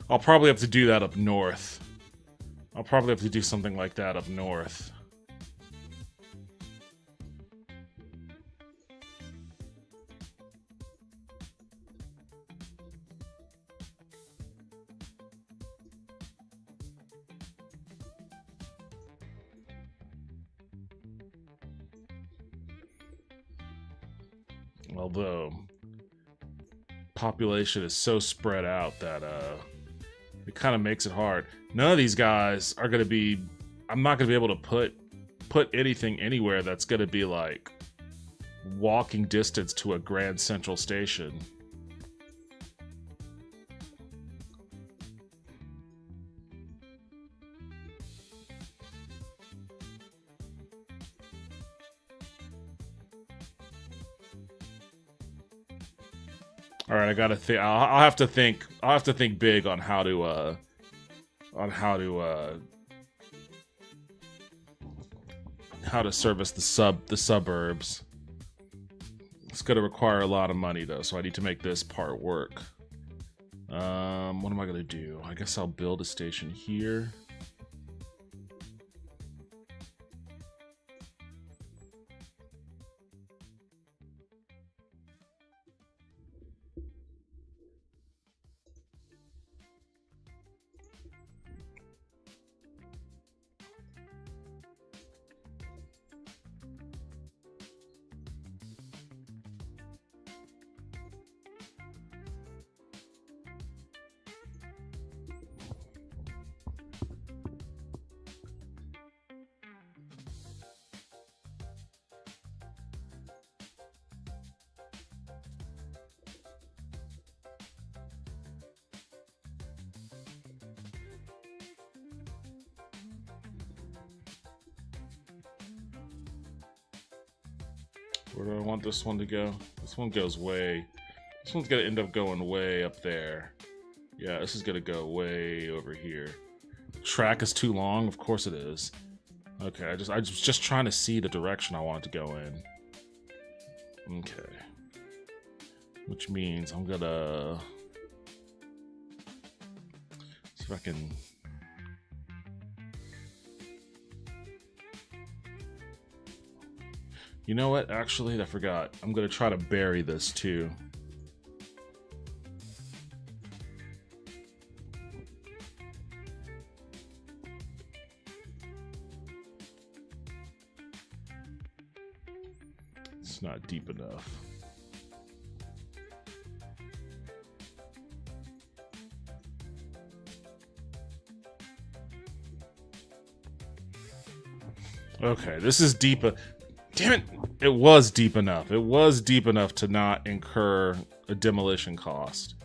I'll probably have to do that up north. I'll probably have to do something like that up north. Although population is so spread out that it kind of makes it hard. None of these guys are going to be. I'm not going to be able to put anything anywhere that's going to be like walking distance to a Grand Central Station. All right, I gotta think. I'll have to think. I'll have to think big on how to service the suburbs. It's gonna require a lot of money though, so I need to make this part work. What am I gonna do? I guess I'll build a station here. Where do I want this one to go? This one goes way... This one's gonna end up going way up there. Yeah, this is gonna go way over here. Track is too long? Of course it is. Okay, I was just trying to see the direction I want it to go in. Okay. Which means I'm gonna... see if I can... You know what? Actually, I forgot. I'm gonna try to bury this too. It's not deep enough. Okay, this is deep. Damn it! It was deep enough. It was deep enough to not incur a demolition cost.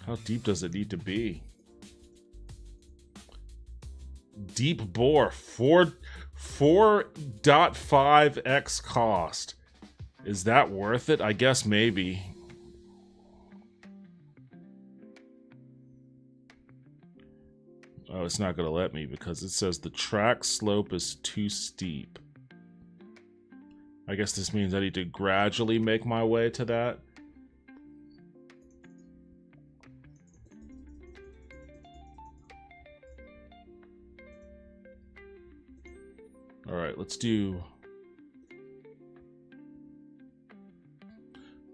How deep does it need to be? Deep bore, 4.5x cost. Is that worth it? I guess maybe. Oh, it's not going to let me because it says the track slope is too steep. I guess this means I need to gradually make my way to that. All right, let's do...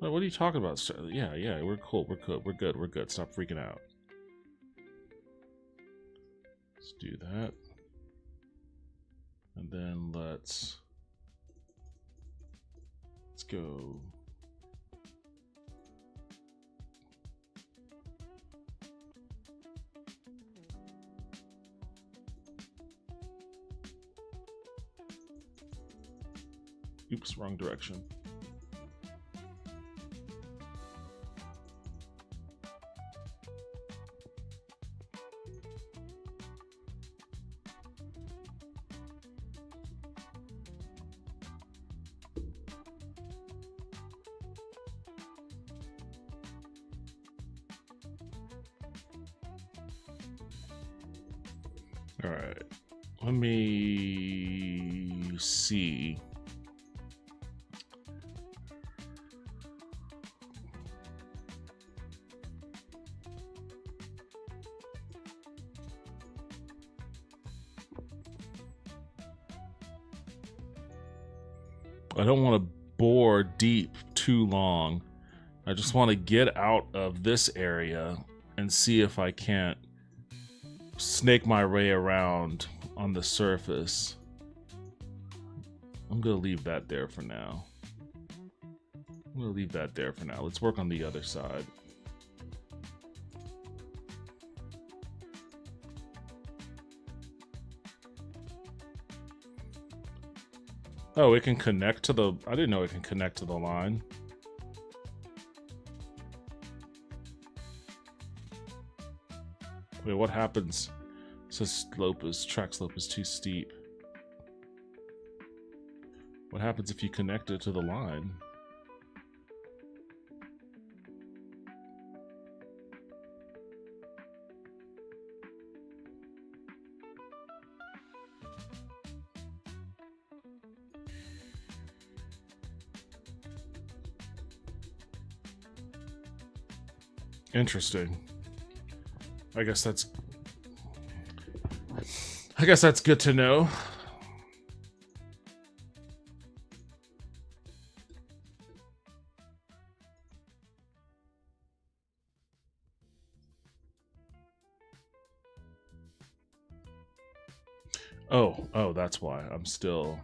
What are you talking about? Yeah, we're cool. We're good. Stop freaking out. Let's do that. And then let's go. Oops, wrong direction. All right, let me see. I don't want to bore deep too long I just want to get out of this area and see if I can't snake my way around on the surface. I'm going to leave that there for now. Let's work on the other side. Oh, it can connect to the... I didn't know it can connect to the line. Wait, what happens? It says track slope is too steep. What happens if you connect it to the line? Interesting. I guess that's good to know. Oh, that's why I'm still...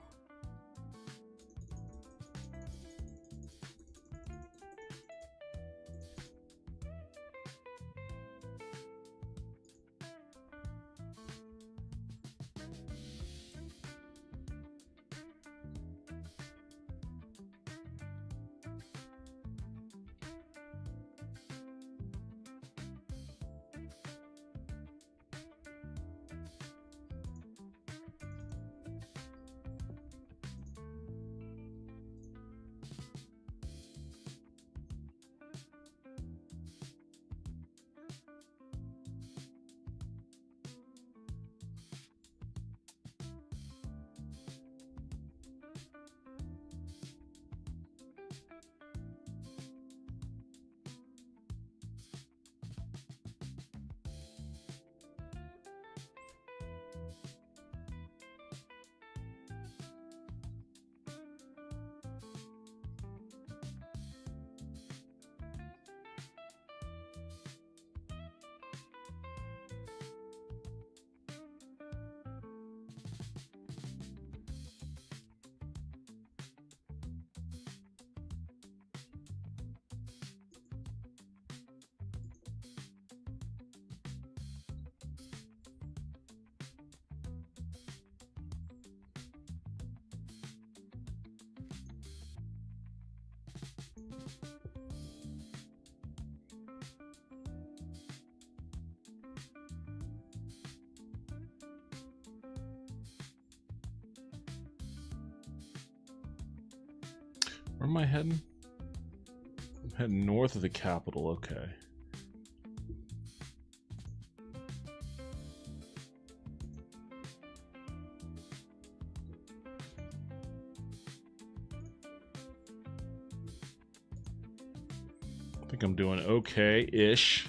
Where am I heading? I'm heading north of the capital, okay. I think I'm doing okay-ish.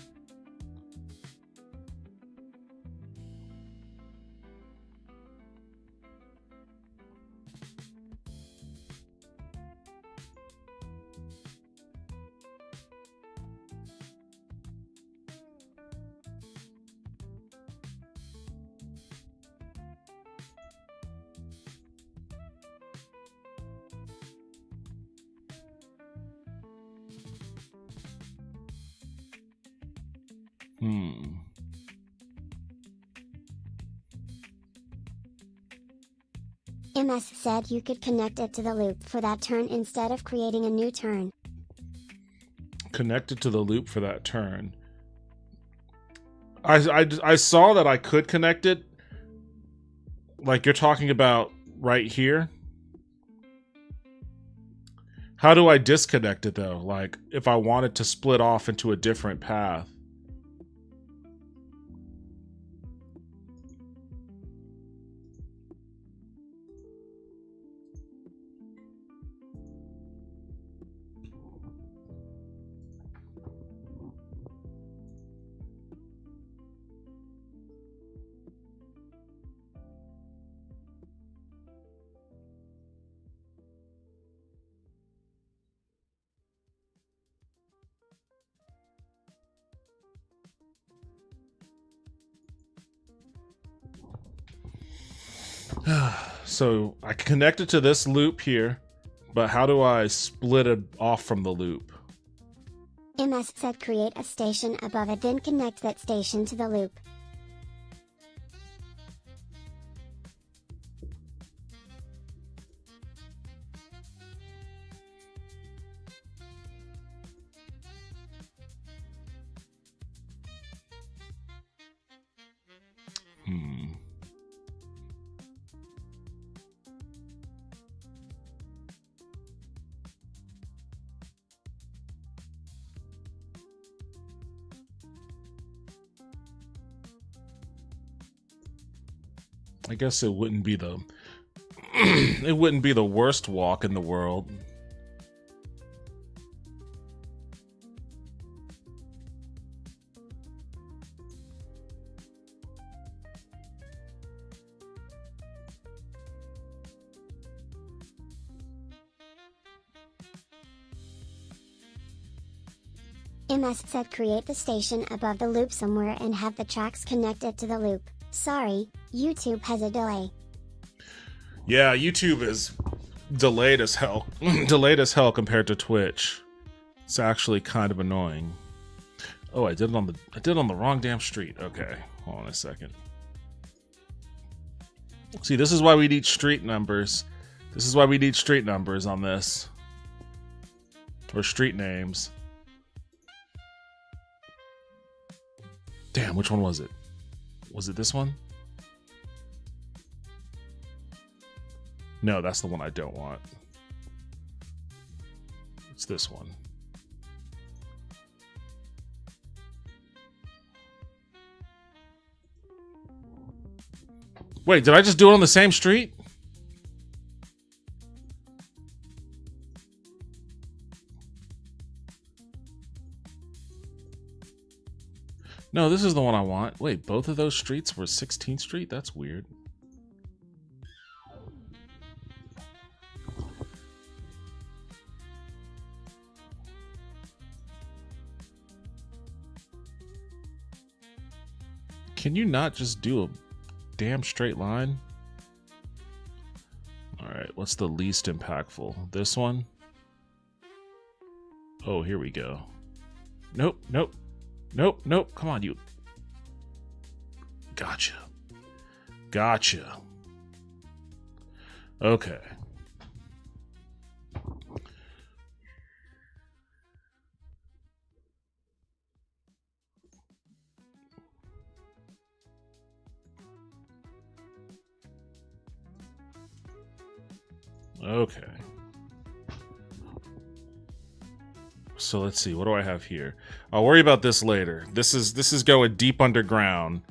MS said you could connect it to the loop for that turn instead of creating a new turn. Connect it to the loop for that turn. I saw that I could connect it. Like you're talking about right here. How do I disconnect it though? Like if I wanted to split off into a different path. So I connect it to this loop here, but how do I split it off from the loop? MS said create a station above it, then connect that station to the loop. I guess it wouldn't be the it wouldn't be the worst walk in the world. MS said create the station above the loop somewhere and have the tracks connected to the loop. Sorry, YouTube has a delay. Yeah, YouTube is delayed as hell. Delayed as hell compared to Twitch. It's actually kind of annoying. Oh, I did it on the wrong damn street. Okay, hold on a second. See, this is why we need street numbers. This is why we need street numbers on this. Or street names. Damn, which one was it? Was it this one? No, that's the one I don't want. It's this one. Wait, did I just do it on the same street? No, this is the one I want. Wait, both of those streets were 16th Street? That's weird. Can you not just do a damn straight line? Alright, what's the least impactful? This one? Oh, here we go. Nope, nope. Nope, nope. Come on, you. Gotcha. Gotcha. Okay. Okay. So let's see, what do I have here? I'll worry about this later. This is going deep underground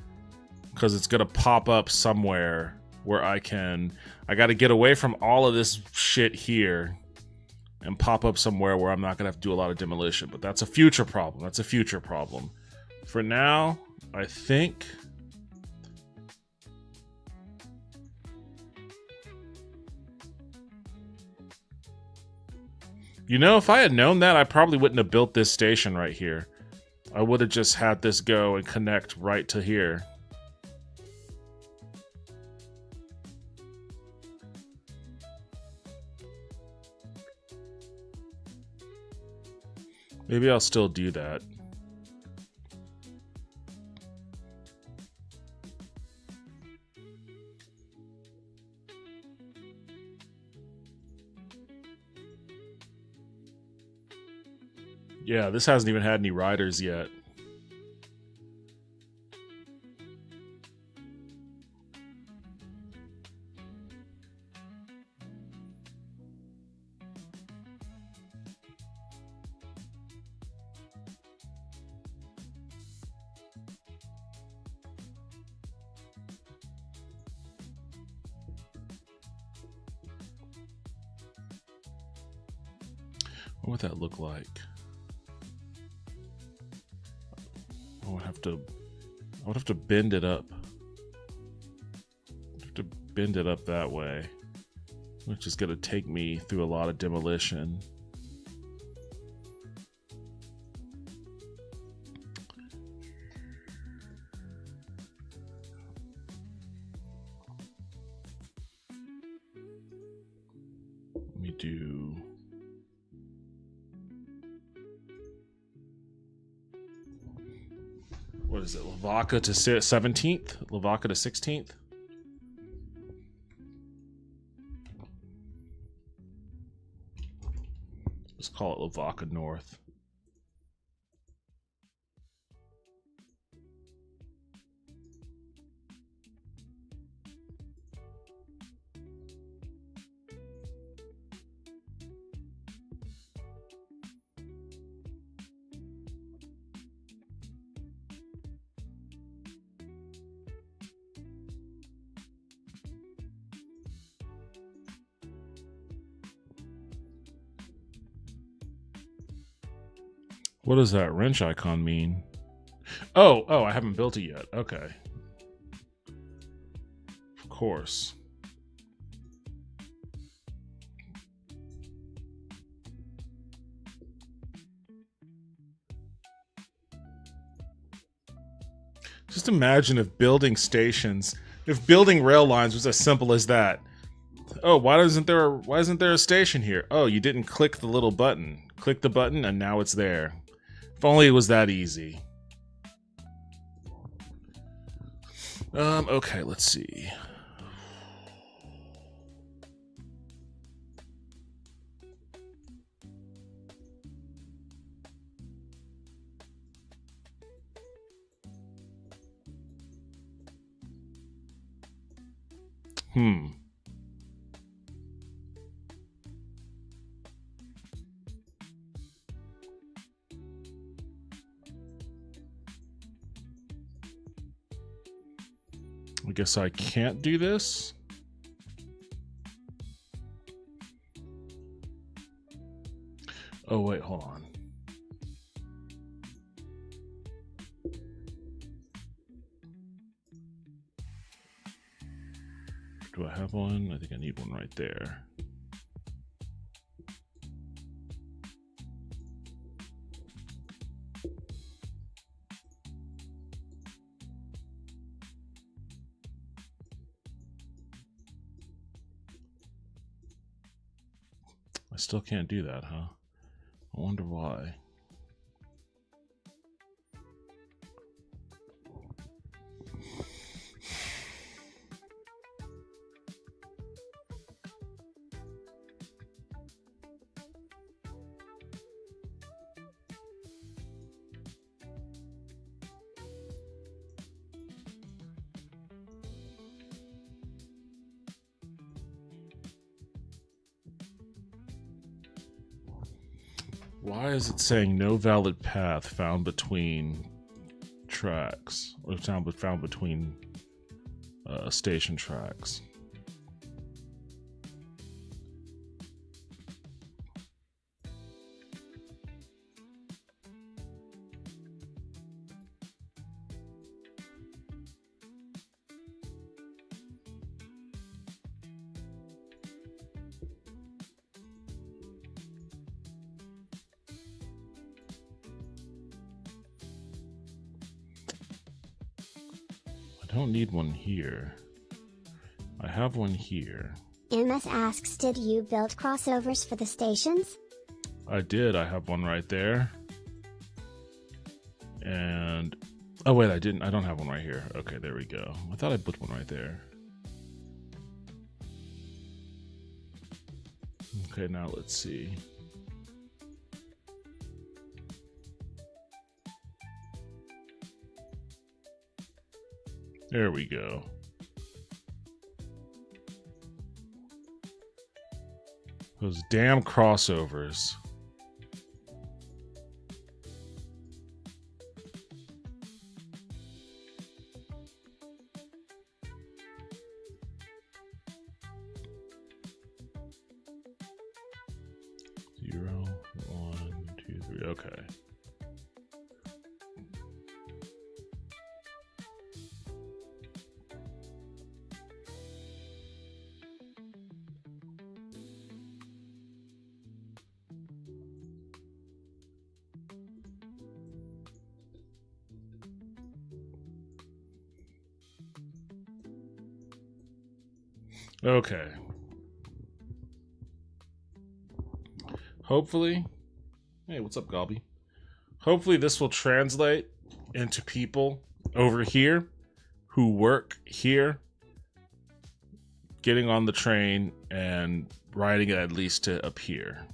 because it's gonna pop up somewhere where I gotta get away from all of this shit here and pop up somewhere where I'm not gonna have to do a lot of demolition. But that's a future problem. That's a future problem. For now, I think you know, if I had known that, I probably wouldn't have built this station right here. I would have just had this go and connect right to here. Maybe I'll still do that. Yeah, this hasn't even had any riders yet. What would that look like? I would have to bend it up. I'd have to bend it up that way, which is going to take me through a lot of demolition. me do... What is it? Lavaca to 17th? Lavaca to 16th? Let's call it Lavaca North. What does that wrench icon mean? Oh, I haven't built it yet. Okay. Of course. Just imagine if building stations, if building rail lines was as simple as that. Oh, why isn't there a station here? Oh, you didn't click the little button. Click the button and now it's there. If only it was that easy. Okay, let's see. I guess I can't do this. Oh, wait, hold on. Do I have one? I think I need one right there. I still can't do that, huh? I wonder why. Why is it saying no valid path found between tracks, or found between station tracks? I don't need one here. I have one here. MS asks, did you build crossovers for the stations? I did. I have one right there. And oh wait, I didn't. I don't have one right here. Okay, there we go. I thought I put one right there. Okay, now let's see. There we go. Those damn crossovers. Zero, 1, 2, 3. Okay. Okay. Hopefully, hey, what's up, Galby? Hopefully this will translate into people over here who work here getting on the train and riding it at least to up here.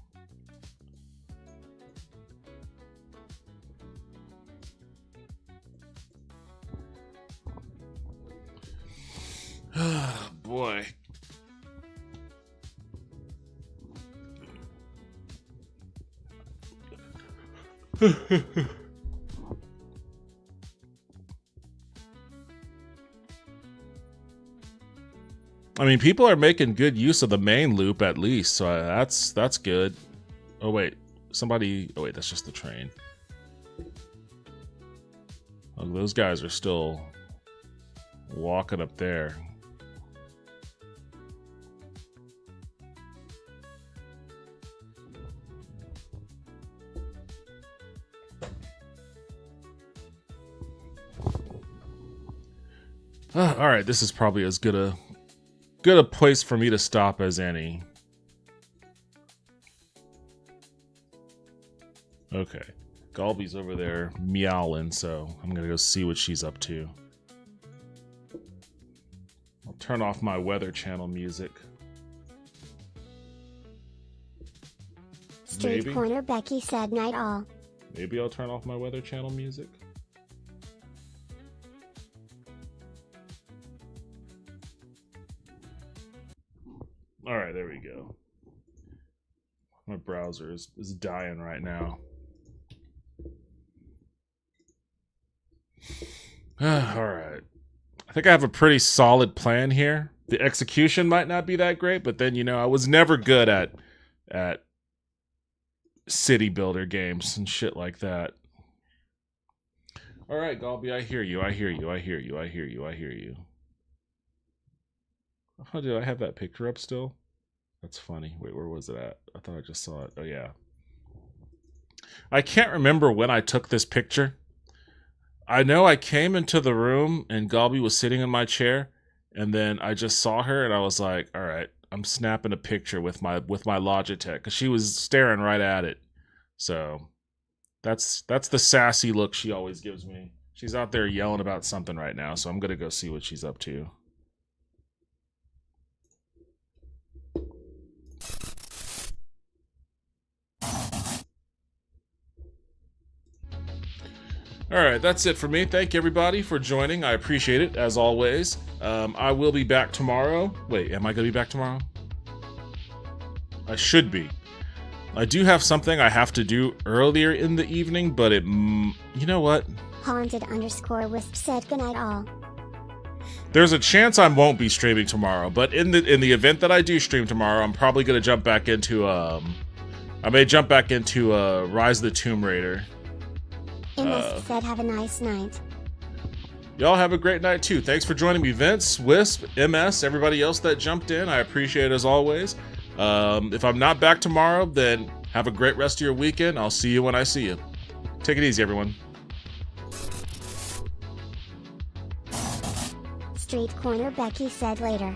Oh, boy. I mean, people are making good use of the main loop at least, so that's good. Oh wait, somebody. Oh wait, that's just the train. Oh, those guys are still walking up there. All right, this is probably as good a place for me to stop as any. Okay, Galby's over there meowing, so I'm gonna go see what she's up to. I'll turn off my Weather Channel music. Street Maybe. Corner Becky said night all. Maybe I'll turn off my Weather Channel music. All right, there we go. My browser is dying right now. All right. I think I have a pretty solid plan here. The execution might not be that great, but then, you know, I was never good at city builder games and shit like that. All right, Galby, I hear you. I hear you. I hear you. I hear you. I hear you. Oh, did I have that picture up still? That's funny. Wait, where was it at? I thought I just saw it. Oh, yeah. I can't remember when I took this picture. I know I came into the room and Galby was sitting in my chair, and then I just saw her and I was like, all right, I'm snapping a picture with my Logitech because she was staring right at it. So that's the sassy look she always gives me. She's out there yelling about something right now, so I'm going to go see what she's up to. All right, that's it for me. Thank you, everybody, for joining. I appreciate it, as always. I will be back tomorrow. Wait, am I going to be back tomorrow? I should be. I do have something I have to do earlier in the evening, but it... you know what? Haunted_Wisp said goodnight all. There's a chance I won't be streaming tomorrow, but in the event that I do stream tomorrow, I'm probably going to jump back into... I may jump back into Rise of the Tomb Raider. MS said have a nice night. Y'all have a great night too. Thanks for joining me, Vince, Wisp, MS, everybody else that jumped in. I appreciate it as always. If I'm not back tomorrow, then have a great rest of your weekend. I'll see you when I see you. Take it easy, everyone. Street Corner Becky said later.